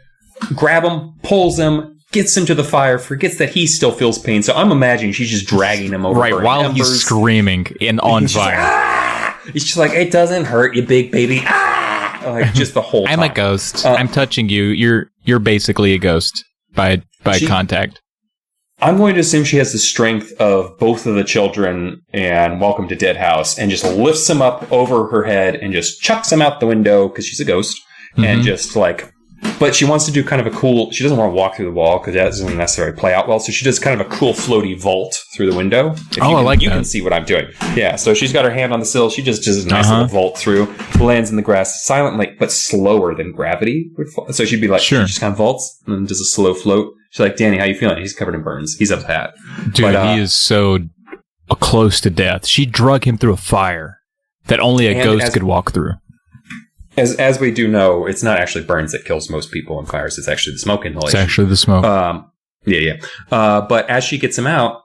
Grab him, pulls him, gets him to the fire, forgets that he still feels pain. So I'm imagining she's just dragging him over.
Right, while
embers.
He's screaming and on fire.
Like, He's just like, it doesn't hurt, you big baby. Like, just the whole time.
I'm a ghost. I'm touching you. You're basically a ghost by contact. I'm
going to assume she has the strength of both of the children and Welcome to Dead House and just lifts him up over her head and just chucks him out the window because she's a ghost and just like... But she wants to do kind of a cool... She doesn't want to walk through the wall because that doesn't necessarily play out well. So she does kind of a cool floaty vault through the window. You can see what I'm doing. Yeah, so she's got her hand on the sill. She just does a nice little vault through, lands in the grass silently, but slower than gravity would fall. So she'd be like, she just kind of vaults and then does a slow float. She's like, Danny, how you feeling? He's covered in burns. He's upset.
Dude, he is so close to death. She drug him through a fire that only a ghost could walk through.
As we do know, it's not actually burns that kills most people in fires. It's actually the smoke inhalation.
It's actually the smoke.
But as she gets him out,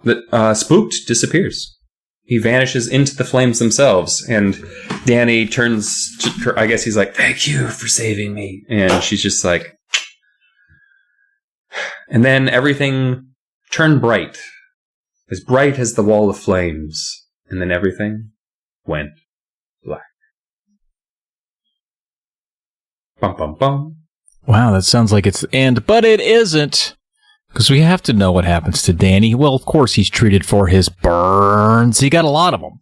Spooked disappears. He vanishes into the flames themselves. And Danny turns to her. I guess he's like, thank you for saving me. And she's just like... And then everything turned bright. As bright as the wall of flames. And then everything went black. Bum, bum, bum.
Wow, that sounds like it's the end, but it isn't. Because we have to know what happens to Danny. Well, of course, he's treated for his burns. He got a lot of them.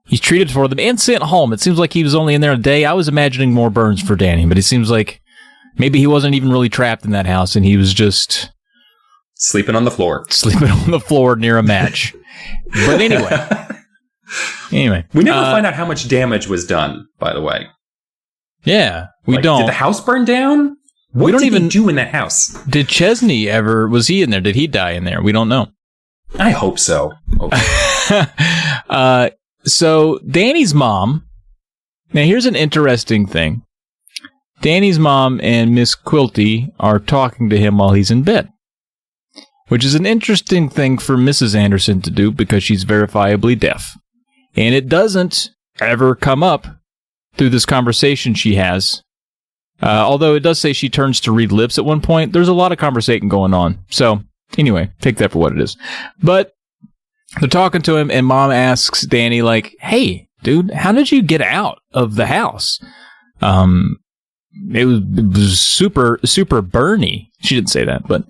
He's treated for them and sent home. It seems like he was only in there a day. I was imagining more burns for Danny, but it seems like maybe he wasn't even really trapped in that house, and he was just...
Sleeping on the floor.
Sleeping on the floor near a match. But anyway.
We never find out how much damage was done, by the way.
Yeah, we don't.
Did the house burn down? What did he do in that house?
Did Chesney ever... Was he in there? Did he die in there? We don't know.
I hope so.
So, Danny's mom... Now, here's an interesting thing. Danny's mom and Miss Quilty are talking to him while he's in bed. Which is an interesting thing for Mrs. Anderson to do because she's verifiably deaf. And it doesn't ever come up through this conversation she has. Although it does say she turns to read lips at one point. There's a lot of conversation going on. So, anyway, take that for what it is. But they're talking to him, and Mom asks Danny, like, hey, dude, how did you get out of the house? It was super, super burny. She didn't say that, but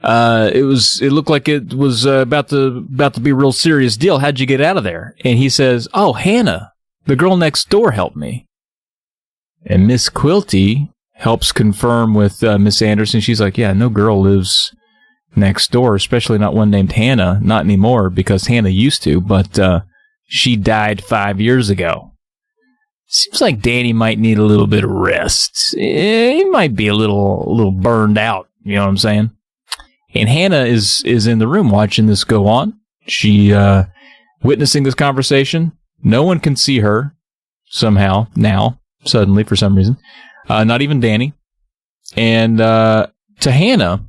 it looked like it was about to be a real serious deal. How'd you get out of there? And he says, oh, Hannah, the girl next door helped me. And Miss Quilty helps confirm with Miss Anderson. She's like, yeah, no girl lives next door, especially not one named Hannah. Not anymore, because Hannah used to, but she died 5 years ago. Seems like Danny might need a little bit of rest. He might be a little burned out, you know what I'm saying? And Hannah is in the room watching this go on. She witnessing this conversation. No one can see her somehow now, suddenly, for some reason. Not even Danny. And to Hannah,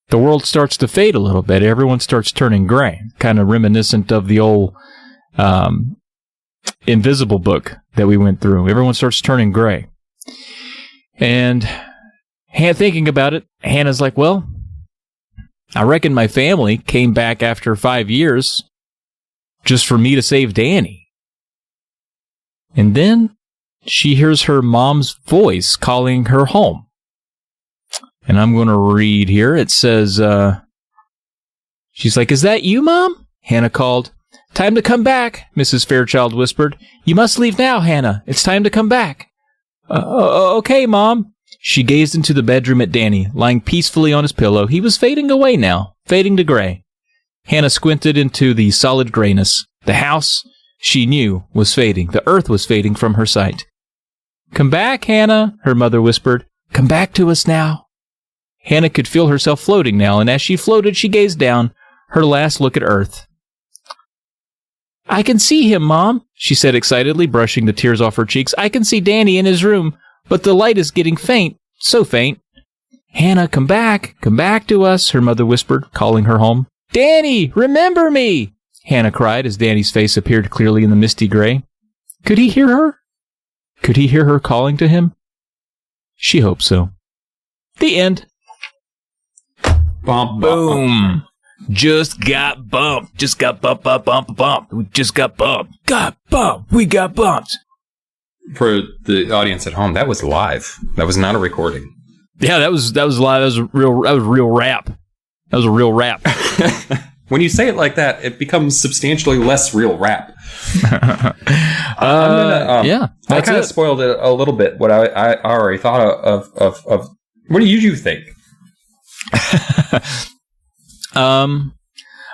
the world starts to fade a little bit. Everyone starts turning gray, kind of reminiscent of the old Invisible book that we went through. Everyone starts turning gray. And thinking about it, Hannah's like, well, I reckon my family came back after 5 years just for me to save Danny. And then she hears her mom's voice calling her home. And I'm going to read here. It says, she's like, is that you, Mom? Hannah called. Time to come back, Mrs. Fairchild whispered. You must leave now, Hannah. It's time to come back. Okay, Mom. She gazed into the bedroom at Danny, lying peacefully on his pillow. He was fading away now, fading to gray. Hannah squinted into the solid grayness. The house, she knew, was fading. The earth was fading from her sight. Come back, Hannah, her mother whispered. Come back to us now. Hannah could feel herself floating now, and as she floated, she gazed down, her last look at earth. I can see him, Mom, she said excitedly, brushing the tears off her cheeks. I can see Danny in his room, but the light is getting faint, so faint. Hannah, come back to us, her mother whispered, calling her home. Danny, remember me, Hannah cried as Danny's face appeared clearly in the misty gray. Could he hear her? Could he hear her calling to him? She hoped so. The end.
Bum,
boom. Just got bumped. Just got bumped. We just got bumped. Got bumped. We got bumped.
For the audience at home, that was live. That was not a recording.
Yeah, that was live. That was real rap. That was a real rap.
When you say it like that, it becomes substantially less real rap. I kind of spoiled it a little bit. What I already thought of What do you think?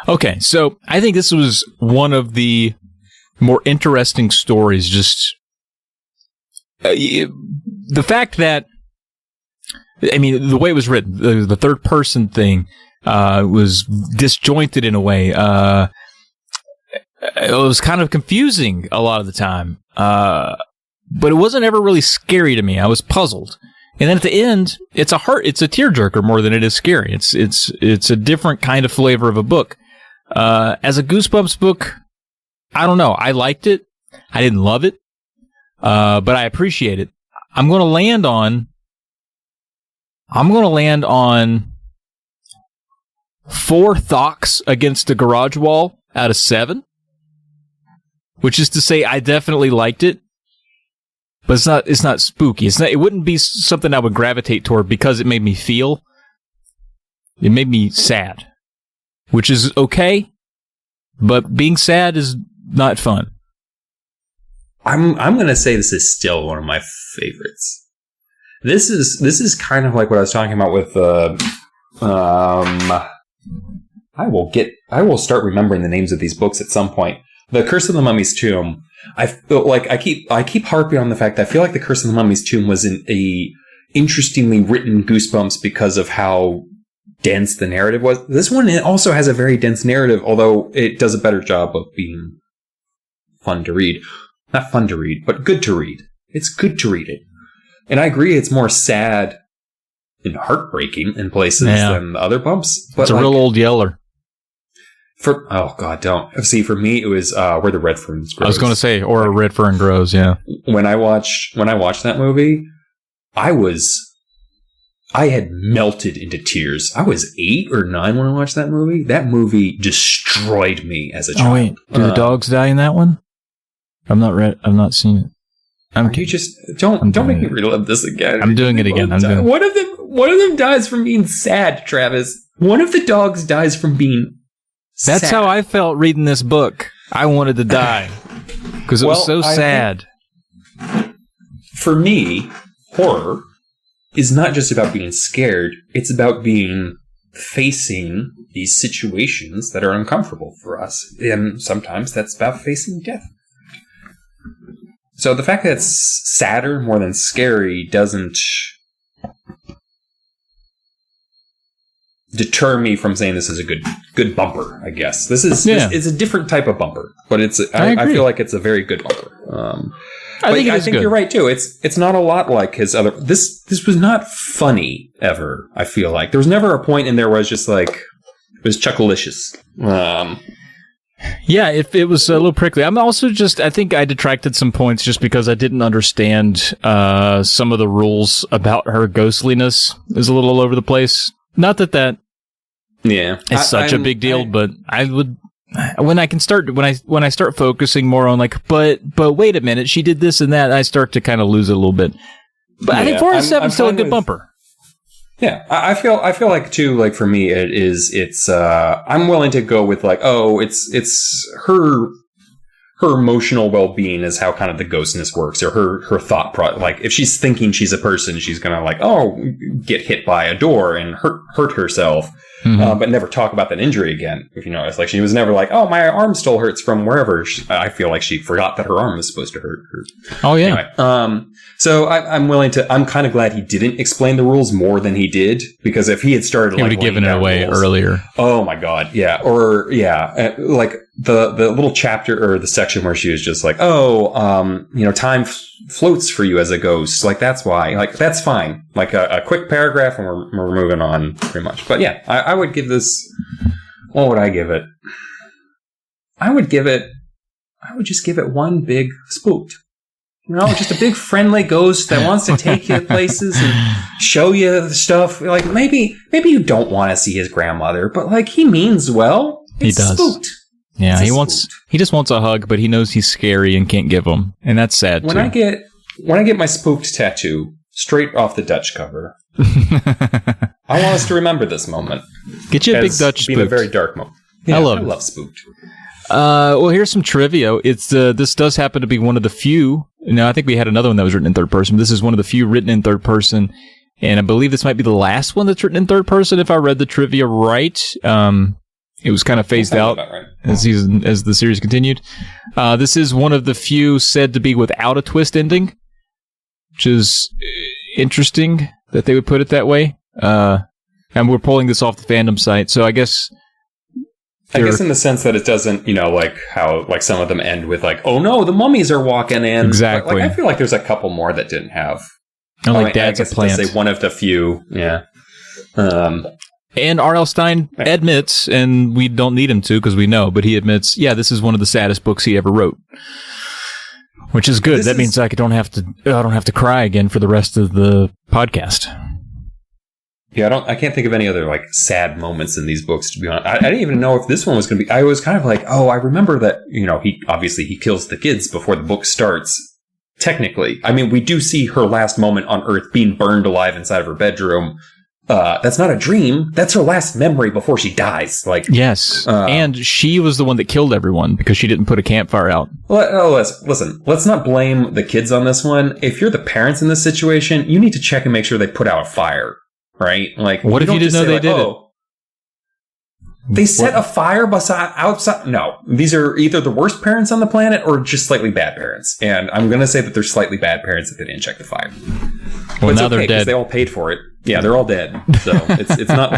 Okay, so I think this was one of the more interesting stories. Just the fact that, I mean, the way it was written, the third person thing was disjointed in a way. It was kind of confusing a lot of the time, but it wasn't ever really scary to me. I was puzzled. And then at the end, it's a tearjerker more than it is scary. It's a different kind of flavor of a book. As a Goosebumps book, I don't know. I liked it. I didn't love it, but I appreciate it. I'm going to land on 4 thocks against a garage wall out of 7, which is to say I definitely liked it. But it's not spooky. It wouldn't be something I would gravitate toward because it made me feel. It made me sad, which is okay, but being sad is not fun.
I'm going to say this is still one of my favorites. This is kind of like what I was talking about with I will start remembering the names of these books at some point. The Curse of the Mummy's Tomb. I feel like I keep harping on the fact that I feel like The Curse of the Mummy's Tomb was a interestingly written Goosebumps because of how dense the narrative was. This one also has a very dense narrative, although it does a better job of being fun to read. Not fun to read, but good to read. It's good to read it. And I agree it's more sad and heartbreaking in places than the other bumps. But
it's a real old yeller.
Oh God, don't. See, for me, it was Where the Red Ferns Grows.
I was going to say, or a Red Fern Grows, yeah.
When I watched that movie, I had melted into tears. I was 8 or 9 when I watched that movie. That movie destroyed me as a child.
Oh wait, do the dogs die in that one? I've not seen it.
You just don't make me relive this again.
I'm doing it again.
One of them dies from being sad, Travis. One of the dogs dies from being sad.
That's how I felt reading this book. I wanted to die because it was so sad.
For me, horror is not just about being scared. It's about facing these situations that are uncomfortable for us. And sometimes that's about facing death. So the fact that it's sadder more than scary doesn't deter me from saying this is a good bumper, I guess. It's a different type of bumper, but I feel like it's a very good bumper. I think you're right too. It's not a lot like his other. This was not funny ever. I feel like there was never a point in there where I was just like it was chuckalicious.
Yeah, it was a little prickly. I think I detracted some points just because I didn't understand some of the rules about her ghostliness. Is a little all over the place. Not that is such a big deal, but I would when I start focusing more on like, but wait a minute, she did this and that. I start to kind of lose it a little bit. But I think 4 out of 7 is still a good bumper.
Yeah, I feel like too, like for me it's I'm willing to go with like, oh, it's her emotional well-being is how kind of the ghostness works, or her thought like if she's thinking she's a person, she's gonna like, oh, get hit by a door and hurt herself, but never talk about that injury again. If you know, it's like she was never like, oh, my arm still hurts from wherever. I feel like she forgot that her arm was supposed to hurt her.
Oh yeah.
Anyway, so I'm kind of glad he didn't explain the rules more than he did, because if he had started,
he would have given it away earlier.
Oh my God, yeah, like the little chapter or the section where she was just like, oh, time floats for you as a ghost, like that's why, like that's fine, like a quick paragraph and we're moving on pretty much. But yeah, I would give this. What would I give it? I would just give it one big spooked. Just a big friendly ghost that wants to take you places and show you stuff. Like maybe you don't want to see his grandmother, but like he means well. He does. Spooked.
Yeah, he just wants a hug, but he knows he's scary and can't give him, and that's sad too.
When I get my spooked tattoo straight off the Dutch cover, I want us to remember this moment.
Get you a big Dutch spooked.
Being a very dark moment. Yeah, I love spooked.
Well, here's some trivia. It's this does happen to be one of the few. Now, I think we had another one that was written in third person. But this is one of the few written in third person And I believe this might be the last one that's written in third person, if I read the trivia right. It was kind of phased out as the series continued. This is one of the few said to be without a twist ending, which is interesting that they would put it that way. And we're pulling this off the fandom site, so I guess in the sense that it doesn't, like how like some of them end with like, oh no, the mummies are walking in.
Exactly. Like, I feel like there's a couple more that didn't have.
Dad's a plant.
Say one of the few, yeah.
And R.L. Stine admits, and we don't need him to because we know, but he admits, yeah, this is one of the saddest books he ever wrote, which is good. That means I don't have to cry again for the rest of the podcast.
Yeah, I can't think of any other like sad moments in these books, to be honest. I didn't even know if this one was going to be. I was kind of like, oh, I remember that. He kills the kids before the book starts. Technically, I mean, we do see her last moment on Earth being burned alive inside of her bedroom. That's not a dream. That's her last memory before she dies. Like,
yes, and she was the one that killed everyone because she didn't put a campfire out.
Listen, let's not blame the kids on this one. If you're the parents in this situation, you need to check and make sure they put out a fire. Right? Like,
what if you didn't know they did it?
They set a fire outside. No, these are either the worst parents on the planet or just slightly bad parents. And I'm going to say that they're slightly bad parents if they didn't check the fire.
Well, now they're dead.
They all paid for it. Yeah, they're all dead. So it's not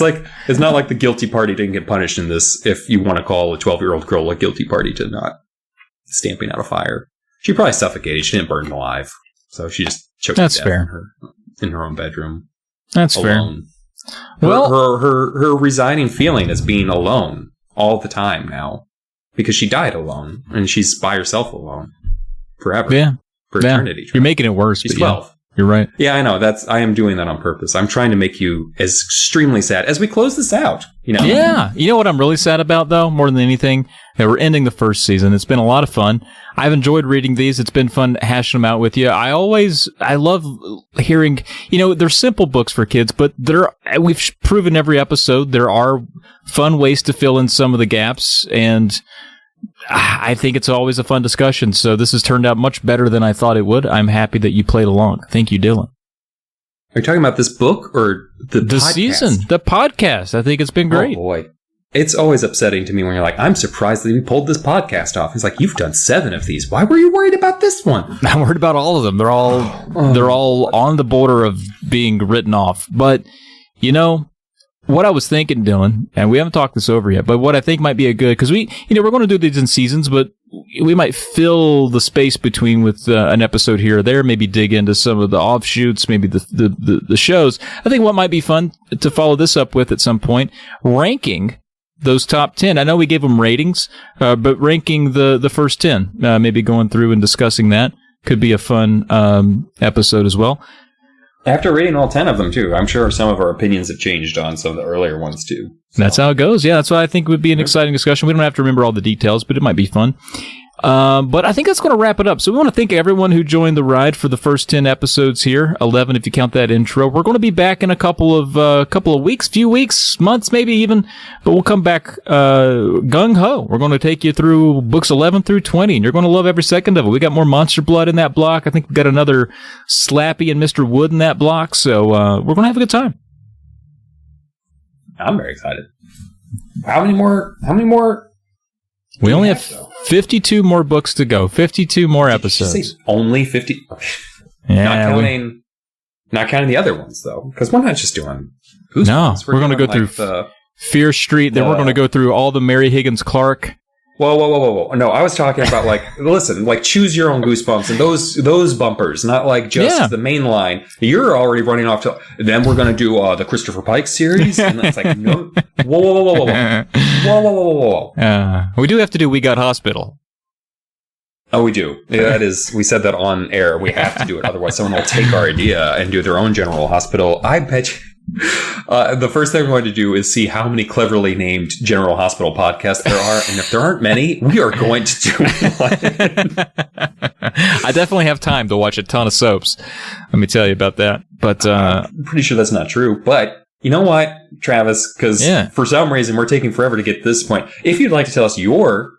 like it's not like the guilty party didn't get punished in this. If you want to call a 12-year-old girl a guilty party to not stamping out a fire, she probably suffocated. She didn't burn alive, so she just choked to death in her own bedroom.
That's
alone.
Fair.
Well, her resigning feeling is being alone all the time now because she died alone and she's by herself alone forever.
Yeah,
for eternity.
You're making it worse.
She's 12.
Yeah, you're right.
Yeah, I know. I am doing that on purpose. I'm trying to make you as extremely sad as we close this out.
Yeah. You know what I'm really sad about though, more than anything, that we're ending the first season. It's been a lot of fun. I've enjoyed reading these. It's been fun hashing them out with you. I love hearing, they're simple books for kids, but we've proven every episode there are fun ways to fill in some of the gaps, and I think it's always a fun discussion. So this has turned out much better than I thought it would. I'm happy that you played along. Thank you, Dylan.
Are you talking about this book or the
season? The podcast. I think it's been great.
Oh boy. It's always upsetting to me when you're like, I'm surprised that we pulled this podcast off. It's like, you've done 7 of these. Why were you worried about this one?
I'm worried about all of them. They're all on the border of being written off. But, what I was thinking, Dylan, and we haven't talked this over yet, but what I think might be a good, because we're going to do these in seasons, but we might fill the space between with an episode here or there, maybe dig into some of the offshoots, maybe the shows. I think what might be fun to follow this up with at some point, ranking those top 10. I know we gave them ratings, but ranking the first 10, maybe going through and discussing that could be a fun episode as well.
After reading all 10 of them, too, I'm sure some of our opinions have changed on some of the earlier ones, too.
So. That's how it goes. Yeah, that's what I think would be an exciting discussion. We don't have to remember all the details, but it might be fun. But I think that's going to wrap it up. So we want to thank everyone who joined the ride for the first 10 episodes here, 11 if you count that intro. We're going to be back in a couple of weeks, few weeks, months maybe even, but we'll come back gung-ho. We're going to take you through books 11 through 20, and you're going to love every second of it. We got more Monster Blood in that block. I think we've got another Slappy and Mr. Wood in that block, so we're going to have a good time.
I'm very excited. How many more?
We only have 52 more books to go. 52 more episodes.
Did you say only 50?
Yeah,
not counting the other ones though, because we're not just doing.
No, we're going to go through Fear Street. Then we're going to go through all the Mary Higgins Clark.
Whoa! No, I was talking about listen, choose your own Goosebumps and those bumpers, not just the main line. You're already running off to. Then we're going to do the Christopher Pike series, and it's like no. Whoa!
We do have to do We Got Hospital.
Oh, we do. Yeah, we said that on air. We have to do it, otherwise someone will take our idea and do their own General Hospital. I bet you. The first thing we're going to do is see how many cleverly named General Hospital podcasts there are, and if there aren't many, we are going to do one.
I definitely have time to watch a ton of soaps. Let me tell you about that. But
I'm pretty sure that's not true. But you know what, Travis? Because for some reason we're taking forever to get to this point. If you'd like to tell us your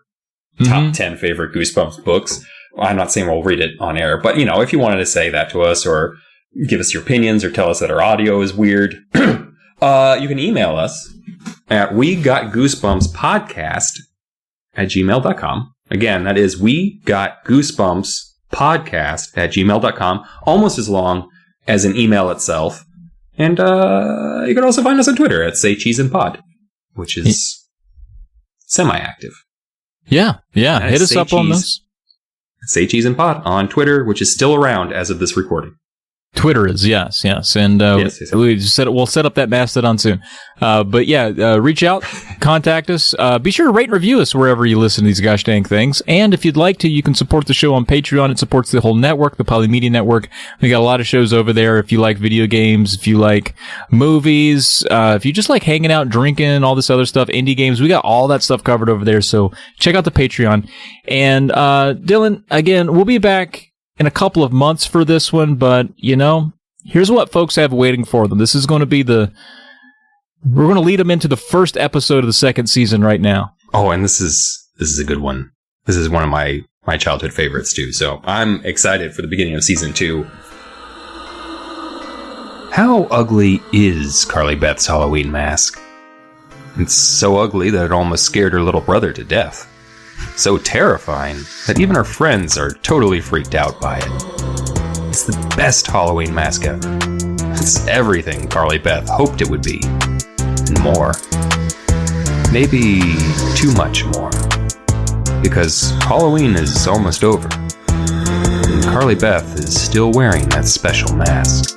top 10 favorite Goosebumps books, I'm not saying we'll read it on air, but if you wanted to say that to us or give us your opinions or tell us that our audio is weird, you can email us at wegotgoosebumpspodcast@gmail.com. Again, that is wegotgoosebumpspodcast@gmail.com. Almost as long as an email itself. And you can also find us on Twitter at Say Cheese and Pod, which is semi-active.
Yeah. Hit us up on those.
Say Cheese and Pod on Twitter, which is still around as of this recording.
Twitter is, yes. And we'll set up that Mastodon soon. But yeah, reach out, contact us. Be sure to rate and review us wherever you listen to these gosh dang things. And if you'd like to, you can support the show on Patreon. It supports the whole network, the Polymedia Network. We got a lot of shows over there. If you like video games, if you like movies, if you just like hanging out, drinking, all this other stuff, indie games, we got all that stuff covered over there. So check out the Patreon. And Dylan, again, we'll be back in a couple of months for this one, but, here's what folks have waiting for them. This is going to be we're going to lead them into the first episode of the second season right now.
Oh, and this is a good one. This is one of my childhood favorites, too, so I'm excited for the beginning of season 2. How ugly is Carly Beth's Halloween mask? It's so ugly that it almost scared her little brother to death. So terrifying that even her friends are totally freaked out by it. It's the best Halloween mask ever. It's everything Carly Beth hoped it would be. And more. Maybe too much more. Because Halloween is almost over. And Carly Beth is still wearing that special mask.